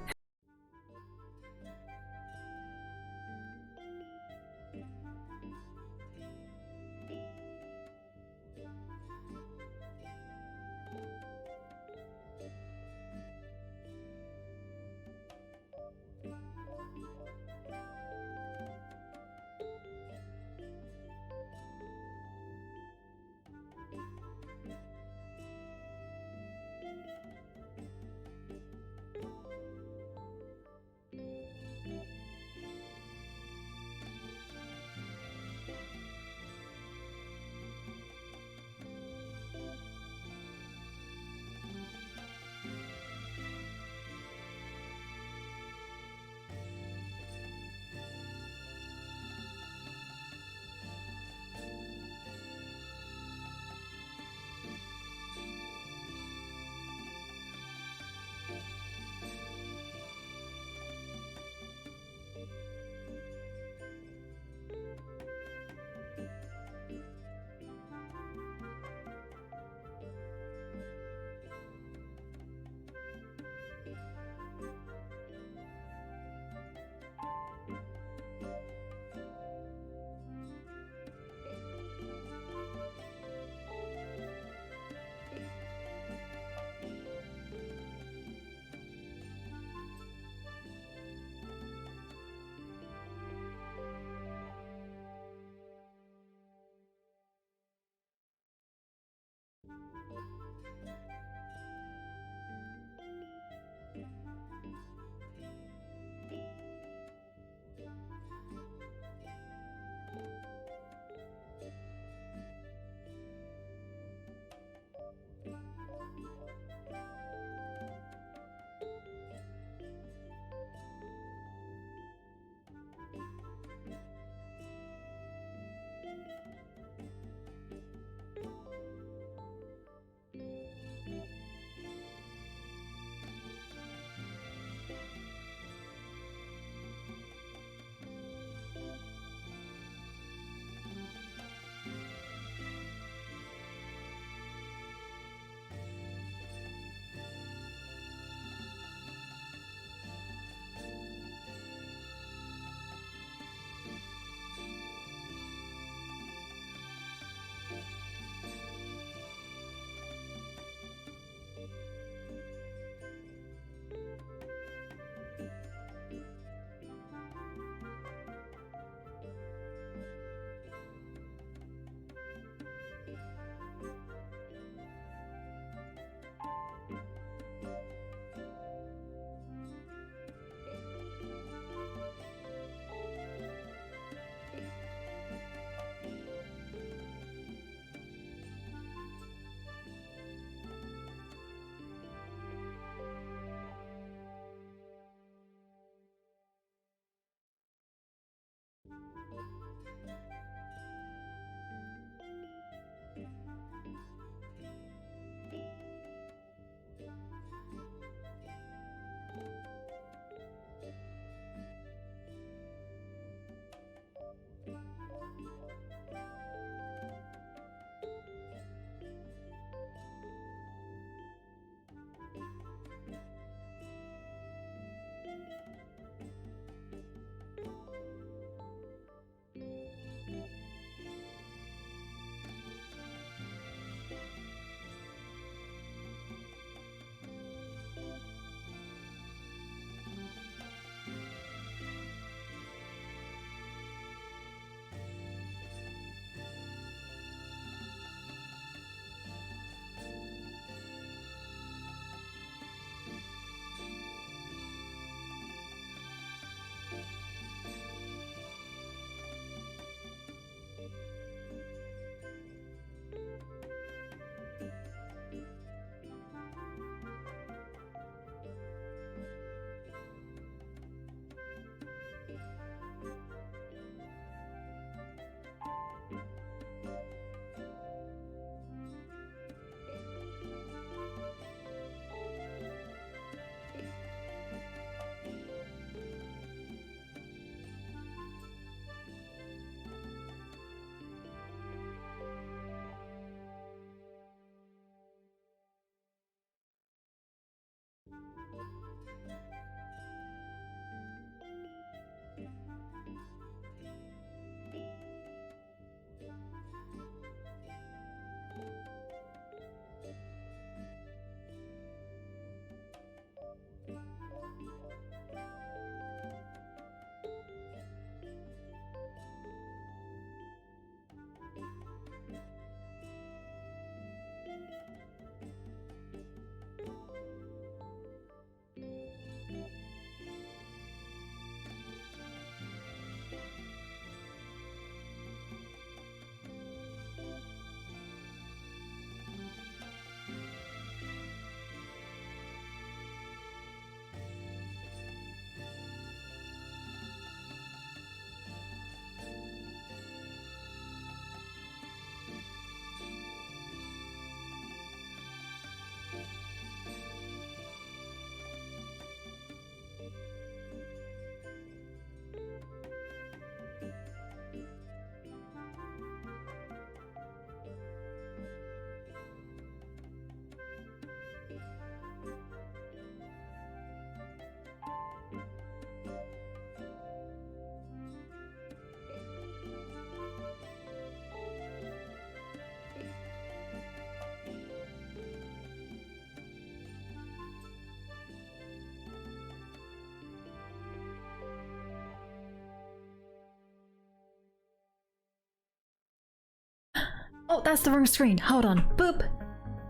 Oh, that's the wrong screen. Hold on. Boop.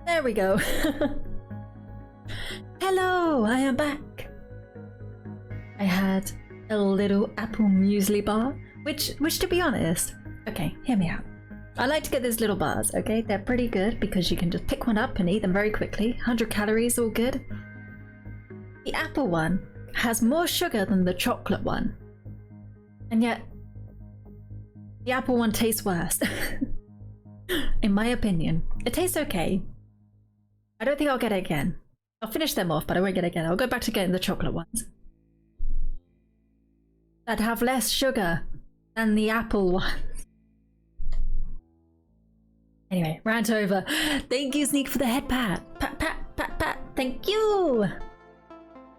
There we go. Hello, I am back. I had a little apple muesli bar, which to be honest, okay, hear me out. I like to get these little bars, okay? They're pretty good because you can just pick one up and eat them very quickly. 100 calories, all good. The apple one has more sugar than the chocolate one. And yet, the apple one tastes worse. In my opinion. It tastes okay. I don't think I'll get it again. I'll finish them off, but I won't get it again. I'll go back to getting the chocolate ones. That have less sugar than the apple ones. Anyway, rant over. Thank you, Sneak, for the head pat. Pat, pat, pat, pat. Thank you.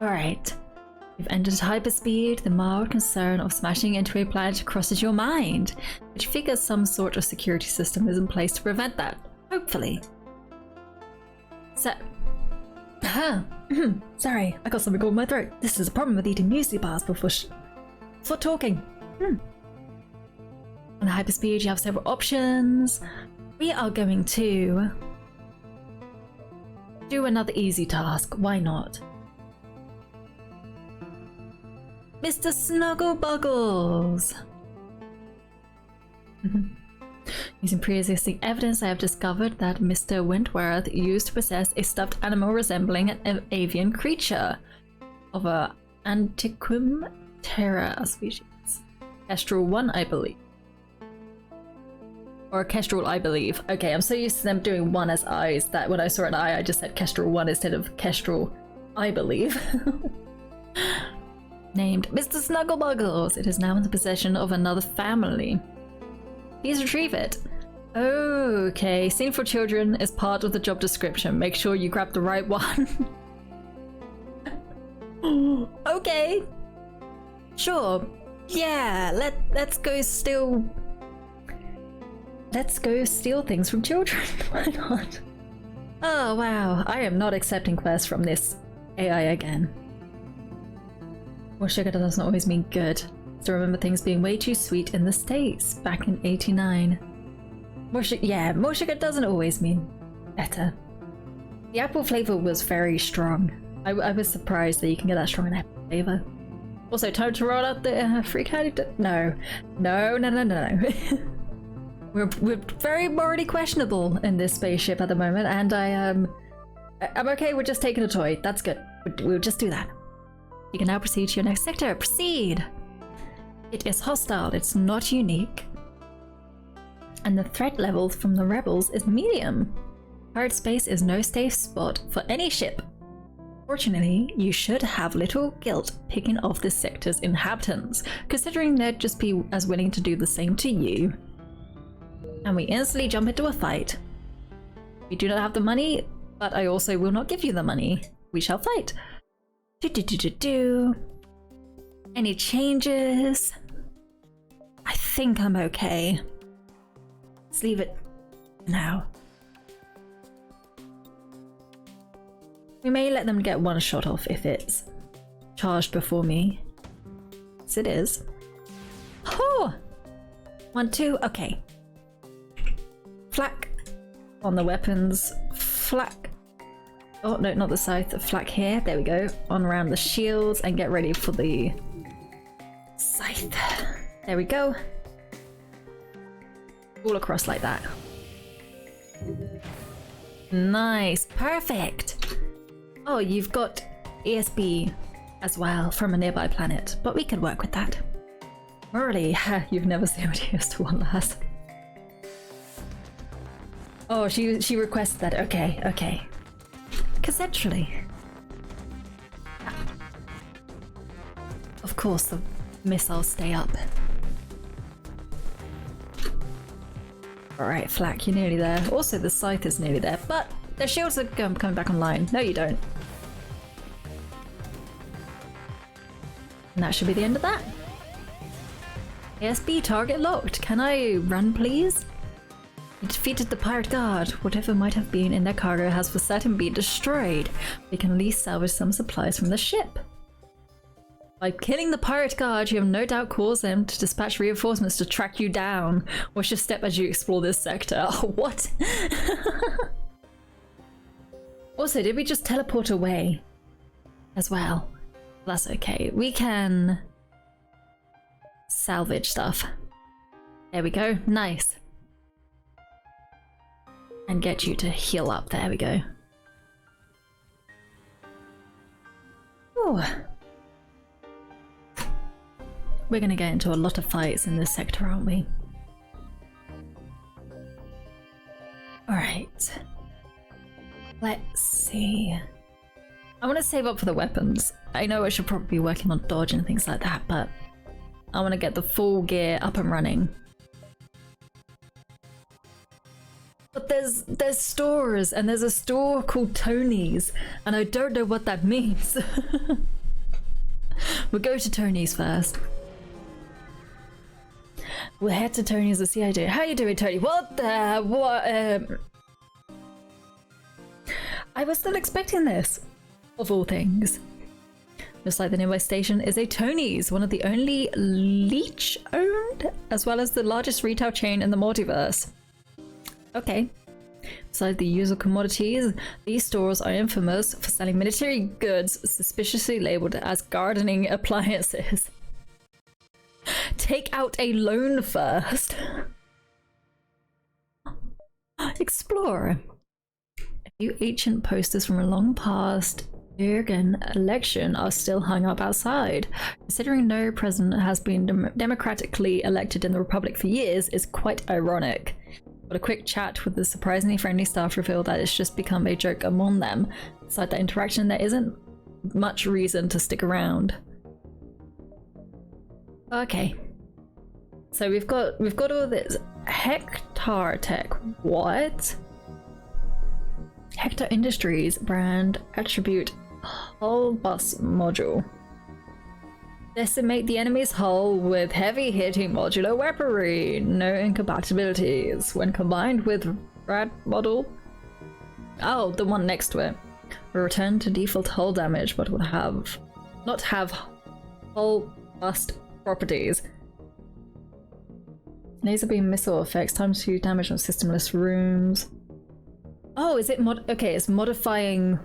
Alright. You've entered hyperspeed. The mild concern of smashing into a planet crosses your mind, but you figure some sort of security system is in place to prevent that. Hopefully. So... Sorry, I got something caught in my throat. This is a problem with eating muesli bars before talking. On hyperspeed, you have several options. We are going to do another easy task. Why not? Mr. Snugglebuggles! Using pre-existing evidence, I have discovered that Mr. Wentworth used to possess a stuffed animal resembling an avian creature of a Antiquum terra species. Kestrel 1, I believe. Or Kestrel, I believe. Okay, I'm so used to them doing 1 as eyes that when I saw an eye, I just said Kestrel 1 instead of Kestrel, I believe. Named Mr. Snugglebuggles. It is now in the possession of another family. Please retrieve it. Okay, Scene for Children is part of the job description. Make sure you grab the right one. Okay. Sure. Yeah, let's go steal... Let's go steal things from children. Why not? Oh wow, I am not accepting quests from this AI again. More sugar does not always mean good. So remember things being way too sweet in the States back in '89. More sugar doesn't always mean better. The apple flavor was very strong. I was surprised that you can get that strong an apple flavor. Also, time to roll out the free candy. No. We're very morally questionable in this spaceship at the moment, and I'm okay with just taking a toy. That's good. We'll just do that. You can now proceed to your next sector. Proceed! It is hostile, it's not unique. And the threat level from the rebels is medium. Pirate space is no safe spot for any ship. Fortunately, you should have little guilt picking off this sector's inhabitants, considering they'd just be as willing to do the same to you. And we instantly jump into a fight. We do not have the money, but I also will not give you the money. We shall fight. Any changes? I think I'm okay. Let's leave it now. We may let them get one shot off if it's charged before me. Yes, it is. Oh! 1, 2, okay. Flak on the weapons. Flak. Oh, no, not the scythe. Flak here. There we go. On around the shields and get ready for the scythe. There we go. All across like that. Nice. Perfect. Oh, you've got ESB as well from a nearby planet, but we could work with that. Morally, you've never zeroed ES to 1 last. Oh, she requested that. Okay, okay. Consensually. Of course, the missiles stay up. Alright, Flak, you're nearly there. Also, the scythe is nearly there, but their shields are coming back online. No, you don't. And that should be the end of that. ASB target locked. Can I run, please? You defeated the pirate guard. Whatever might have been in their cargo has for certain been destroyed. We can at least salvage some supplies from the ship. By killing the pirate guard, you have no doubt caused them to dispatch reinforcements to track you down. Watch your step as you explore this sector. Oh, what? Also, did we just teleport away as well? That's okay. We can salvage stuff. There we go. Nice. And get you to heal up. There we go. Ooh. We're gonna get into a lot of fights in this sector, aren't we? Alright. Let's see. I want to save up for the weapons. I know I should probably be working on dodge and things like that, but I want to get the full gear up and running. But there's stores, and there's a store called Tony's, and I don't know what that means. We'll go to Tony's first. We'll head to Tony's to see how you do. How you doing, Tony? What the what? I was not expecting this, of all things. Just like the nearby station is a Tony's, one of the only Leech-owned, as well as the largest retail chain in the Multiverse. Okay. Besides the usual commodities, these stores are infamous for selling military goods suspiciously labeled as gardening appliances. Take out a loan first. Explore. A few ancient posters from a long past Irgun election are still hung up outside. Considering no president has been democratically elected in the Republic for years is quite ironic. But a quick chat with the surprisingly friendly staff revealed that it's just become a joke among them. Besides that interaction, there isn't much reason to stick around. Okay. So we've got all this Hector Tech. What? Hector Industries brand attribute hull bus module. Decimate the enemy's hull with heavy-hitting modular weaponry. No incompatibilities. When combined with Rad model. Oh, the one next to it. Will return to default hull damage, but will not have hull bust properties. Laser beam missile effects. Times 2 damage on systemless rooms. Oh, is it okay, it's modifying.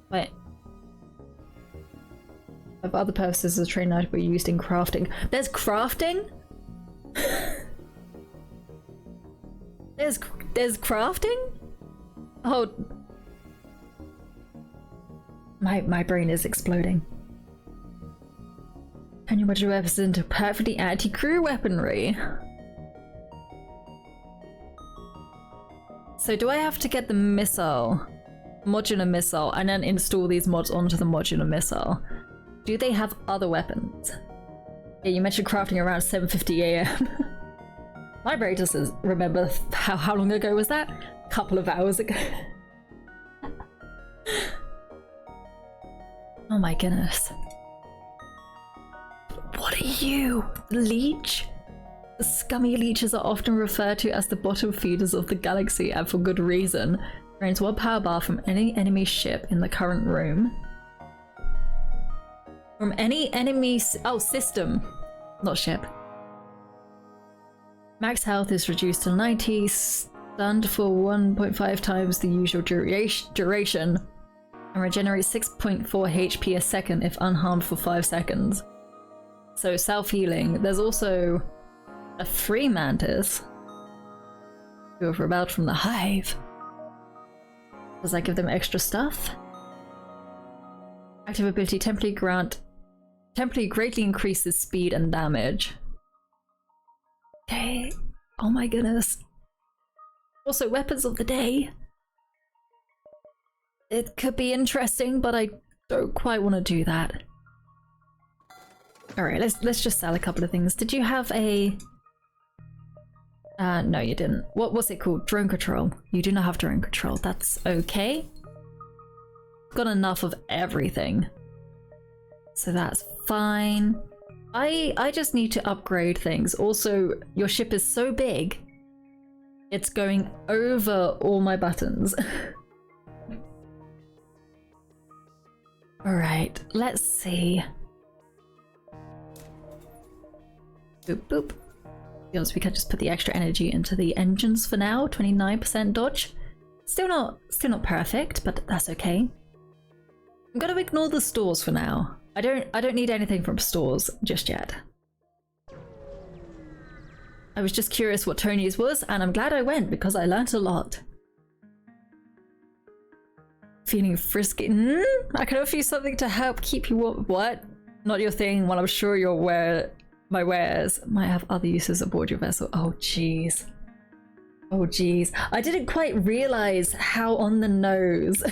Wait. Of other purposes, the train knife were used in crafting. There's crafting? There's crafting? Oh. My brain is exploding. Can you module weapons into perfectly anti-crew weaponry? So do I have to get the missile, modular missile, and then install these mods onto the modular missile? Do they have other weapons? Yeah, you mentioned crafting around 7:50 AM. My brain doesn't remember how long ago was that? A couple of hours ago. Oh my goodness. What are you? Leech? The scummy leeches are often referred to as the bottom feeders of the galaxy, and for good reason. Drains 1 power bar from any enemy ship in the current room. From any enemy system, not ship. Max health is reduced to 90, stunned for 1.5 times the usual duration, and regenerates 6.4 HP a second if unharmed for 5 seconds. So self-healing. There's also a free mantis who have rebelled from the hive. Does that give them extra stuff? Active ability temporarily greatly increases speed and damage. Okay. Oh my goodness. Also, weapons of the day. It could be interesting, but I don't quite want to do that. Alright, let's just sell a couple of things. Did you have a... no, you didn't. What's it called? Drone control. You do not have drone control. That's okay. Got enough of everything. So that's fine. I just need to upgrade things. Also, your ship is so big, it's going over all my buttons. Alright, let's see. Boop boop. To be honest, we can just put the extra energy into the engines for now. 29% dodge. Still not perfect, but that's okay. I'm gonna ignore the stores for now. I don't need anything from stores just yet. I was just curious what Tony's was, and I'm glad I went because I learnt a lot. Feeling frisky. I can offer you something to help keep you warm. What? Not your thing. Well, I'm sure my wares might have other uses aboard your vessel. Oh, jeez. Oh, jeez. I didn't quite realize how on the nose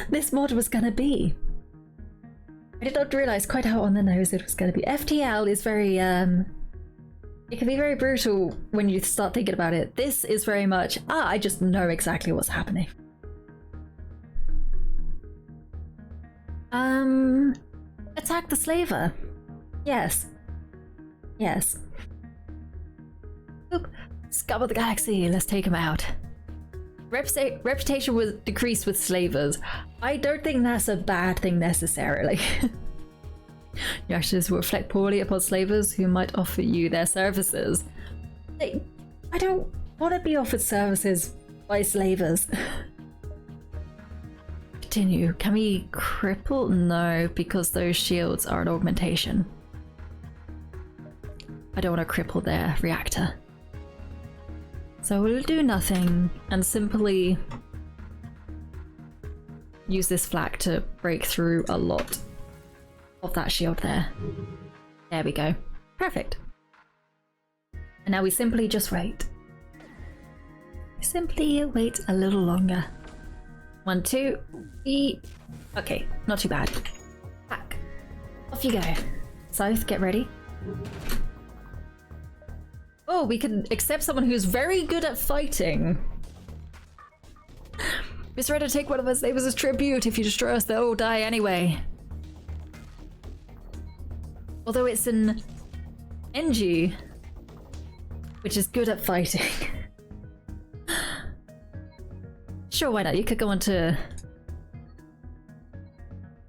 this mod was gonna be. I did not realize quite how on the nose it was gonna be. FTL is very, it can be very brutal when you start thinking about it. This is very much, I just know exactly what's happening. Attack the slaver. Yes. Yes. Oop. Scum of the galaxy, let's take him out. Reputation was decreased with slavers. I don't think that's a bad thing necessarily. Your actions will reflect poorly upon slavers who might offer you their services. I don't want to be offered services by slavers. Continue. Can we cripple? No, because those shields are an augmentation. I don't want to cripple their reactor. So we'll do nothing and simply use this flak to break through a lot of that shield there. There we go. Perfect. And now we simply just wait. Simply wait a little longer. 1, 2, 3. Okay, not too bad. Back. Off you go. Scythe, get ready. Oh, we can accept someone who's very good at fighting. Be ready to take one of us slavers as tribute. If you destroy us, they'll all die anyway. Although it's an NG, which is good at fighting. Sure, why not? You could go on to...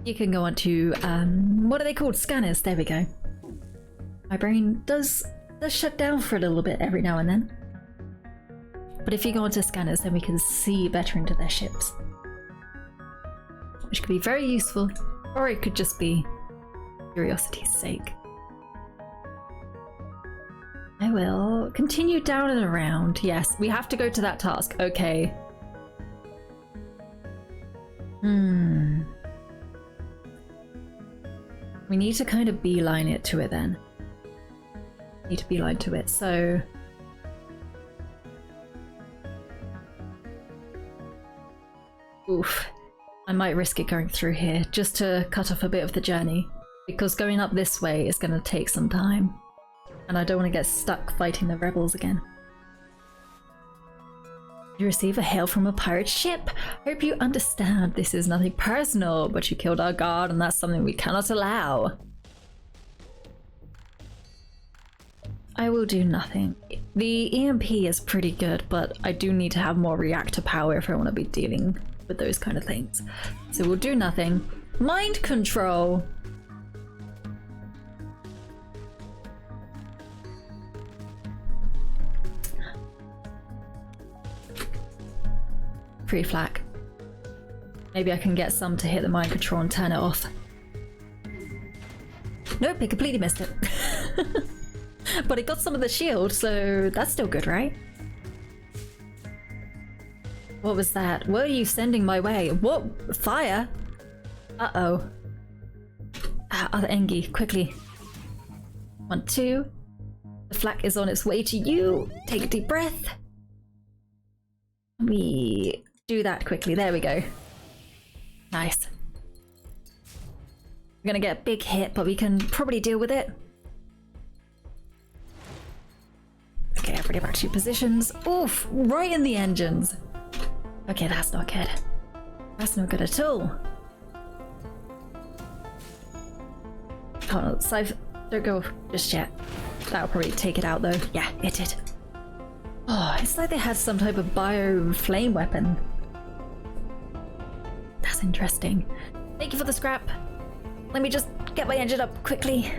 You can go on to, what are they called? Scanners. There we go. My brain does shut down for a little bit every now and then. But if you go onto scanners, then we can see better into their ships. Which could be very useful, or it could just be curiosity's sake. I will continue down and around. Yes, we have to go to that task. Okay. We need to kind of beeline it to it then. Need to beeline to it, so... Oof. I might risk it going through here, just to cut off a bit of the journey. Because going up this way is going to take some time. And I don't want to get stuck fighting the rebels again. You receive a hail from a pirate ship. Hope you understand this is nothing personal, but you killed our guard and that's something we cannot allow. I will do nothing. The EMP is pretty good, but I do need to have more reactor power if I want to be dealing with those kind of things. So we'll do nothing. Mind control! Free flak. Maybe I can get some to hit the mind control and turn it off. Nope, it completely missed it. But it got some of the shield, so that's still good, right? What was that? What are you sending my way? What? Fire? Uh-oh. Other Engi, quickly. 1, 2. The flak is on its way to you. Take a deep breath. We do that quickly. There we go. Nice. We're gonna get a big hit, but we can probably deal with it. Okay, everybody back to your positions. Oof! Right in the engines. Okay, that's not good. That's not good at all. Hold on, Scythe, don't go just yet. That'll probably take it out though. Yeah, it did. Oh, it's like they had some type of bio flame weapon. That's interesting. Thank you for the scrap. Let me just get my engine up quickly.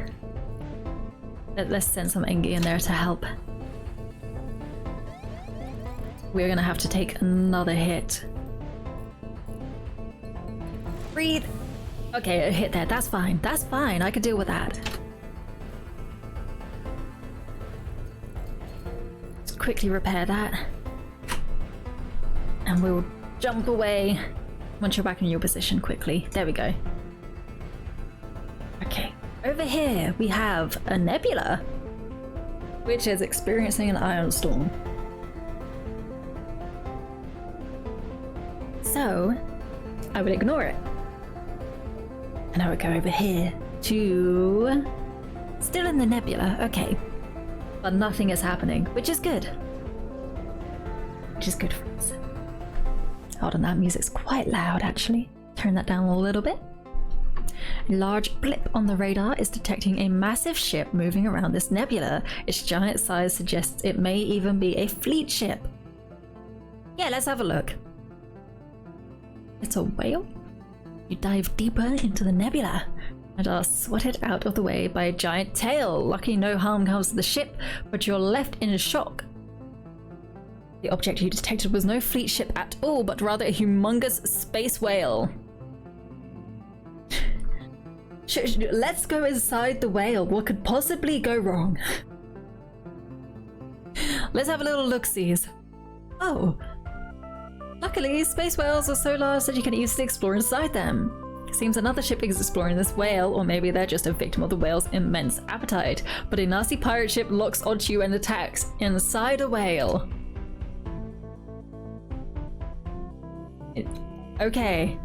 Let's send some Engi in there to help. We're gonna have to take another hit. Breathe. Okay, a hit there. That's fine. That's fine. I can deal with that. Let's quickly repair that. And we'll jump away once you're back in your position quickly. There we go. Okay. Over here, we have a nebula, which is experiencing an ion storm. So, I would ignore it. And I would go over here to... Still in the nebula, okay. But nothing is happening, which is good. Which is good for us. Hold on, that music's quite loud actually. Turn that down a little bit. A large blip on the radar is detecting a massive ship moving around this nebula. Its giant size suggests it may even be a fleet ship. Yeah, let's have a look. It's a whale? You dive deeper into the nebula and are swatted out of the way by a giant tail. Lucky no harm comes to the ship, but you're left in shock. The object you detected was no fleet ship at all, but rather a humongous space whale. Let's go inside the whale. What could possibly go wrong? Let's have a little look-sees. Oh. Luckily, space whales are so large that you can easily explore inside them. Seems another ship is exploring this whale, or maybe they're just a victim of the whale's immense appetite. But a nasty pirate ship locks onto you and attacks inside a whale. Okay.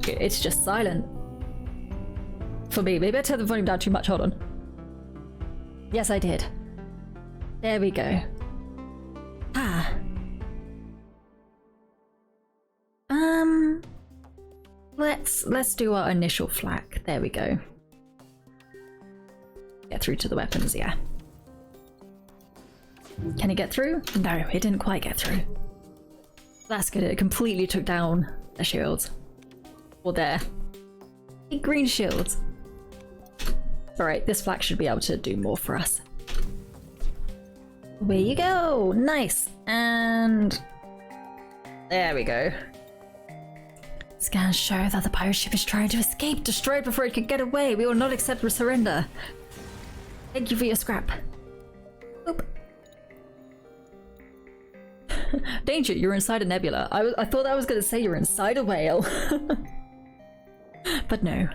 It's just silent. For me. Maybe I turned the volume down too much. Hold on. Yes, I did. There we go. Ah. Let's do our initial flak. There we go. Get through to the weapons, yeah. Can it get through? No, it didn't quite get through. That's good, it completely took down the shields. Or their big green shields. Alright, this flak should be able to do more for us. Away you go! Nice! And... there we go. Scans show that the pirate ship is trying to escape. Destroy it before it can get away. We will not accept surrender. Thank you for your scrap. Oop. Danger, you're inside a nebula. I thought I was going to say you're inside a whale. But no.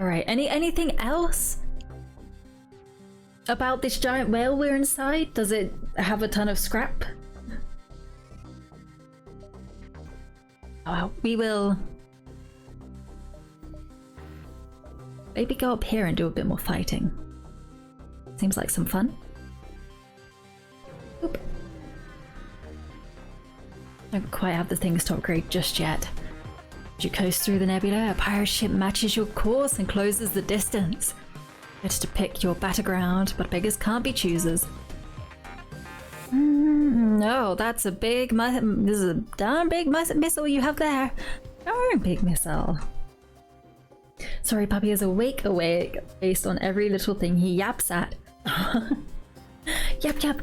Alright, anything else about this giant whale we're inside? Does it have a ton of scrap? Oh, we will maybe go up here and do a bit more fighting. Seems like some fun. Oop. Don't quite have the things to upgrade just yet. As you coast through the nebula, a pirate ship matches your course and closes the distance. It's to pick your battleground, but beggars can't be choosers. No, that's a big this is a darn big missile you have there. Darn big missile. Sorry, puppy is awake based on every little thing he yaps at. Yap.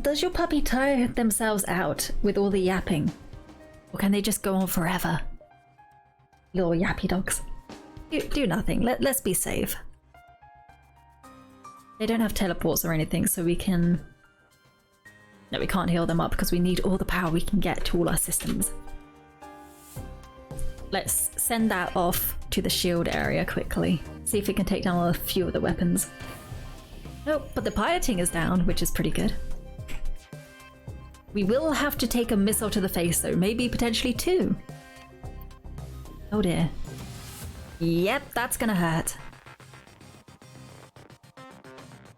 Does your puppy tire themselves out with all the yapping? Or can they just go on forever? Little yappy dogs. Do nothing. Let's be safe. They don't have teleports or anything, so we can... no, we can't heal them up because we need all the power we can get to all our systems. Let's send that off to the shield area quickly. See if we can take down a few of the weapons. Nope, but the piloting is down, which is pretty good. We will have to take a missile to the face though, maybe potentially two. Oh dear. Yep, that's gonna hurt.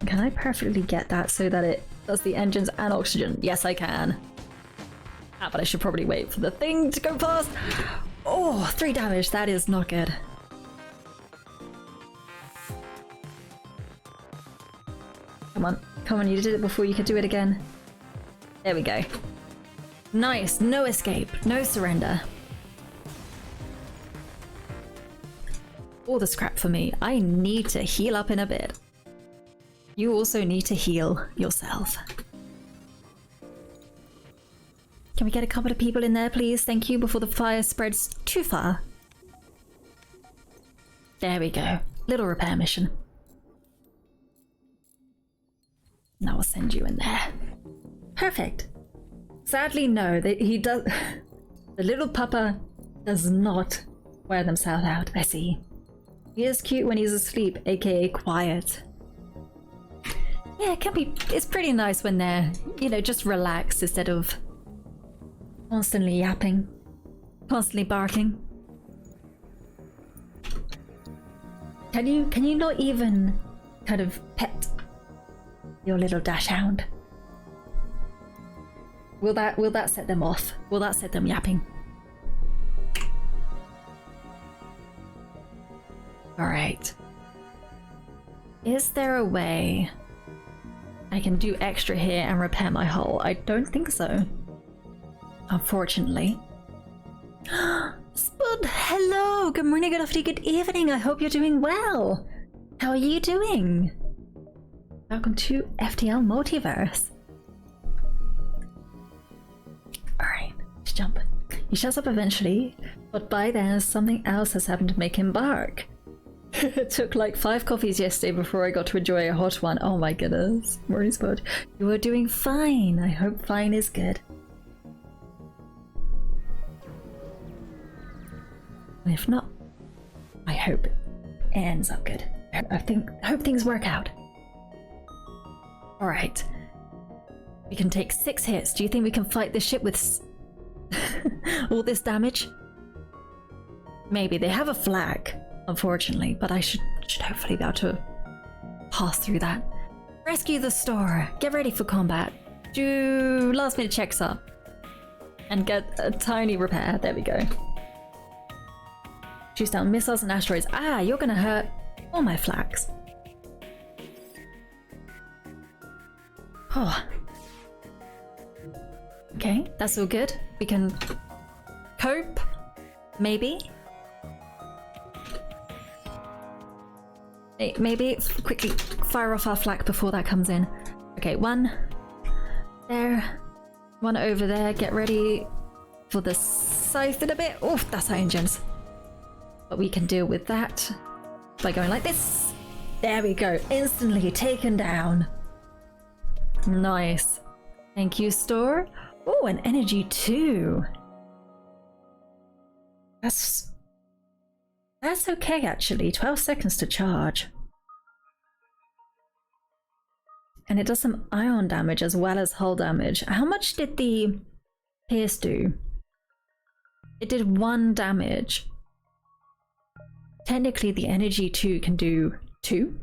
Can I perfectly get that so that it does the engines and oxygen? Yes, I can. Ah, but I should probably wait for the thing to go past. Oh, 3 damage. That is not good. Come on. Come on, you did it before, you could do it again. There we go. Nice, no escape, no surrender. All the scrap for me. I need to heal up in a bit. You also need to heal yourself. Can we get a couple of people in there, please? Thank you, before the fire spreads too far. There we go. Little repair mission. Now I'll send you in there. Perfect. Sadly, no. He does. The little puppa does not wear themselves out. I see. He is cute when he's asleep, aka quiet. Yeah, it can be. It's pretty nice when they're, you know, just relaxed instead of constantly yapping, constantly barking. Can you not even kind of pet your little dachshund? Will that set them off? Will that set them yapping? All right. Is there a way I can do extra here and repair my hull? I don't think so. Unfortunately. Spud, hello! Good morning, good afternoon, good evening. I hope you're doing well. How are you doing? Welcome to FTL Multiverse. Alright, let's jump. He shuts up eventually, but by then something else has happened to make him bark. It took like 5 coffees yesterday before I got to enjoy a hot one. Oh my goodness. Morning, Spud. You are doing fine. I hope fine is good. And if not, I hope it ends up good. I hope things work out. Alright. We can take 6 hits. Do you think we can fight this ship with all this damage? Maybe. They have a flag, unfortunately, but I should hopefully be able to pass through that. Rescue the store. Get ready for combat. Do last minute checks up. And get a tiny repair. There we go. Shoots down missiles and asteroids. Ah, you're gonna hurt all my flags. Oh. Okay, that's all good. We can cope, maybe. Maybe quickly fire off our flak before that comes in. Okay, 1 there, 1 over there. Get ready for the scythe in a bit. Oh, that's our engines. But we can deal with that by going like this. There we go. Instantly taken down. Nice. Thank you, store. Oh, an energy too. That's okay, actually. 12 seconds to charge. And it does some ion damage as well as hull damage. How much did the pierce do? It did 1 damage. Technically, the energy 2 can do 2.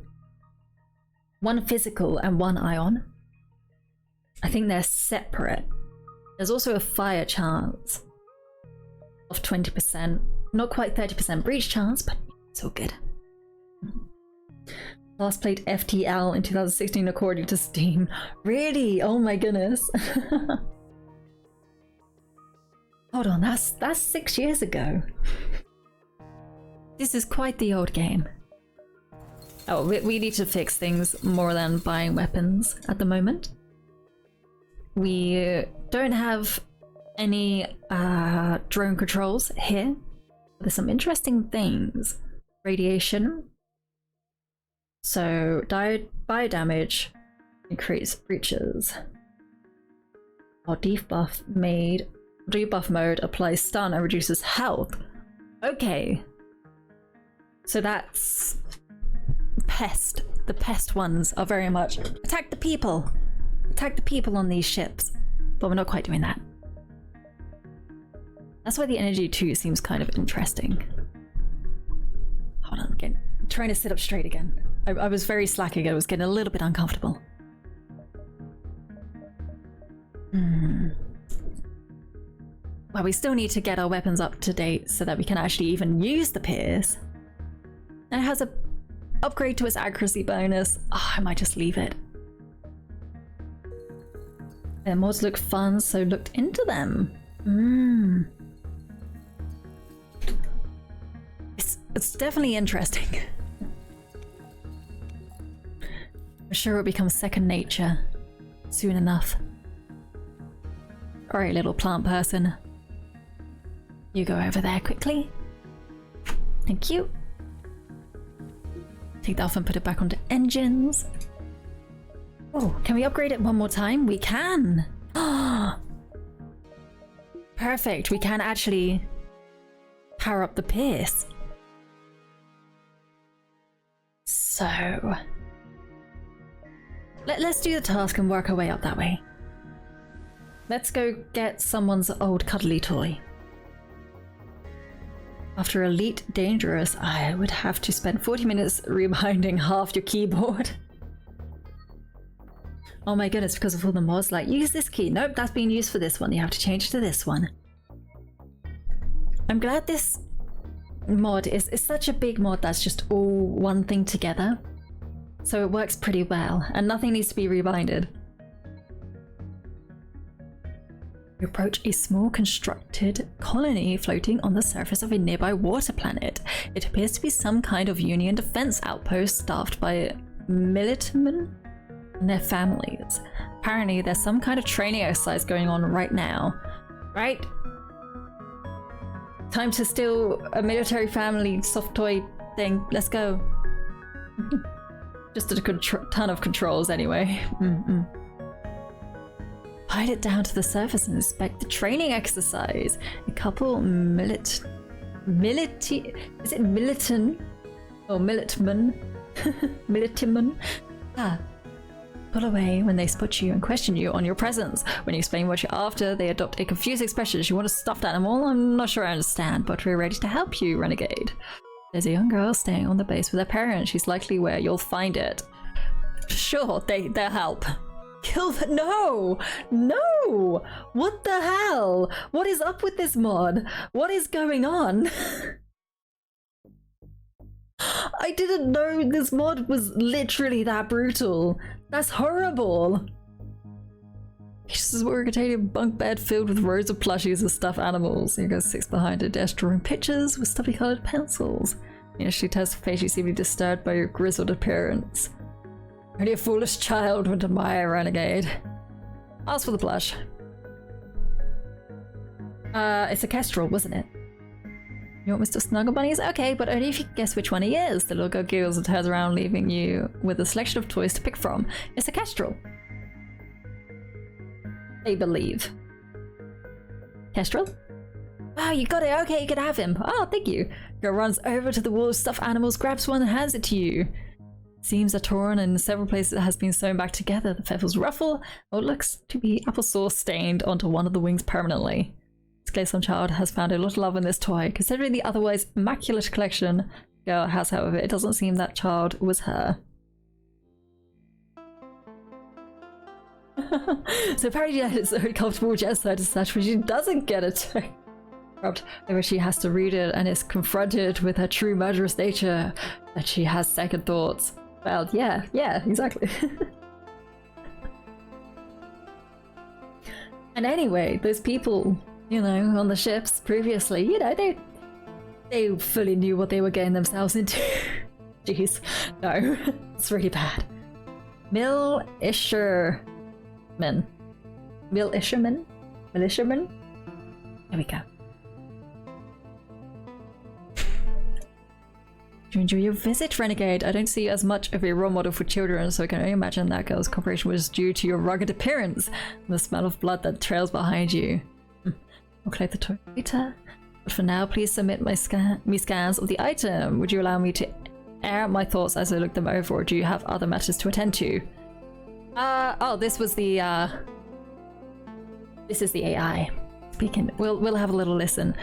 1 physical and 1 ion. I think they're separate. There's also a fire chance of 20%. Not quite 30% breach chance, but it's all good. Last played FTL in 2016 according to Steam. Really? Oh my goodness. Hold on, that's 6 years ago. This is quite the old game. Oh, we need to fix things more than buying weapons at the moment. We don't have any drone controls here. There's some interesting things. Radiation. So, bio damage. Increase breaches. Or debuff mode applies stun and reduces health. Okay. So that's pest. The pest ones are very much attack the people. Attack the people on these ships. But we're not quite doing that. That's why the energy 2 seems kind of interesting. Hold on, again. I'm trying to sit up straight again. I was very slack again. I was getting a little bit uncomfortable. Well, we still need to get our weapons up to date so that we can actually even use the pierce. And it has a upgrade to its accuracy bonus. Oh, I might just leave it. Their mods look fun, so looked into them. It's definitely interesting. I'm sure it'll become second nature soon enough. Alright, little plant person. You go over there quickly. Thank you. Take that off and put it back onto engines. Oh, can we upgrade it one more time? We can! Perfect, we can actually power up the Pierce. So... Let's do the task and work our way up that way. Let's go get someone's old cuddly toy. After Elite Dangerous, I would have to spend 40 minutes reminding half your keyboard. Oh my goodness, because of all the mods, like, use this key. Nope, that's being used for this one. You have to change to this one. I'm glad this mod is such a big mod that's just all one thing together. So it works pretty well, and nothing needs to be rebinded. You approach a small constructed colony floating on the surface of a nearby water planet. It appears to be some kind of Union defense outpost staffed by militiamen and their families. Apparently there's some kind of training exercise going on right now. Right? Time to steal a military family soft toy thing. Let's go. Just a ton of controls anyway. Hide it down to the surface and inspect the training exercise. A couple is it militant? Or militman? Militiman? Pull away when they spot you and question you on your presence. When you explain what you're after, they adopt a confused expression. You want a stuffed animal? I'm not sure I understand, but we're ready to help you, Renegade. There's a young girl staying on the base with her parents. She's likely where you'll find it. Sure, they'll help. Kill the— No! No! What the hell? What is up with this mod? What is going on? I didn't know this mod was literally that brutal. That's horrible. This is a rotating bunk bed filled with rows of plushies and stuffed animals. He goes sits behind a desk drawing pictures with stuffy coloured pencils. She tells her face you seem to be disturbed by your grizzled appearance. Only a foolish child would admire Renegade. Ask for the plush. It's a kestrel, wasn't it? You want Mr. Snuggle Bunnies? Okay, but only if you can guess which one he is. The little girl giggles and turns around, leaving you with a selection of toys to pick from. It's a kestrel. They believe. Kestrel? Wow, you got it. Okay, you can have him. Oh, thank you. Girl runs over to the wall of stuffed animals, grabs one and hands it to you. Seams are torn and in several places it has been sewn back together. The feathers ruffle, or it looks to be applesauce stained onto one of the wings permanently. It's clear some child has found a lot of love in this toy. Considering the otherwise immaculate collection girl has, however, it doesn't seem that child was her. So apparently it's very comfortable genocide as such, but she doesn't get it. Where she has to read it and is confronted with her true murderous nature, that she has second thoughts. Well, yeah, exactly. And anyway, those people, you know, on the ships previously, you know, they fully knew what they were getting themselves into. Jeez, no, it's really bad. Militiamen. Militiamen? Militiamen? There we go. Do you enjoy your visit, Renegade? I don't see you as much of a role model for children, so I can only imagine that girl's cooperation was due to your rugged appearance and the smell of blood that trails behind you. I'll collect the toy later, but for now, please submit me scans of the item. Would you allow me to air out my thoughts as I look them over, or do you have other matters to attend to? Oh, this was the, this is the AI speaking. We'll have a little listen.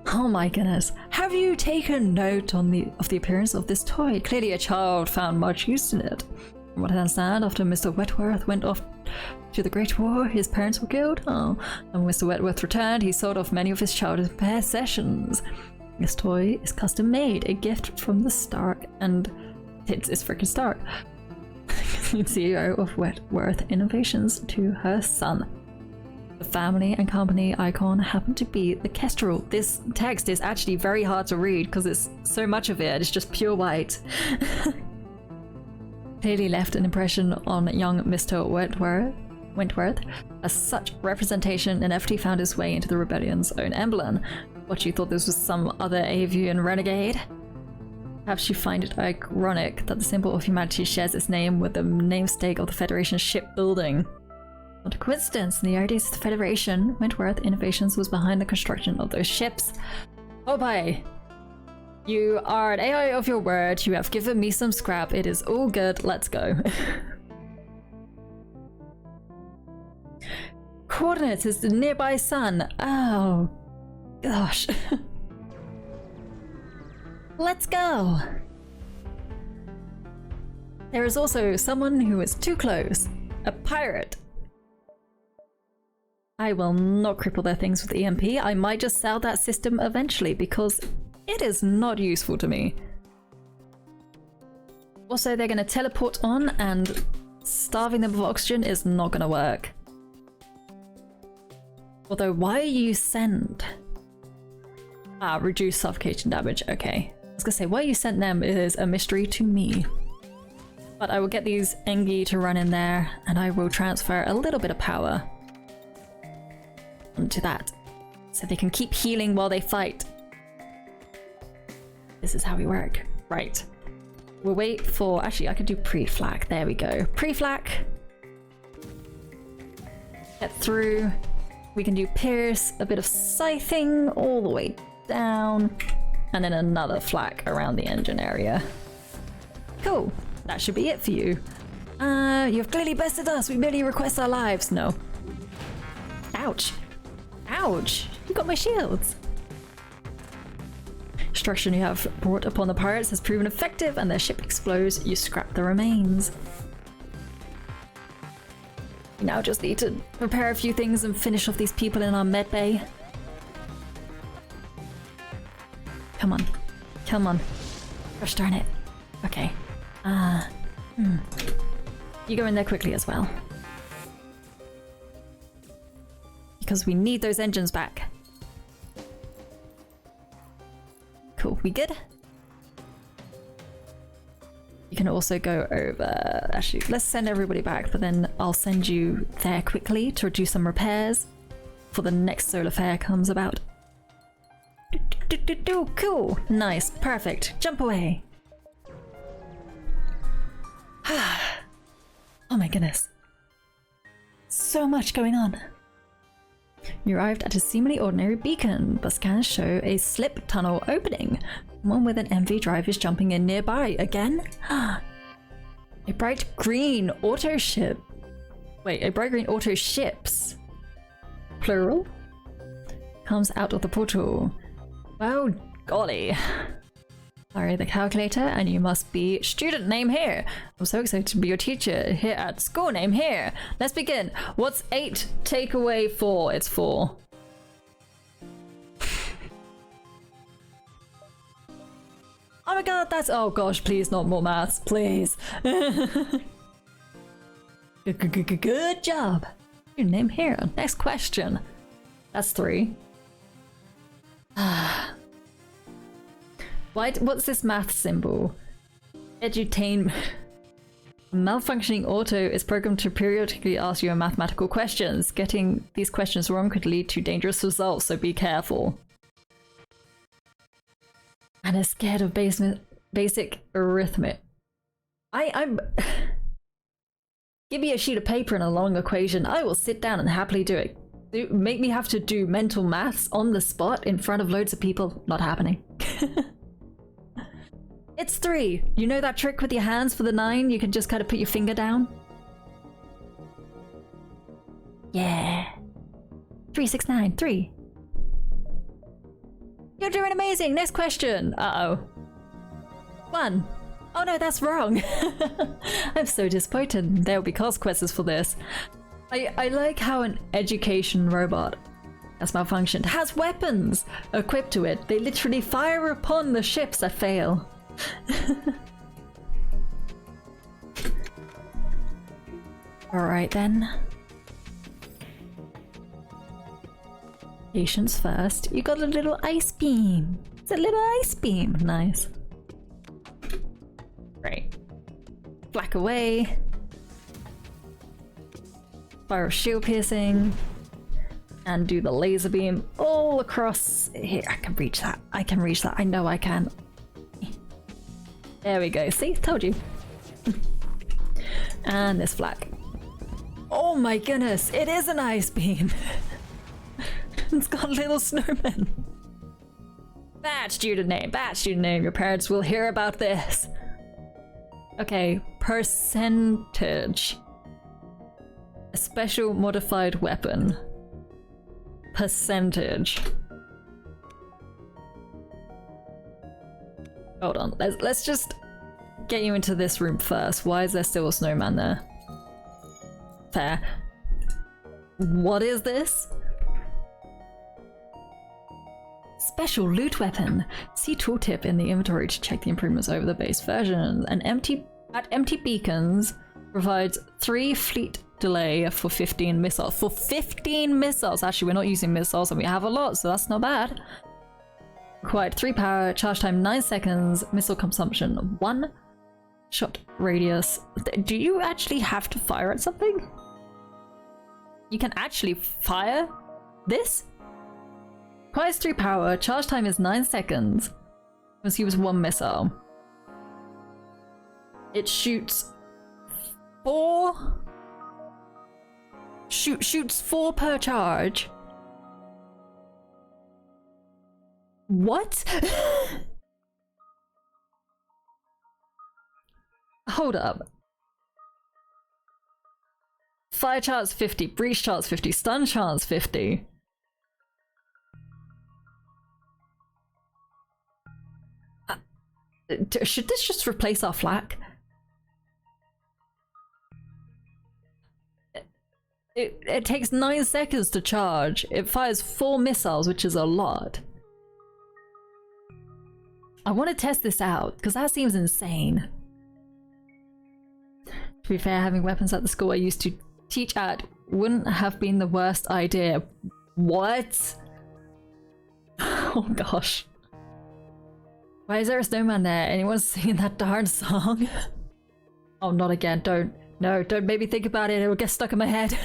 Oh my goodness. Have you taken note of the appearance of this toy? Clearly a child found much use in it. From what I understand, after Mr. Wetworth went off to the Great War, his parents were killed. Oh, and when Mr. Wetworth returned, he sold off many of his childhood possessions. This toy is custom made, a gift from the Stark, and it's freaking Stark. CEO of Wentworth Innovations, to her son. The family and company icon happened to be the Kestrel. This text is actually very hard to read because it's so much of it. It's just pure white. Clearly left an impression on young Mr. Wentworth, as such representation in FT found its way into the rebellion's own emblem. What, you thought this was some other avian renegade? Perhaps you find it ironic that the symbol of humanity shares its name with the namesake of the Federation shipbuilding. Not a coincidence, in the early days of the Federation, Wentworth Innovations was behind the construction of those ships. Oh boy! You are an AI of your word, you have given me some scrap, it is all good, let's go. Coordinates is the nearby sun. Oh, gosh. Let's go. There is also someone who is too close. A pirate. I will not cripple their things with EMP. I might just sell that system eventually because it is not useful to me. Also, they're going to teleport on and starving them of oxygen is not going to work. Although, why you send? Ah, reduce suffocation damage. Okay. I was gonna say, why you sent them is a mystery to me. But I will get these Engi to run in there, and I will transfer a little bit of power onto that, so they can keep healing while they fight. This is how we work. Right. We'll wait for... Actually, I could do pre-flak. There we go. Pre-flak. Get through. We can do pierce, a bit of scything all the way down, and then another flak around the engine area. Cool. That should be it for you. You've clearly bested us. We merely request our lives. No. Ouch. Ouch. You got my shields. Destruction you have brought upon the pirates has proven effective, and their ship explodes. You scrap the remains. We now just need to prepare a few things and finish off these people in our med bay. Come on. Come on. Gosh darn it. Okay. You go in there quickly as well. Because we need those engines back. Cool. We good? You can also go over... Actually, let's send everybody back, but then I'll send you there quickly to do some repairs before the next solar flare comes about. Cool. Nice. Perfect. Jump away. Oh my goodness. So much going on. You arrived at a seemingly ordinary beacon, but scans show a slip tunnel opening. Someone with an MV drive is jumping in nearby. Again? A bright green auto ship. Wait, a bright green auto ships. Plural? Comes out of the portal. Oh, golly. Sorry, the calculator, and you must be student name here. I'm so excited to be your teacher here at school name here. Let's begin. What's 8 take away 4? It's 4. Oh my god, that's... Oh gosh, please, not more maths, please. Good job. Your name here. Next question. That's 3. What's this math symbol? Edutain. Malfunctioning auto is programmed to periodically ask you mathematical questions. Getting these questions wrong could lead to dangerous results, so be careful. And is scared of basic arithmetic. I'm... Give me a sheet of paper and a long equation. I will sit down and happily do it. Make me have to do mental maths on the spot in front of loads of people. Not happening. It's 3. You know that trick with your hands for the 9? You can just kind of put your finger down. Yeah. 3, 6, 9, 3. You're doing amazing. Next question. Uh-oh. 1. Oh no, that's wrong. I'm so disappointed. There will be consequences for this. I like how an education robot that's malfunctioned has weapons equipped to it. They literally fire upon the ships that fail. Alright then. Patience first. You got a little ice beam. It's a little ice beam. Nice. Great. Black away. Fire shield piercing. And do the laser beam all across here. I can reach that. I can reach that. I know I can. There we go. See? Told you. And this flag. Oh my goodness. It is an ice beam. It's got little snowmen. Bad student name. Bad student name. Your parents will hear about this. Okay. Percentage. A special modified weapon. Percentage. Hold on. Let's just get you into this room first. Why is there still a snowman there? Fair. What is this? Special loot weapon. See tooltip in the inventory to check the improvements over the base version. An empty beacons provides 3 fleet delay for 15 missiles. For 15 missiles! Actually, we're not using missiles and we have a lot, so that's not bad. Required 3 power, charge time 9 seconds, missile consumption 1, shot radius. Do you actually have to fire at something? You can actually fire this? Requires 3 power, charge time is 9 seconds. Must use 1 missile. It shoots 4. Shoots 4 per charge. What? Hold up. Fire chance 50, breach chance 50, stun chance 50. Should this just replace our flak? It takes 9 seconds to charge. It fires 4 missiles, which is a lot. I want to test this out, because that seems insane. To be fair, having weapons at the school I used to teach at wouldn't have been the worst idea. What? Oh gosh. Why is there a snowman there? Anyone singing that darn song? Oh, not again. Don't. No, don't make me think about it. It will get stuck in my head.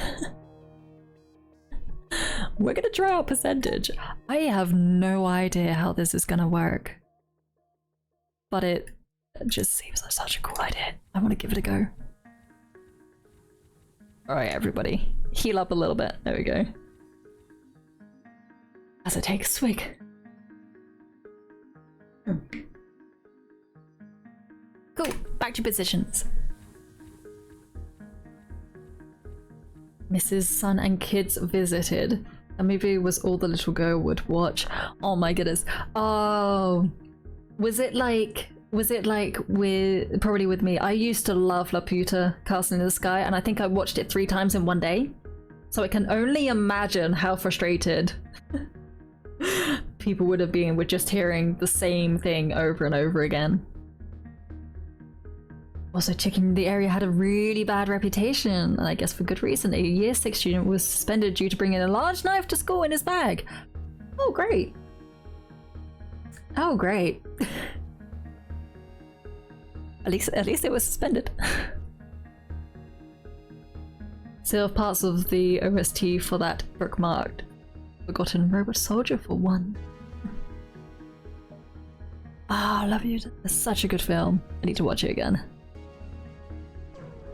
We're gonna try out percentage. I have no idea how this is gonna work. But it just seems like such a cool idea. I want to give it a go. Alright, everybody. Heal up a little bit. There we go. As I take a swig. Cool. Back to positions. Mrs. Son and kids visited. A movie was all the little girl would watch. Oh my goodness. Oh, was it like with probably with me? I used to love La Puta, Castle in the Sky, and I think I watched it 3 times in one day. So I can only imagine how frustrated people would have been with just hearing the same thing over and over again. Also, chicken in the area had a really bad reputation, and I guess for good reason. A year 6 student was suspended due to bringing a large knife to school in his bag. Oh, great. Oh, great. At least it was suspended. Still have parts of the OST for that bookmarked. Forgotten Robot Soldier for 1. Ah, I love you. It's such a good film. I need to watch it again.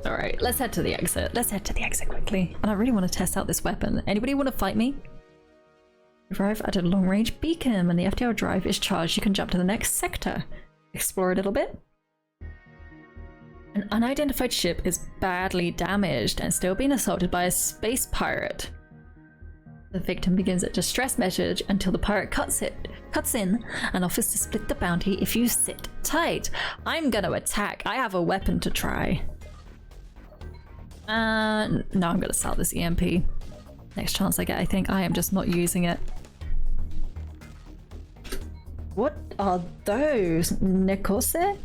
Alright, let's head to the exit. Let's head to the exit quickly. And I really want to test out this weapon. Anybody want to fight me? Arrive at a long-range beacon. When the FTL drive is charged, you can jump to the next sector. Explore a little bit. An unidentified ship is badly damaged and still being assaulted by a space pirate. The victim begins a distress message until the pirate cuts in and offers to split the bounty if you sit tight. I'm gonna attack. I have a weapon to try. No, I'm gonna sell this EMP. Next chance I get, I think. I am just not using it. What are those? Nekose?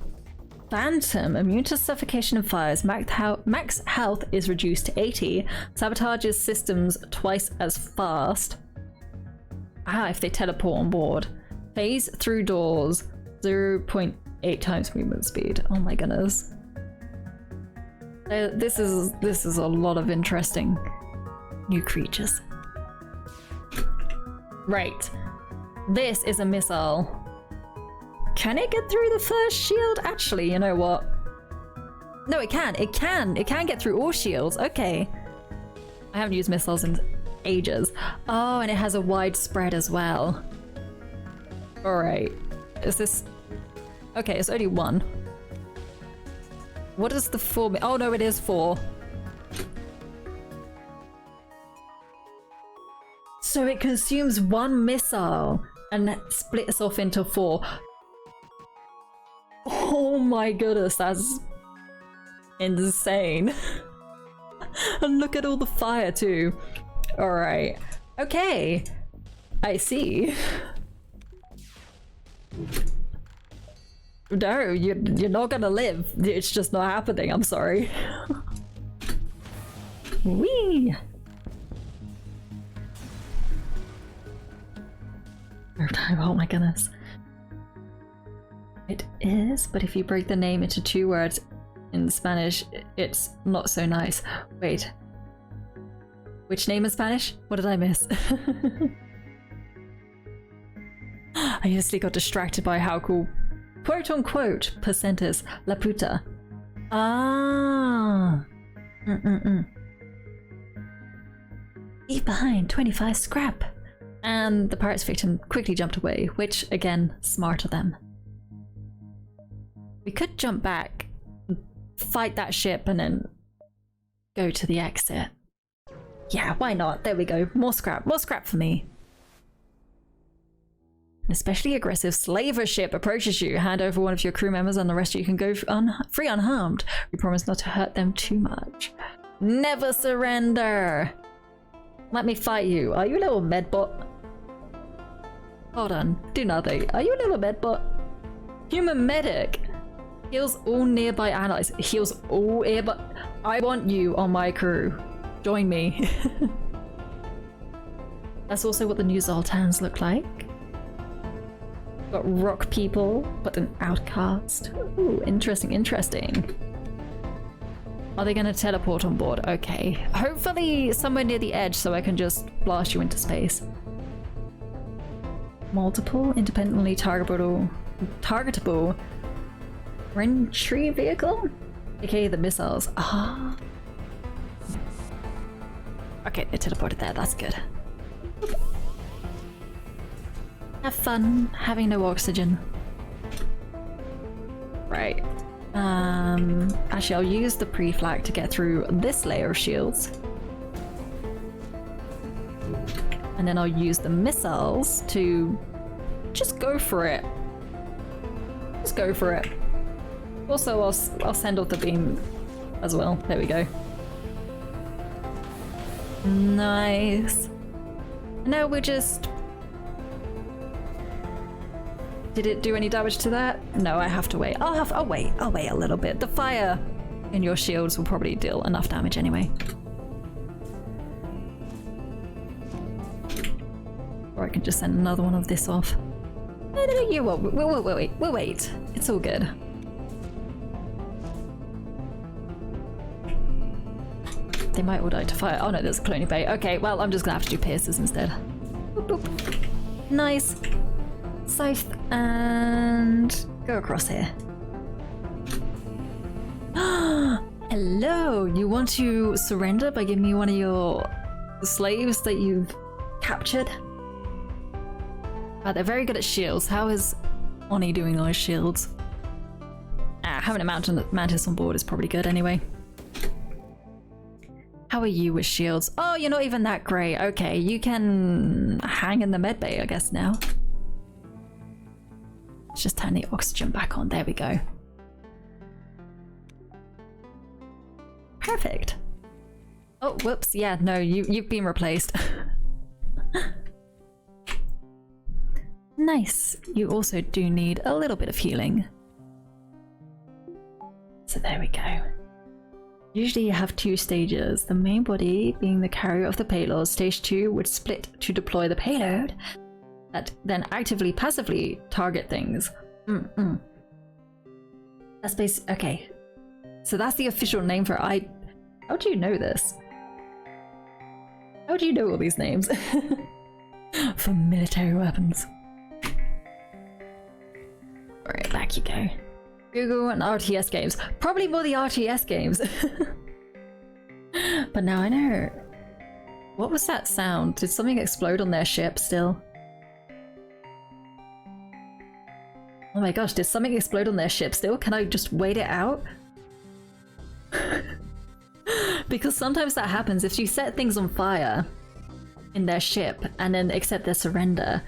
Phantom, immune to suffocation and fires. Max health is reduced to 80. Sabotages systems twice as fast. Ah, if they teleport on board. Phase through doors. 0.8 times movement speed. Oh my goodness. This is a lot of interesting new creatures. Right. This is a missile. Can it get through the first shield? Actually, you know what? No, it can. It can get through all shields. Okay. I haven't used missiles in ages. Oh, and it has a wide spread as well. Alright. Is this... Okay, it's only one. What is the 4? Oh no, it is 4. So it consumes 1 missile and splits off into 4. Oh my goodness, that's insane. And look at all the fire too. Alright. Okay. I see. No, you're not gonna live. It's just not happening, I'm sorry. Whee! Oh my goodness. It is, but if you break the name into 2 words in Spanish, it's not so nice. Wait. Which name in Spanish? What did I miss? I honestly got distracted by how cool quote-unquote percent is. La puta. Ah. Leave behind 25 scrap. And the pirate's victim quickly jumped away, which, again, smart of them. We could jump back, fight that ship, and then go to the exit. Yeah, why not? There we go. More scrap for me. An especially aggressive slaver ship approaches you. Hand over one of your crew members and the rest of you can go free unharmed. We promise not to hurt them too much. Never surrender! Let me fight you. Are you a little medbot? Hold on. Do nothing. Are you a little medbot? Human medic! Heals all nearby allies. Heals all nearby... I want you on my crew. Join me. That's also what the new Zoltans look like. Got rock people, but an outcast. Ooh, interesting, interesting. Are they gonna teleport on board? Okay. Hopefully somewhere near the edge so I can just blast you into space. Multiple, independently targetable entry vehicle? AKA the missiles. Ah. Okay, they teleported there, that's good. Have fun having no oxygen. Right. Actually, I'll use the pre-flag to get through this layer of shields. And then I'll use the missiles to just go for it. Just go for it. Also, I'll send off the beam as well. There we go. Nice. Now we're just... Did it do any damage to that? No, I have to wait. I'll wait a little bit. The fire in your shields will probably deal enough damage anyway. Or I can just send another one of this off. No, you won't. We'll wait. It's all good. They might all die to fire. Oh no, there's a cloning bay. Okay, well, I'm just gonna have to do pierces instead. Boop, boop. Nice. Scythe and go across here. Hello, you want to surrender by giving me one of your slaves that you've captured? They're very good at shields. How is Oni doing those shields? Having a mantis on board is probably good anyway. How are you with shields? Oh, you're not even that great. Okay, you can hang in the medbay, I guess, now. Let's just turn the oxygen back on. There we go. Perfect. Oh, whoops. Yeah, no, you've been replaced. Nice. You also do need a little bit of healing. So there we go. Usually you have 2 stages, the main body being the carrier of the payload. Stage 2 would split to deploy the payload that then actively passively target things. That's basically okay. So that's the official name for it. How do you know this? How do you know all these names? For military weapons. Alright, back you go. Google and RTS games. Probably more the RTS games. But now I know. What was that sound? Did something explode on their ship still? Oh my gosh, did something explode on their ship still? Can I just wait it out? Because sometimes that happens. If you set things on fire in their ship and then accept their surrender,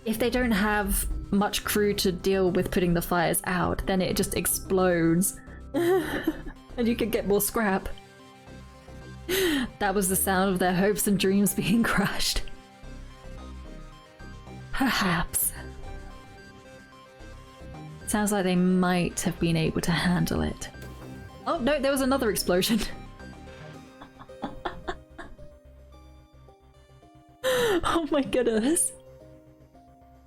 if they don't have much crew to deal with putting the fires out, then it just explodes. And you can get more scrap. That was the sound of their hopes and dreams being crushed. Perhaps. Sounds like they might have been able to handle it. Oh no, there was another explosion. Oh my goodness.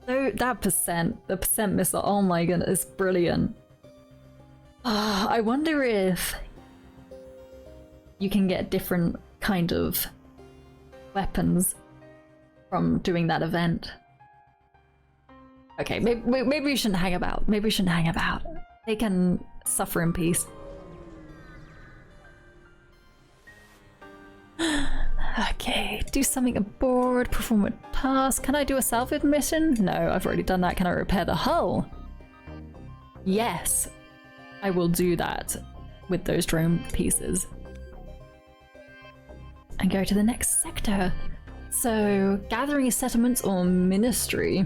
So that the percent missile, oh my goodness, brilliant. I wonder if you can get different kind of weapons from doing that event. Okay, maybe we shouldn't hang about. Maybe we shouldn't hang about. They can suffer in peace. Okay, do something aboard, perform a task. Can I do a salvage mission? No, I've already done that. Can I repair the hull? Yes, I will do that with those drone pieces. And go to the next sector. So, gathering settlements or ministry.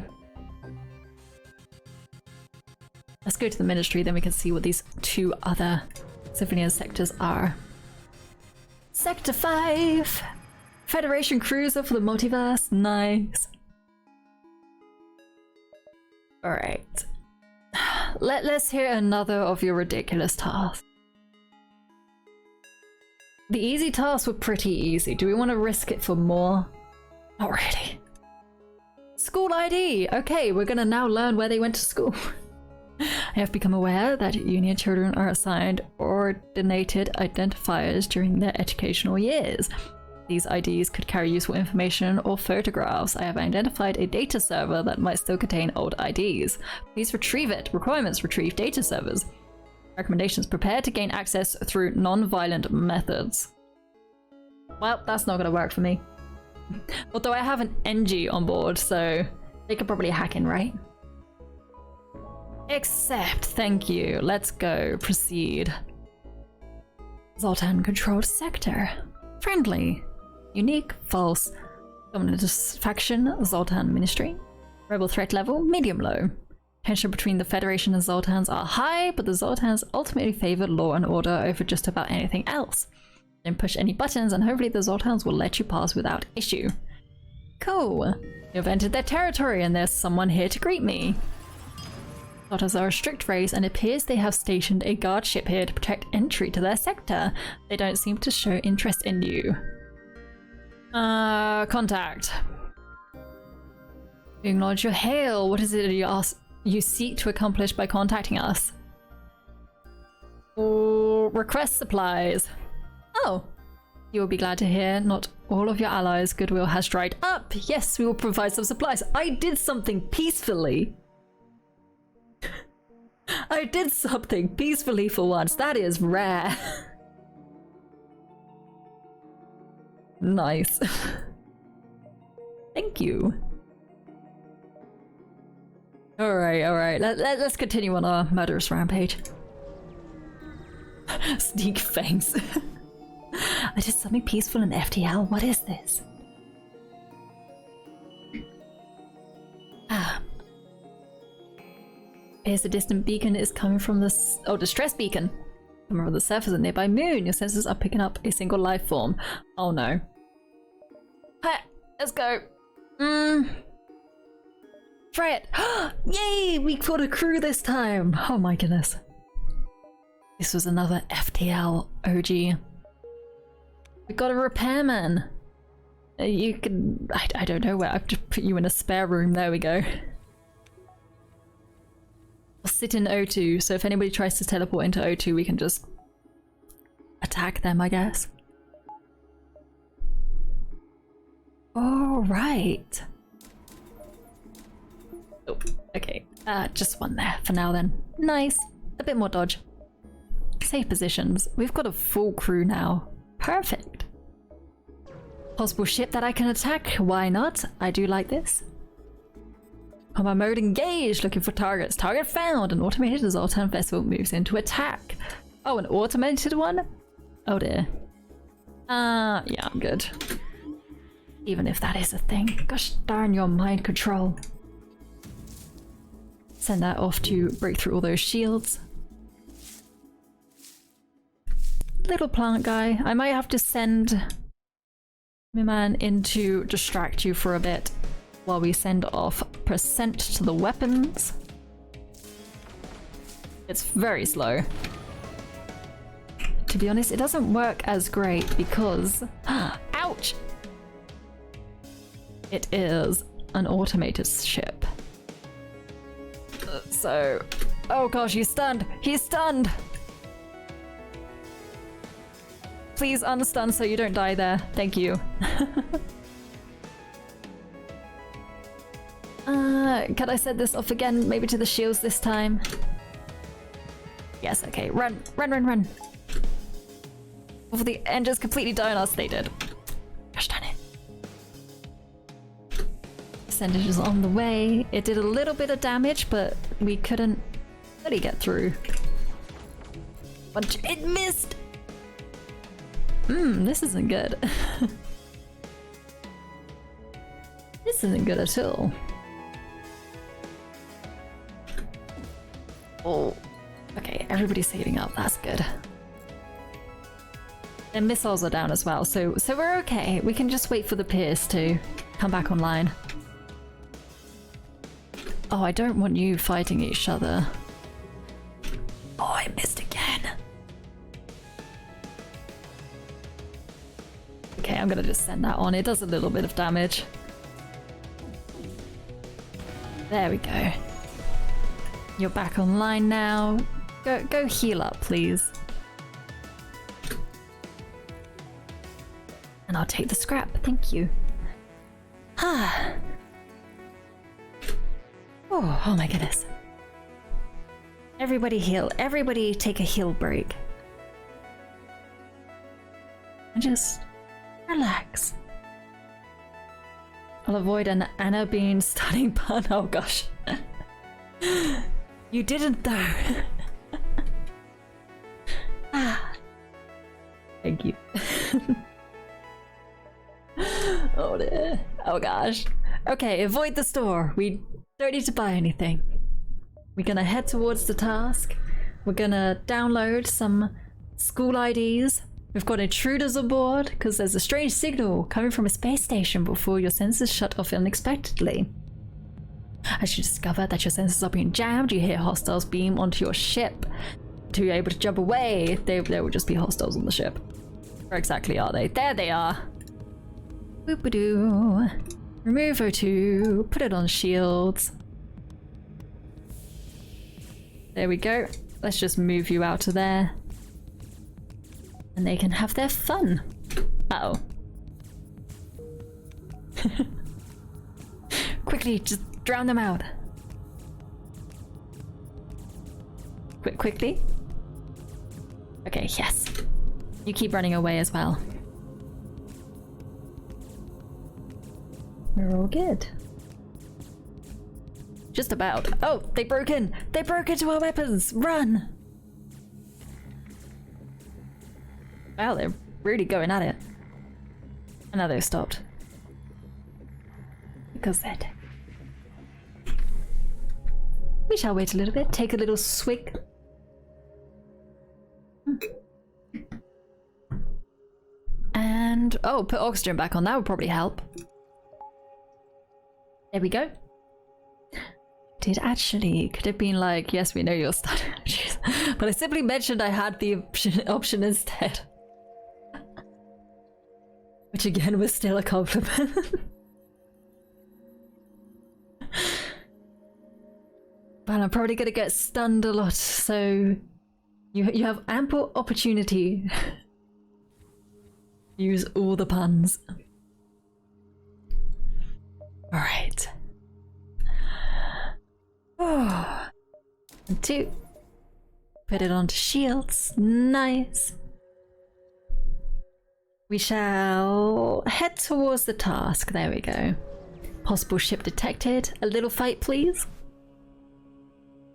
Let's go to the ministry, then we can see what these 2 other civilian sectors are. Sector 5! Federation cruiser for the multiverse. Nice. Alright. Let's hear another of your ridiculous tasks. The easy tasks were pretty easy. Do we want to risk it for more? Not really. School ID! Okay, we're gonna now learn where they went to school. I have become aware that Union children are assigned ordinated identifiers during their educational years. These IDs could carry useful information or photographs. I have identified a data server that might still contain old IDs. Please retrieve it. Requirements: retrieve data servers. Recommendations: prepare to gain access through non-violent methods. Well, that's not gonna work for me. Although I have an NG on board, so they could probably hack in, right? Accept, thank you. Let's go. Proceed. Zoltan controlled sector. Friendly. Unique. False. Dominant faction. Zoltan ministry. Rebel threat level. Medium low. Tension between the Federation and Zoltans are high, but the Zoltans ultimately favor law and order over just about anything else. Don't push any buttons and hopefully the Zoltans will let you pass without issue. Cool. You've entered their territory and there's someone here to greet me. Zoltans are a strict race and it appears they have stationed a guard ship here to protect entry to their sector. They don't seem to show interest in you. Contact. We acknowledge your hail. What is it you seek to accomplish by contacting us? Or request supplies. Oh, you will be glad to hear not all of your allies' goodwill has dried up. Yes, we will provide some supplies. I did something peacefully. I did something peacefully for once. That is rare. Nice. Thank you. Alright. Let's continue on our murderous rampage. Sneak fangs. I did something peaceful in FTL. What is this? Here's a distant beacon is coming from the distress beacon. Coming from the surface of a nearby moon. Your sensors are picking up a single life form. Oh no. Hey, let's go. Try it. Yay! We caught a crew this time. Oh my goodness. This was another FTL OG. We got a repairman. You can... I don't know where. I've just put you in a spare room. There we go. I'll sit in O2, so if anybody tries to teleport into O2, we can just attack them, I guess. All right. Oh, okay. Just one there for now then. Nice. A bit more dodge. Safe positions. We've got a full crew now. Perfect. Possible ship that I can attack. Why not? I do like this. Combat mode engaged. Looking for targets. Target found. An automated Zoltan vessel moves into attack. Oh, an automated one? Oh dear. Yeah, I'm good. Even if that is a thing. Gosh darn your mind control. Send that off to break through all those shields. Little plant guy. I might have to send my man in to distract you for a bit while we send off percent to the weapons. It's very slow. To be honest, it doesn't work as great because... ouch! It is an automated ship. So... oh gosh, he's stunned! He's stunned! Please unstun so you don't die there. Thank you. Can I set this off again? Maybe to the shields this time? Yes, okay. Run! Run, run, run! Before the engines completely die on us, they did. Gosh darn it. Percentage is on the way. It did a little bit of damage, but we couldn't really get through. But it missed! This isn't good. This isn't good at all. Oh, okay, everybody's heating up, that's good. Their missiles are down as well, so we're okay. We can just wait for the Pierce to come back online. Oh, I don't want you fighting each other. Oh, I missed again. Okay, I'm gonna just send that on. It does a little bit of damage. There we go. You're back online now. Go heal up, please. And I'll take the scrap, thank you. Ah. Oh my goodness. Everybody heal. Everybody take a heal break. And just relax. I'll avoid an Anna Bean stunning pun. Oh gosh. You didn't though. Thank you. Oh dear. Oh gosh. Okay, avoid the store. We don't need to buy anything. We're gonna head towards the task. We're gonna download some school IDs. We've got intruders aboard because there's a strange signal coming from a space station before your sensors shut off unexpectedly. As you discover that your sensors are being jammed, you hear hostiles beam onto your ship. To be able to jump away, there will just be hostiles on the ship. Where exactly are they? There they are! Boop-a-doo. Remove O2, put it on shields. There we go. Let's just move you out of there. And they can have their fun. Uh-oh. Quickly, just drown them out. Quickly? Okay, yes. You keep running away as well. We're all good. Just about. Oh, they broke in! They broke into our weapons! Run! Wow, they're really going at it. And now they've stopped. Because they're dead. We shall wait a little bit, take a little swig. And, oh, put oxygen back on, that would probably help. There we go. Did actually, could have been like, yes, we know you're stunned. Jeez. But I simply mentioned I had the option instead. Which again was still a compliment. But I'm probably gonna get stunned a lot, so you have ample opportunity. Use all the puns. Alright. Oh. 2. Put it onto shields. Nice. We shall head towards the task. There we go. Possible ship detected. A little fight, please.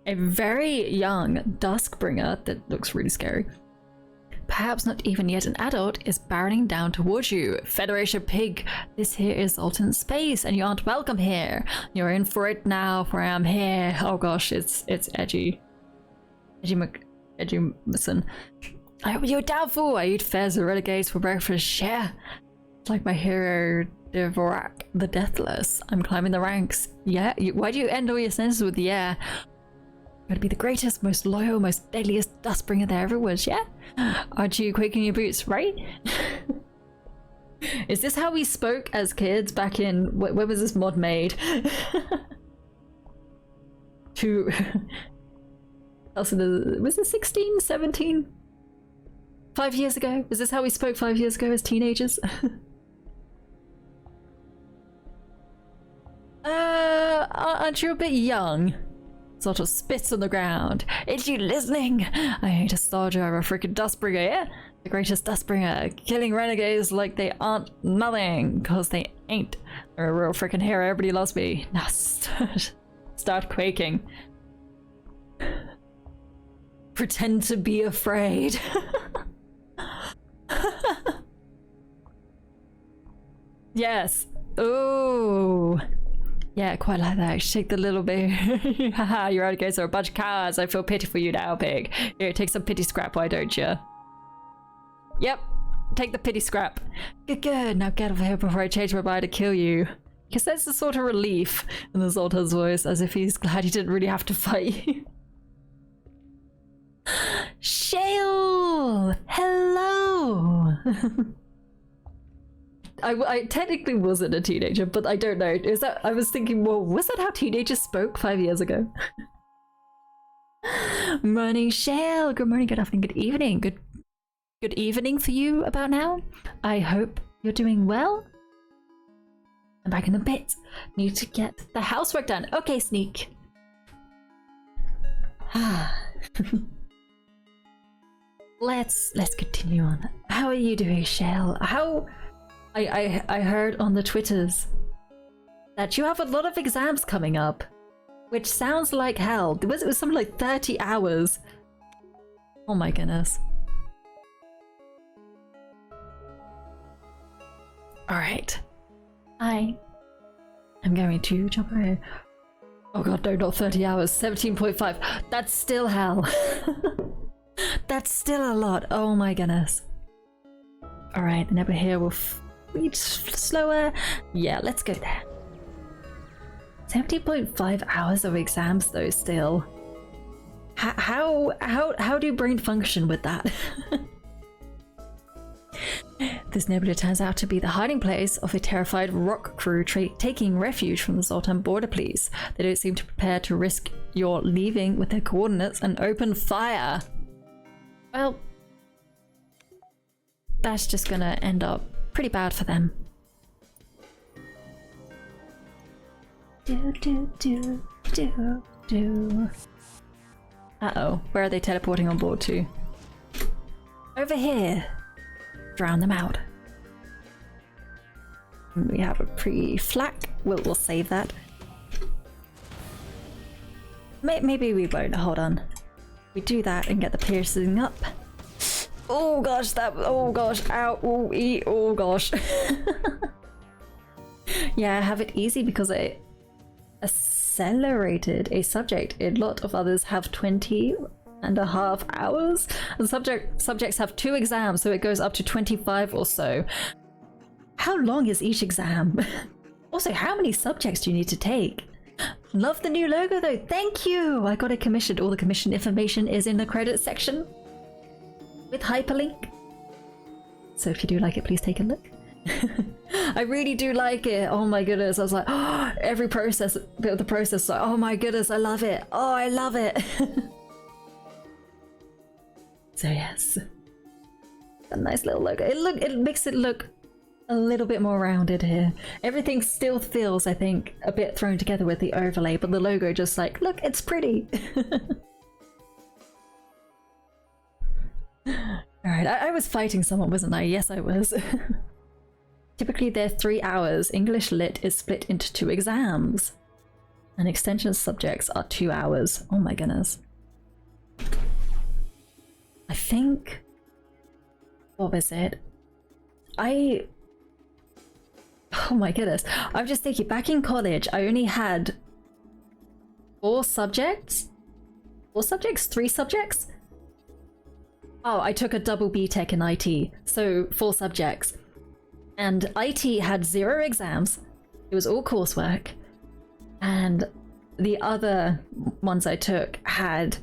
A very young Duskbringer that looks really scary. Perhaps not even yet an adult is barreling down towards you. Federation Pig, this here is Zoltan space and you aren't welcome here. You're in for it now, for I am here. Oh gosh, it's edgy. Edgy listen. I hope you're doubtful. I eat fez and renegades for breakfast. Yeah. It's like my hero, Dvorak the Deathless. I'm climbing the ranks. Yeah? Why do you end all your sentences with yeah? I'm gonna be the greatest, most loyal, most deadliest Dustbringer there ever was, yeah? Aren't you quaking your boots, right? Is this how we spoke as kids back in... When was this mod made? Was it 16, 17? 5 years ago? Is this how we spoke 5 years ago as teenagers? Aren't you a bit young? Sort of spits on the ground. Is you listening? I hate a star driver, freaking Dustbringer, yeah? The greatest Dustbringer, killing renegades like they aren't nothing, cause they ain't. They're a real freaking hero, everybody loves me. Now start quaking. Pretend to be afraid. Yes. Oh. Yeah, quite like that. Shake the little bit. Haha, your renegades are a bunch of cowards. I feel pity for you now, pig. Here, take some pity scrap, why don't you? Yep, take the pity scrap. Good, good. Now get over here before I change my mind to kill you. Because there's a sort of relief in the Zoltan's voice, as if he's glad he didn't really have to fight you. Shale! Hello! I technically wasn't a teenager, but I don't know. Is that... I was thinking, well, was that how teenagers spoke 5 years ago? Morning, Shale! Good morning, good afternoon, good evening. Good evening for you about now. I hope you're doing well. I'm back in a bit. Need to get the housework done. Okay, Sneak. Let's continue on. How are you doing, Shale? How... I heard on the Twitters that you have a lot of exams coming up, which sounds like hell. It was something like 30 hours. Oh my goodness. Alright. I'm going to jump around. Oh god, no, not 30 hours. 17.5. That's still hell. That's still a lot. Oh my goodness. Alright, and over here we'll read slower. Yeah, let's go there. 70.5 hours of exams though, still. How do your brain function with that? This nebula turns out to be the hiding place of a terrified rock crew taking refuge from the Zoltan border police. They don't seem to prepare to risk your leaving with their coordinates and open fire. Well, that's just gonna end up pretty bad for them. Uh-oh, where are they teleporting on board to? Over here. Drown them out. We have a pre-flak. We'll save that. Maybe we won't. Hold on. We do that and get the piercing up. Oh gosh, oh gosh, ow, oh, oh gosh. Yeah, I have it easy because I accelerated a subject. A lot of others have 20.5 hours. And subjects have 2 exams, so it goes up to 25 or so. How long is each exam? Also, how many subjects do you need to take? Love the new logo though. Thank you. I got it commissioned. All the commission information is in the credits section with hyperlink. So if you do like it, please take a look. I really do like it. Oh my goodness. I was like, oh, every bit of the process, like, oh my goodness, I love it. Oh, I love it. So yes, a nice little logo. It makes it look a little bit more rounded here. Everything still feels, I think, a bit thrown together with the overlay, but the logo just like, look, it's pretty. Alright, I was fighting someone, wasn't I? Yes, I was. Typically they're 3 hours. English Lit is split into 2 exams. And extension subjects are 2 hours. Oh my goodness. I think... What was it? Oh my goodness. I'm just thinking, back in college, I only had 4 subjects? 4 subjects? 3 subjects? Oh, I took a double BTech in IT, so 4 subjects. And IT had 0 exams. It was all coursework. And the other ones I took had...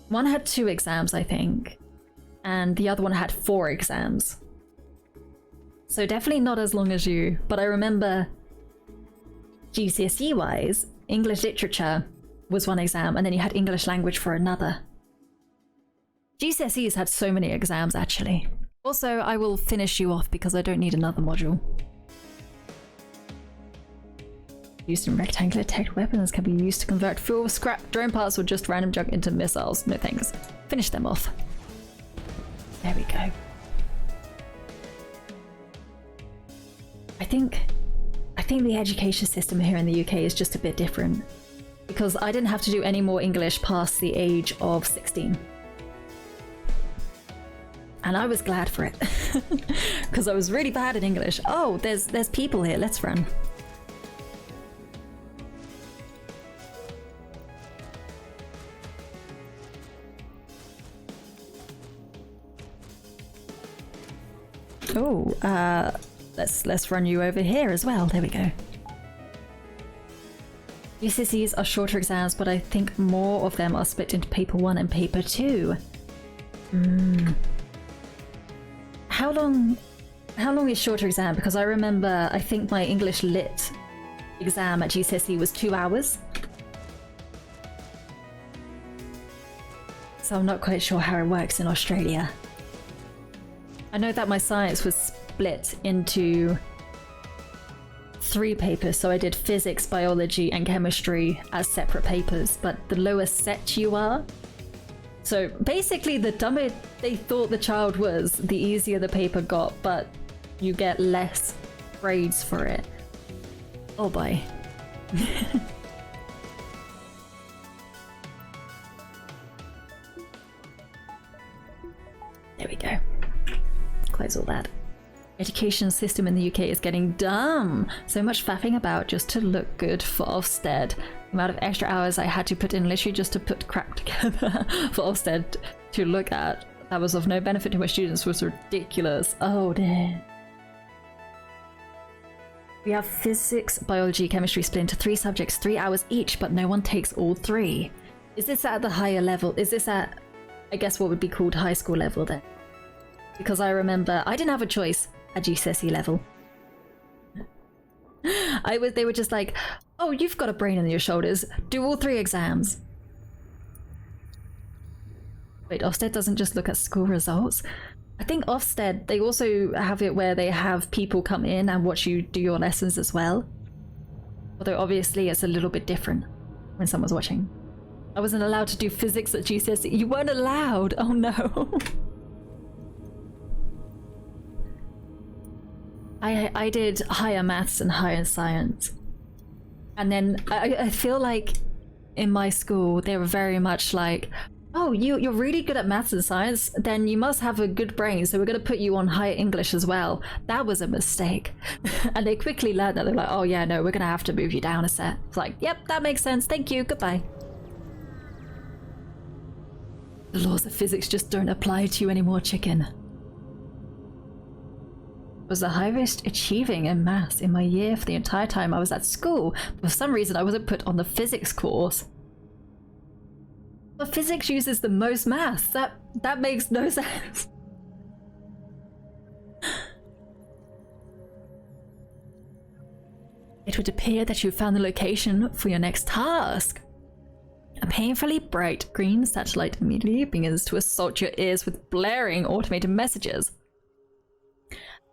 One had 2 exams, I think. And the other one had 4 exams. So definitely not as long as you, but I remember GCSE-wise, English Literature was 1 exam, and then you had English Language for another. GCSEs had so many exams, actually. Also, I will finish you off because I don't need another module. Used in rectangular attacked weapons can be used to convert fuel, scrap, drone parts, or just random junk into missiles. No thanks. Finish them off. There we go. I think the education system here in the UK is just a bit different because I didn't have to do any more English past the age of 16. And I was glad for it because I was really bad at English. Oh, there's people here. Let's run. Oh, let's run you over here as well. There we go. GCSEs are shorter exams, but I think more of them are split into paper 1 and paper 2. How long is shorter exam? Because I remember, I think my English Lit exam at GCSE was 2 hours. So I'm not quite sure how it works in Australia. I know that my science was split into 3 papers, so I did physics, biology, and chemistry as separate papers, but the lower set you are. So basically, the dumber they thought the child was, the easier the paper got, but you get less grades for it. Oh boy. There we go. Close all that. Education system in the UK is getting dumb. So much faffing about just to look good for Ofsted. The amount of extra hours I had to put in literally just to put crap together for Ofsted to look at that was of no benefit to my students was ridiculous. Oh dear. We have physics, biology, chemistry split into 3 subjects, 3 hours each, but no one takes all 3. Is this at the higher level? Is this at, I guess, what would be called high school level then? Because I remember I didn't have a choice at GCSE level. They were just like, oh, you've got a brain on your shoulders, do all 3 exams. Wait, Ofsted doesn't just look at school results? I think Ofsted, they also have it where they have people come in and watch you do your lessons as well. Although obviously it's a little bit different when someone's watching. I wasn't allowed to do physics at GCSE. You weren't allowed! Oh no! I did higher maths and higher science. And then I feel like in my school they were very much like, oh, you're really good at maths and science, then you must have a good brain, so we're going to put you on higher English as well. That was a mistake. And they quickly learned that. They're like, oh yeah, no, we're going to have to move you down a set. It's like, yep, that makes sense. Thank you. Goodbye. The laws of physics just don't apply to you anymore, chicken. was the highest achieving in maths in my year for the entire time I was at school. For some reason, I wasn't put on the physics course. But physics uses the most maths. That makes no sense. It would appear that you found the location for your next task. A painfully bright green satellite immediately begins to assault your ears with blaring automated messages.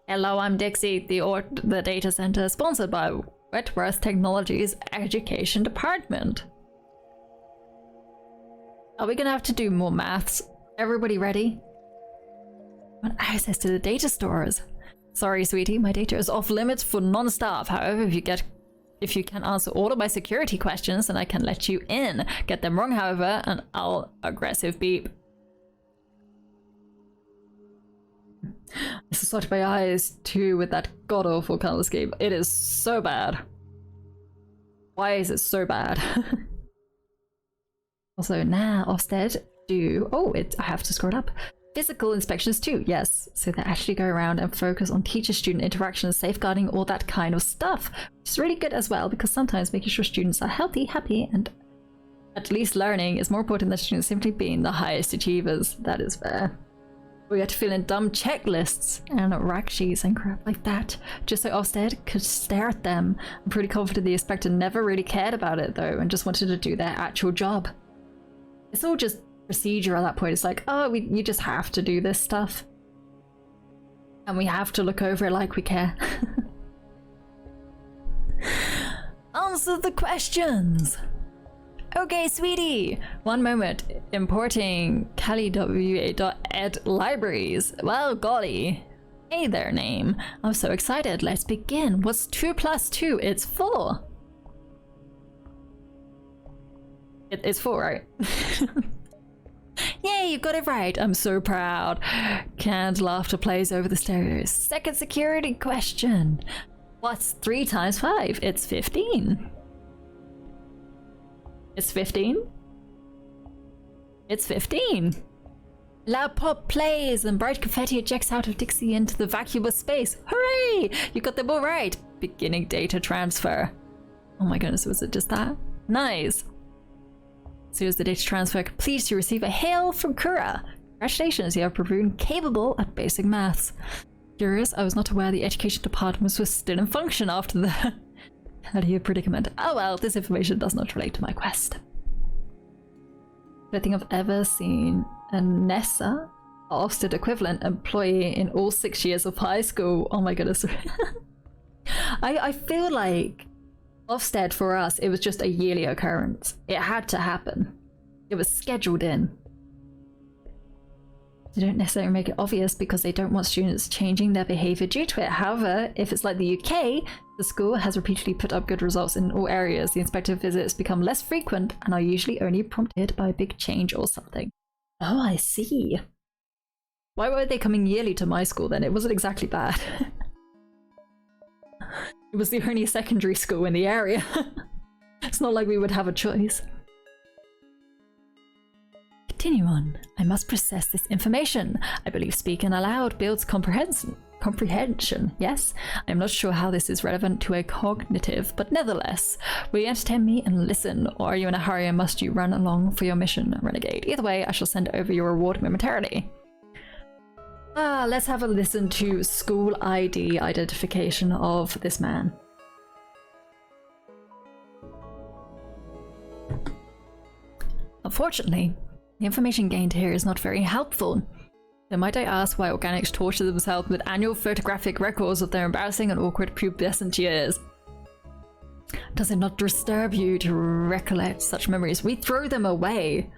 Hello, I'm Dixie, the data center sponsored by Wentworth Technologies Education Department. Are we gonna have to do more maths? Everybody ready? Want access to the data stores. Sorry, sweetie, my data is off limits for non-staff. However, if you can answer all of my security questions, then I can let you in. Get them wrong, however, and I'll aggressive beep. This is such my eyes too with that god-awful color scheme. It is so bad. Why is it so bad? Also, now Ofsted do... Oh, I have to scroll it up. Physical inspections too, yes. So they actually go around and focus on teacher-student interactions, safeguarding, all that kind of stuff. Which is really good as well, because sometimes making sure students are healthy, happy, and at least learning is more important than students simply being the highest achievers. That is fair. We had to fill in dumb checklists and rack sheets and crap like that, just so Ofsted could stare at them. I'm pretty confident the inspector never really cared about it though, and just wanted to do their actual job. It's all just procedure at that point. It's like, oh, you just have to do this stuff. And we have to look over it like we care. Answer the questions! Okay, sweetie! One moment. Importing CaliWA.ed libraries. Well, golly. Hey there, name. I'm so excited. Let's begin. What's 2 plus 2? It's 4. It's 4, right? Yay, you got it right. I'm so proud. Canned laughter plays over the stereo. Second security question. What's 3 times 5? It's 15. It's 15? It's 15. Loud pop plays and bright confetti ejects out of Dixie into the vacuous space. Hooray! You got them all right. Beginning data transfer. Oh my goodness, was it just that? Nice. As soon as the data transfer completes, you receive a hail from Kura. Congratulations, you have proven capable at basic maths. Curious, I was not aware the education department was still in function after the Career predicament. Oh well, this information does not relate to my quest. I don't think I've ever seen a Nessa Ofsted equivalent employee in all 6 years of high school. Oh my goodness. I feel like Ofsted for us, it was just a yearly occurrence. It had to happen. It was scheduled in. They don't necessarily make it obvious because they don't want students changing their behavior due to it. However, if it's like the UK, the school has repeatedly put up good results in all areas. The inspector visits become less frequent and are usually only prompted by a big change or something. Oh, I see. Why were they coming yearly to my school then? It wasn't exactly bad. It was the only secondary school in the area. It's not like we would have a choice. Continue on. I must process this information. I believe speaking aloud builds comprehension. Yes? I'm not sure how this is relevant to a cognitive, but nevertheless, will you entertain me and listen, or are you in a hurry and must you run along for your mission, Renegade? Either way, I shall send over your reward momentarily. Let's have a listen to school ID identification of this man. Unfortunately, the information gained here is not very helpful. So might I ask why organics torture themselves with annual photographic records of their embarrassing and awkward pubescent years? Does it not disturb you to recollect such memories? We throw them away.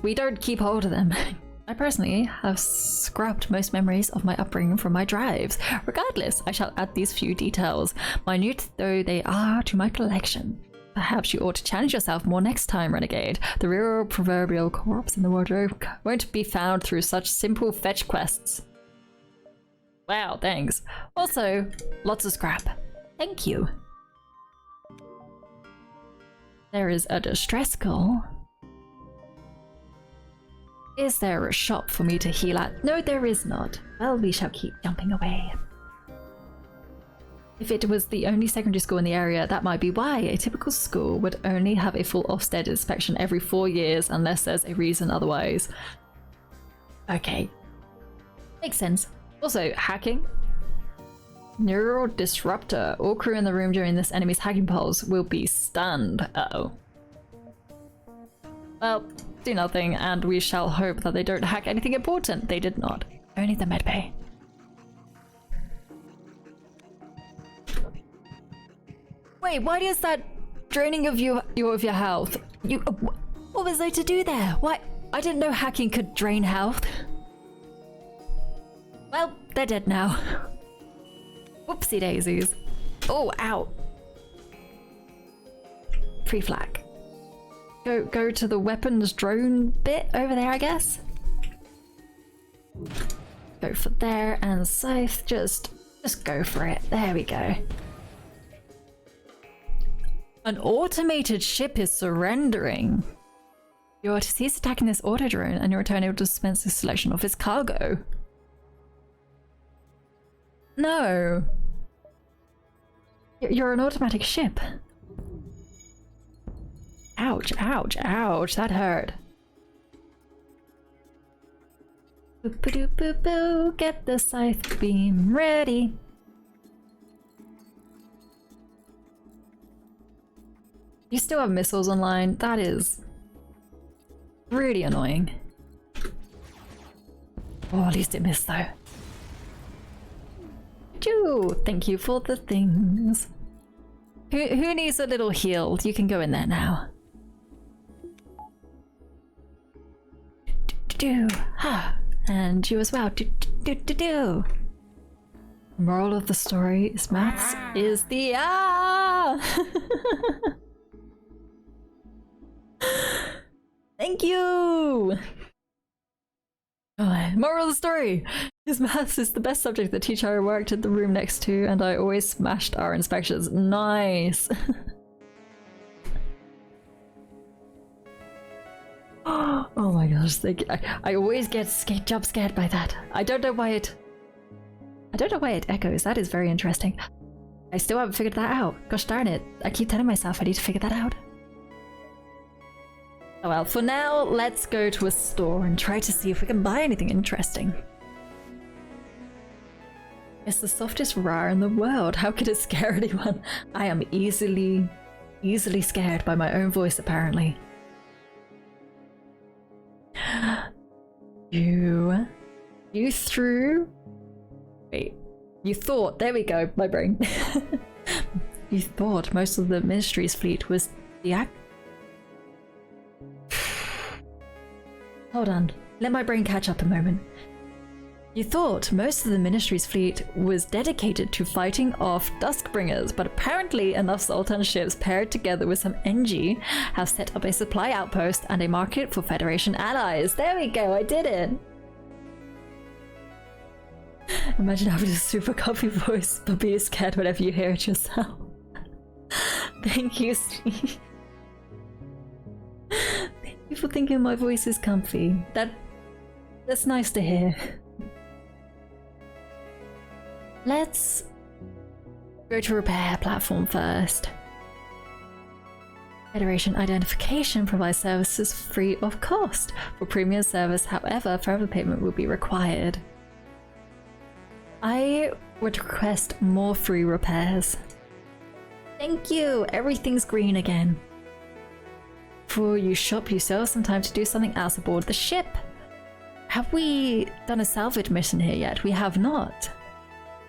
We don't keep hold of them. I personally have scrubbed most memories of my upbringing from my drives. Regardless, I shall add these few details, minute though they are, to my collection. Perhaps you ought to challenge yourself more next time, Renegade. The real proverbial corpse in the wardrobe won't be found through such simple fetch quests. Wow, thanks. Also, lots of scrap. Thank you. There is a distress call. Is there a shop for me to heal at? No, there is not. Well, we shall keep jumping away. If it was the only secondary school in the area, that might be why. A typical school would only have a full Ofsted inspection every 4 years unless there's a reason otherwise. Okay. Makes sense. Also, hacking. Neural disruptor. All crew in the room during this enemy's hacking pulse will be stunned. Uh-oh. Well, do nothing, and we shall hope that they don't hack anything important. They did not. Only the medbay. Wait, why is that draining of your health? What was there to do there? Why? I didn't know hacking could drain health. Well, they're dead now. Whoopsie daisies. Oh, ow. Free flag. Go to the weapons drone bit over there, I guess. Go for there, and scythe, just go for it. There we go. An automated ship is surrendering. You're to cease attacking this auto drone, and your return able to dispense the selection of its cargo. No. You're an automatic ship. Ouch, ouch, ouch, that hurt. Boop-a-doop-boop-boo, get the scythe beam ready. You still have missiles online? That is really annoying. Oh, at least it missed though. Choo, thank you for the things. Who needs a little heal? You can go in there now. And you as well. Moral of the story is maths is the Thank you! Oh, moral of the story is maths is the best subject the teacher I worked in the room next to, and I always smashed our inspections. Nice! Oh my gosh, I always get jump scared by that. I don't know why it echoes. That is very interesting. I still haven't figured that out. Gosh darn it. I keep telling myself I need to figure that out. Oh well, for now, let's go to a store and try to see if we can buy anything interesting. It's the softest RAR in the world. How could it scare anyone? I am easily scared by my own voice, apparently. You threw... Wait. You thought... There we go, my brain. You thought most of the Ministry's fleet was Hold on. Let my brain catch up a moment. You thought most of the Ministry's fleet was dedicated to fighting off Duskbringers, but apparently enough Sultan ships paired together with some NG have set up a supply outpost and a market for Federation allies. There we go, I did it! Imagine having a super coffee voice, but being scared whenever you hear it yourself. Thank you, Steve. Thank you for thinking my voice is comfy. That's nice to hear. Let's go to repair platform first. Federation identification provides services free of cost. For premium service, however, further payment will be required. I would request more free repairs. Thank you! Everything's green again. Before you shop, you still have some time to do something else aboard the ship. Have we done a salvage mission here yet? We have not.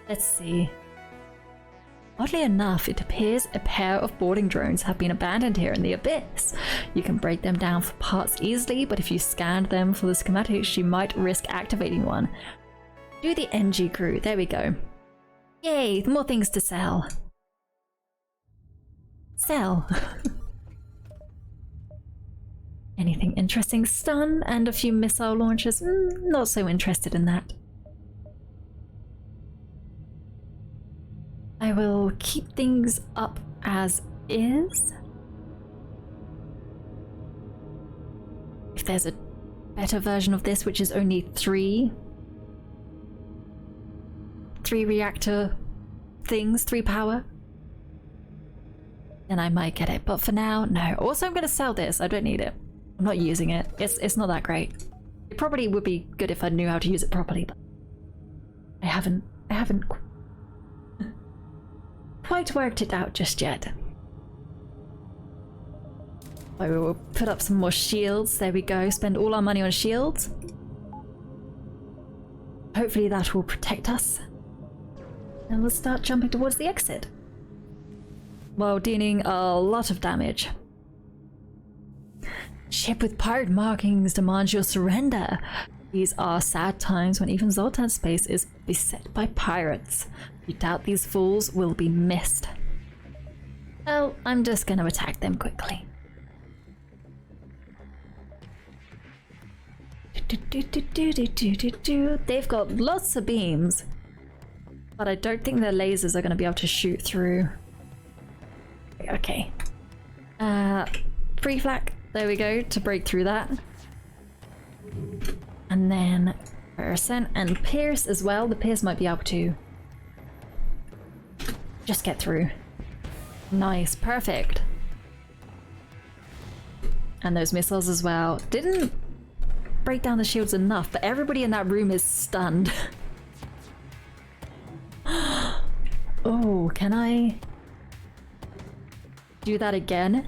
Let's see. Oddly enough, it appears a pair of boarding drones have been abandoned here in the abyss. You can break them down for parts easily, but if you scanned them for the schematics, you might risk activating one. Do the NG crew. There we go. Yay, more things to sell. Sell. Anything interesting? Stun and a few missile launchers. Not so interested in that. I will keep things up as is. If there's a better version of this, which is only three reactor things, 3 power, then I might get it. But for now, no. Also, I'm gonna sell this. I don't need it. I'm not using it. It's not that great. It probably would be good if I knew how to use it properly, but I haven't quite worked it out just yet. I will put up some more shields. There we go. Spend all our money on shields. Hopefully that will protect us. And we'll start jumping towards the exit, while dealing a lot of damage. Ship with pirate markings demands your surrender. These are sad times when even Zoltan's space is beset by pirates. You doubt these fools will be missed. Well, I'm just gonna attack them quickly. They've got lots of beams, but I don't think their lasers are gonna be able to shoot through. Okay. Free flak. There we go, to break through that. And then Percent and Pierce as well. The Pierce might be able to just get through. Nice, perfect. And those missiles as well. Didn't break down the shields enough, but everybody in that room is stunned. Oh, can I do that again?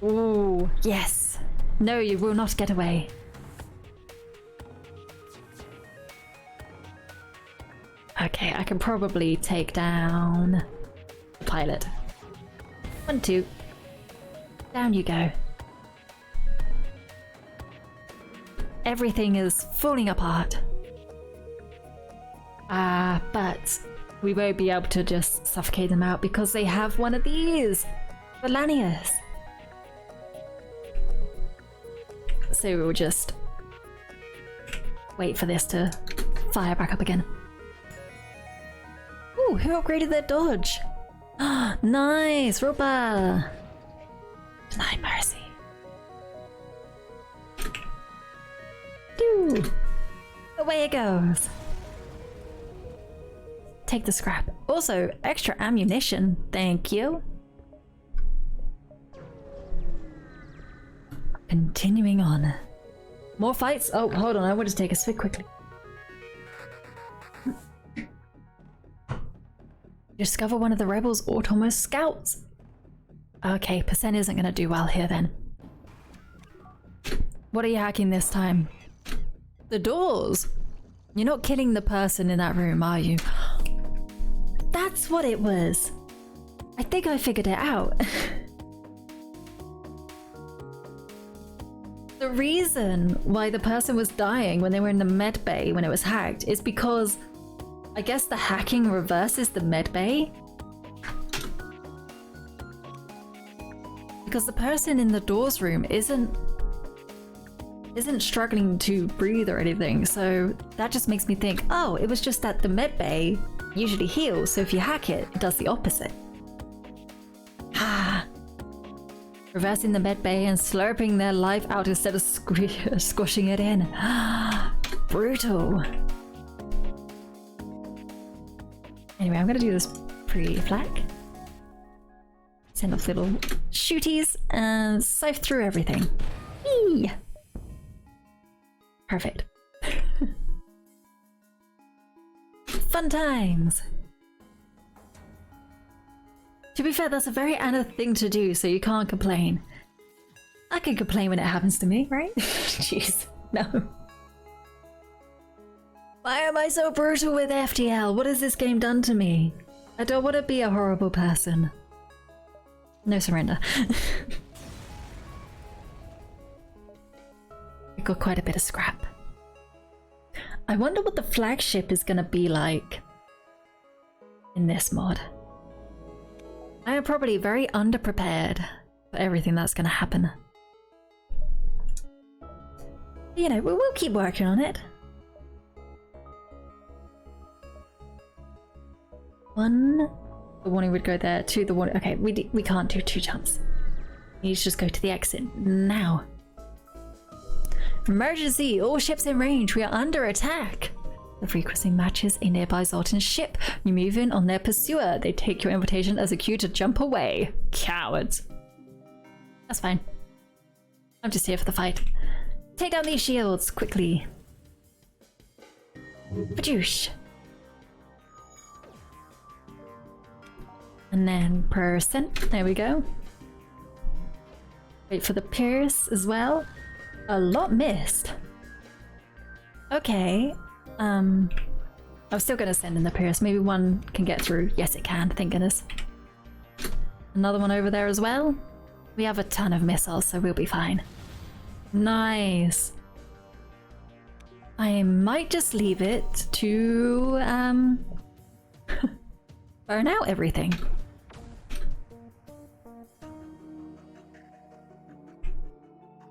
Oh, yes. No, you will not get away. Okay, I can probably take down the pilot. 1, 2. Down you go. Everything is falling apart. But we won't be able to just suffocate them out because they have one of these. Valanius. So we'll just wait for this to fire back up again. Ooh, who upgraded their dodge? Nice, Rupa. Deny mercy. Doo. Away it goes. Take the scrap. Also, extra ammunition. Thank you. Continuing on. More fights? Oh, hold on. I want to take a swig quickly. Discover one of the rebels' Automo scouts. Okay, Percent isn't going to do well here then. What are you hacking this time? The doors. You're not killing the person in that room, are you? That's what it was. I think I figured it out. The reason why the person was dying when they were in the med bay when it was hacked is because I guess the hacking reverses the med bay. Because the person in the doors room isn't struggling to breathe or anything, so that just makes me think, oh, it was just that the med bay usually heals, so if you hack it, it does the opposite. Reversing the med bay and slurping their life out instead of squishing it in. Brutal. Anyway, I'm gonna do this pre-flak. Send off little shooties and sift through everything. Eee! Perfect. Fun times! To be fair, that's a very Anna thing to do, so you can't complain. I can complain when it happens to me, right? Jeez, no. Why am I so brutal with FTL? What has this game done to me? I don't want to be a horrible person. No surrender. We got quite a bit of scrap. I wonder what the flagship is gonna be like in this mod. I am probably very underprepared for everything that's gonna happen. But, you know, we'll keep working on it. 1, the warning would go there. 2, the warning. Okay, we can't do 2 jumps. We need to just go to the exit now. Emergency! All ships in range, we are under attack! The frequency matches a nearby Zoltan ship. You move in on their pursuer. They take your invitation as a cue to jump away. Cowards. That's fine. I'm just here for the fight. Take down these shields, quickly. Badoosh. And then percent. There we go. Wait for the Pierce as well. A lot missed. Okay. I'm still gonna send in the Pierce. Maybe one can get through. Yes, it can. Thank goodness. Another one over there as well. We have a ton of missiles, so we'll be fine. Nice. I might just leave it to burn out everything.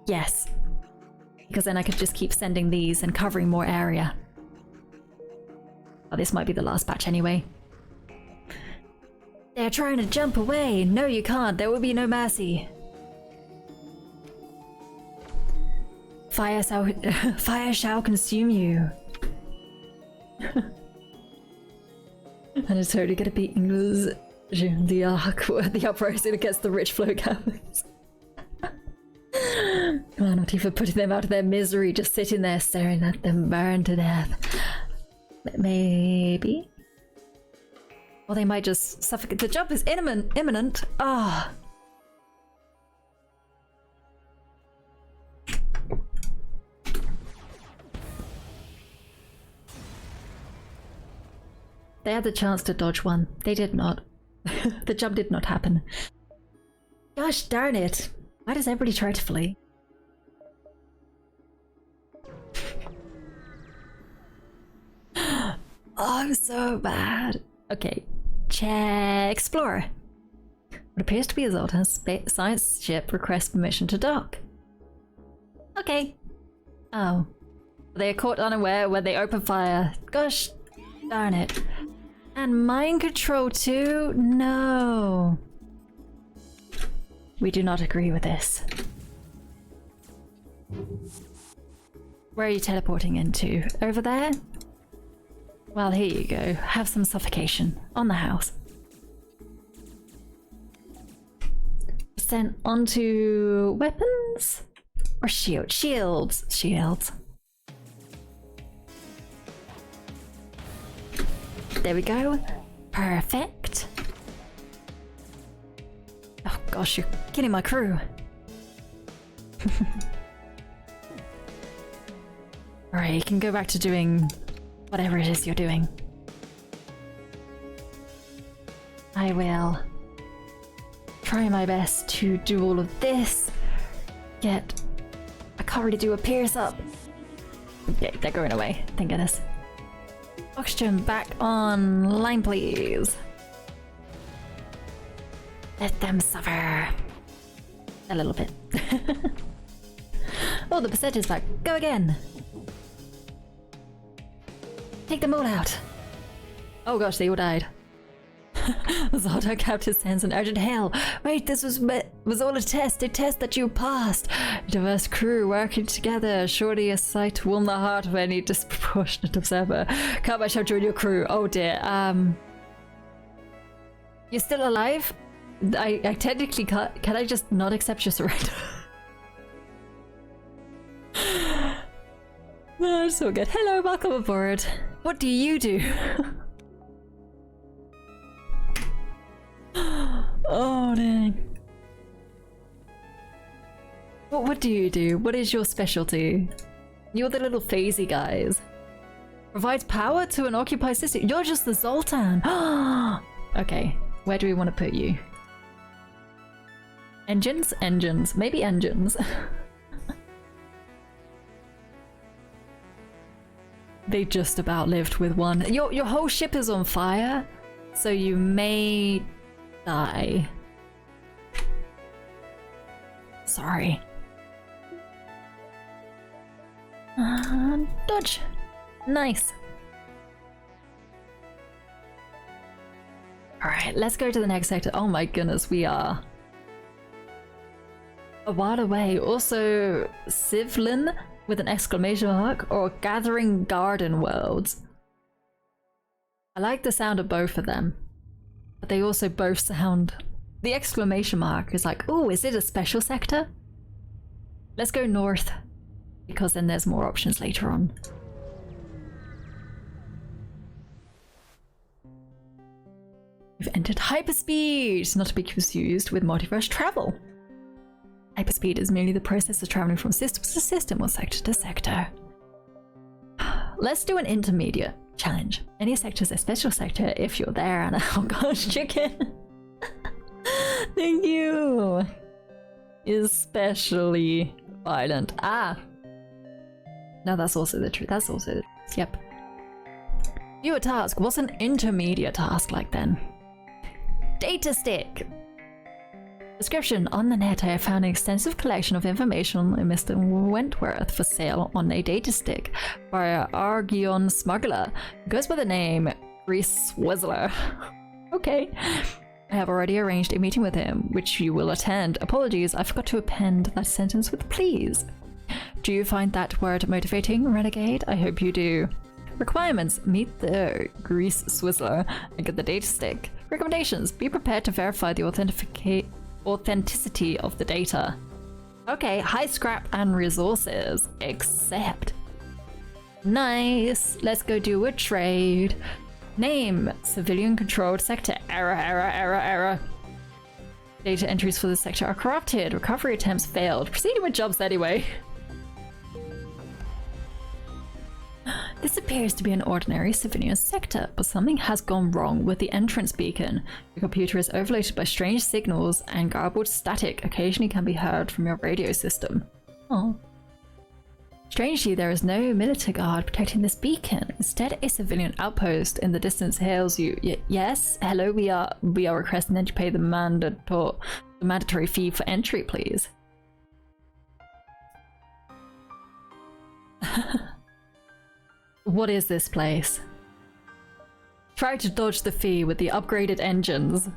Yes. Because then I could just keep sending these and covering more area. Oh, this might be the last batch anyway. They're trying to jump away. No, you can't. There will be no mercy. Fire shall consume you. And it's totally gonna be English. The uprising against the rich flow caverns. Oh, not even putting them out of their misery, just sitting there staring at them burn to death. Maybe? Or they might just suffocate. The jump is imminent. Ah. They had the chance to dodge one. They did not. The jump did not happen. Gosh darn it. Why does everybody try to flee? Oh, I'm so bad. Okay. Check. Explorer. What appears to be a Zoltan science ship requests permission to dock. Okay. Oh. They are caught unaware when they open fire. Gosh darn it. And mind control too? No. We do not agree with this. Where are you teleporting into? Over there? Well, here you go. Have some suffocation on the house. Sent onto weapons? Or shield? Shields. Shields. There we go. Perfect. Oh gosh, you're killing my crew. Alright, you can go back to doing whatever it is you're doing. I will try my best to do all of this. I can't really do a pierce up. Yeah, they're going away, thank goodness. Oxygen back online, please. Let them suffer. A little bit. Oh, the percent is back. Go again. Take them all out. Oh gosh, they all died. Zoltan capped his hands in urgent hail. Wait, this was all a test that you passed. Diverse crew working together. Surely a sight to warm the heart of any disproportionate observer. Can't I shall join your crew? Oh dear. You're still alive? I technically can't. Can I just not accept your surrender? No, so good. Hello, welcome aboard. What do you do? Oh dang. What do you do? What is your specialty? You're the little phasey guys. Provides power to an occupied system. You're just the Zoltan. Okay, where do we want to put you? Engines? Engines. Maybe engines. They just about lived with one. Your whole ship is on fire, so you may die. Sorry. Dodge. Nice. Alright, let's go to the next sector. Oh my goodness, we are a while away. Also, Civlin with an exclamation mark or Gathering Garden Worlds. I like the sound of both of them, but they also both sound... The exclamation mark is like, oh, is it a special sector? Let's go north, because then there's more options later on. We've entered hyperspeed, not to be confused with multiverse travel. Hyperspeed is merely the process of traveling from system to system or sector to sector. Let's do an intermediate challenge. Any sector is a special sector if you're there, and oh gosh, chicken. Thank you. Especially violent. Ah. No, that's also the truth. That's also the truth. Yep. View a task. What's an intermediate task like then? Data stick. Description: on the net I have found an extensive collection of information on Mr. Wentworth for sale on a data stick by an Argion smuggler who goes by the name Grease Swizzler. Okay. I have already arranged a meeting with him, which you will attend. Apologies, I forgot to append that sentence with please. Do you find that word motivating, Renegade? I hope you do. Requirements: meet the Grease Swizzler and get the data stick. Recommendations: be prepared to verify the authenticity of the data. Okay, high scrap and resources. Accept. Nice. Let's go do a trade. Name: civilian controlled sector. Error. Data entries for the sector are corrupted. Recovery attempts failed. Proceeding with jobs anyway. This appears to be an ordinary civilian sector, but something has gone wrong with the entrance beacon. The computer is overloaded by strange signals, and garbled static occasionally can be heard from your radio system. Oh. Strangely, there is no military guard protecting this beacon. Instead, a civilian outpost in the distance hails you. Yes? Hello, we are requesting that you pay the mandatory fee for entry, please. What is this place? Try to dodge the fee with the upgraded engines.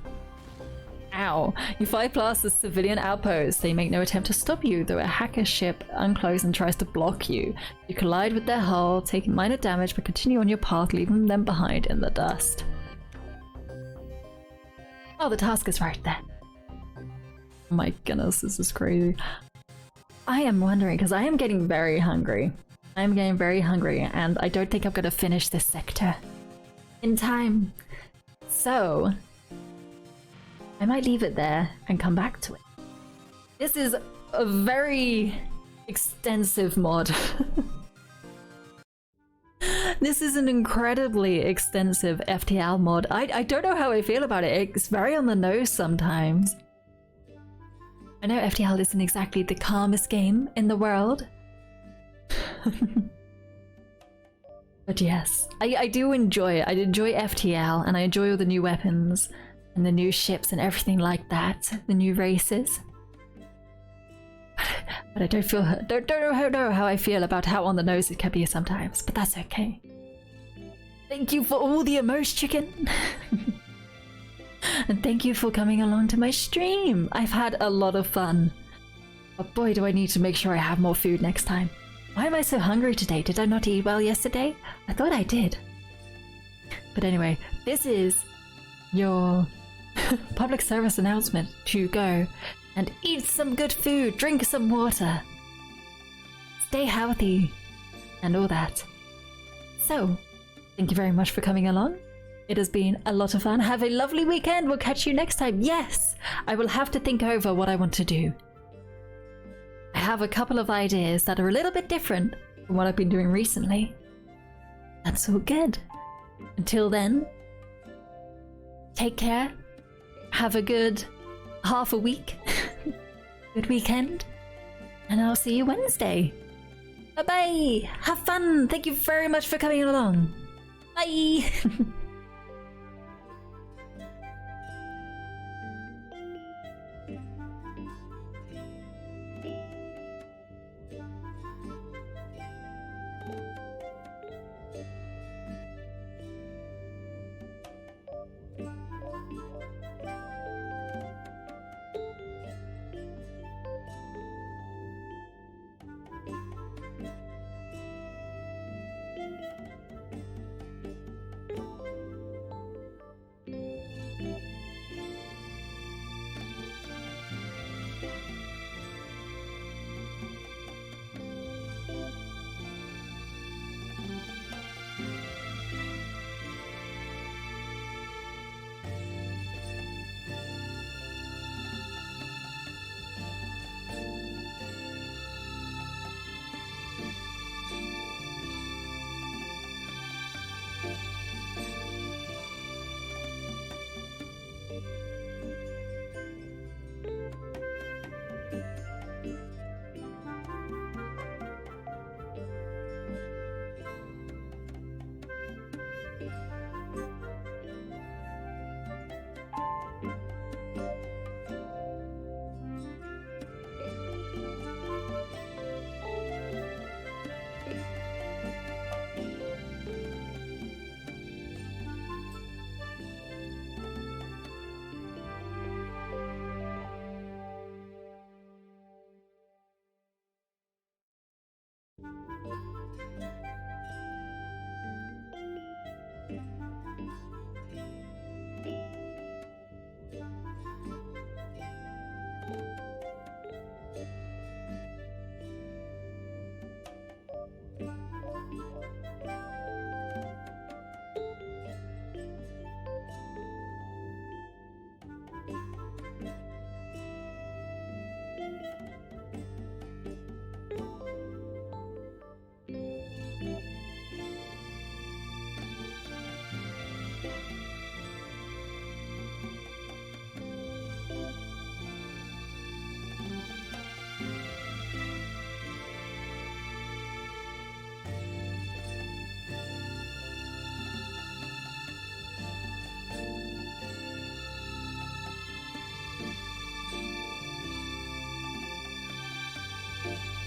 Ow. You fly past the civilian outpost. They make no attempt to stop you, though a hacker ship uncloaks and tries to block you. You collide with their hull, taking minor damage, but continue on your path, leaving them behind in the dust. Oh, the task is right there. Oh my goodness, this is crazy. I am wondering, because I am getting very hungry. I'm getting very hungry, and I don't think I'm going to finish this sector in time. So, I might leave it there and come back to it. This is a very extensive mod. This is an incredibly extensive FTL mod. I don't know how I feel about it. It's very on the nose sometimes. I know FTL isn't exactly the calmest game in the world. But yes, I do enjoy it. I enjoy FTL, and I enjoy all the new weapons and the new ships and everything like that. The new races. But I don't know how I feel about how on the nose it can be sometimes. But that's okay. Thank you for all the emotes, chicken. And thank you for coming along to my stream. I've had a lot of fun. But boy, do I need to make sure I have more food next time. Why am I so hungry today? Did I not eat well yesterday? I thought I did. But anyway, this is your public service announcement to go and eat some good food, drink some water, stay healthy, and all that. So, thank you very much for coming along. It has been a lot of fun. Have a lovely weekend. We'll catch you next time. Yes, I will have to think over what I want to do. I have a couple of ideas that are a little bit different from what I've been doing recently. That's all good. Until then, take care. Have a good half a week. Good weekend. And I'll see you Wednesday. Bye-bye. Have fun. Thank you very much for coming along. Bye. you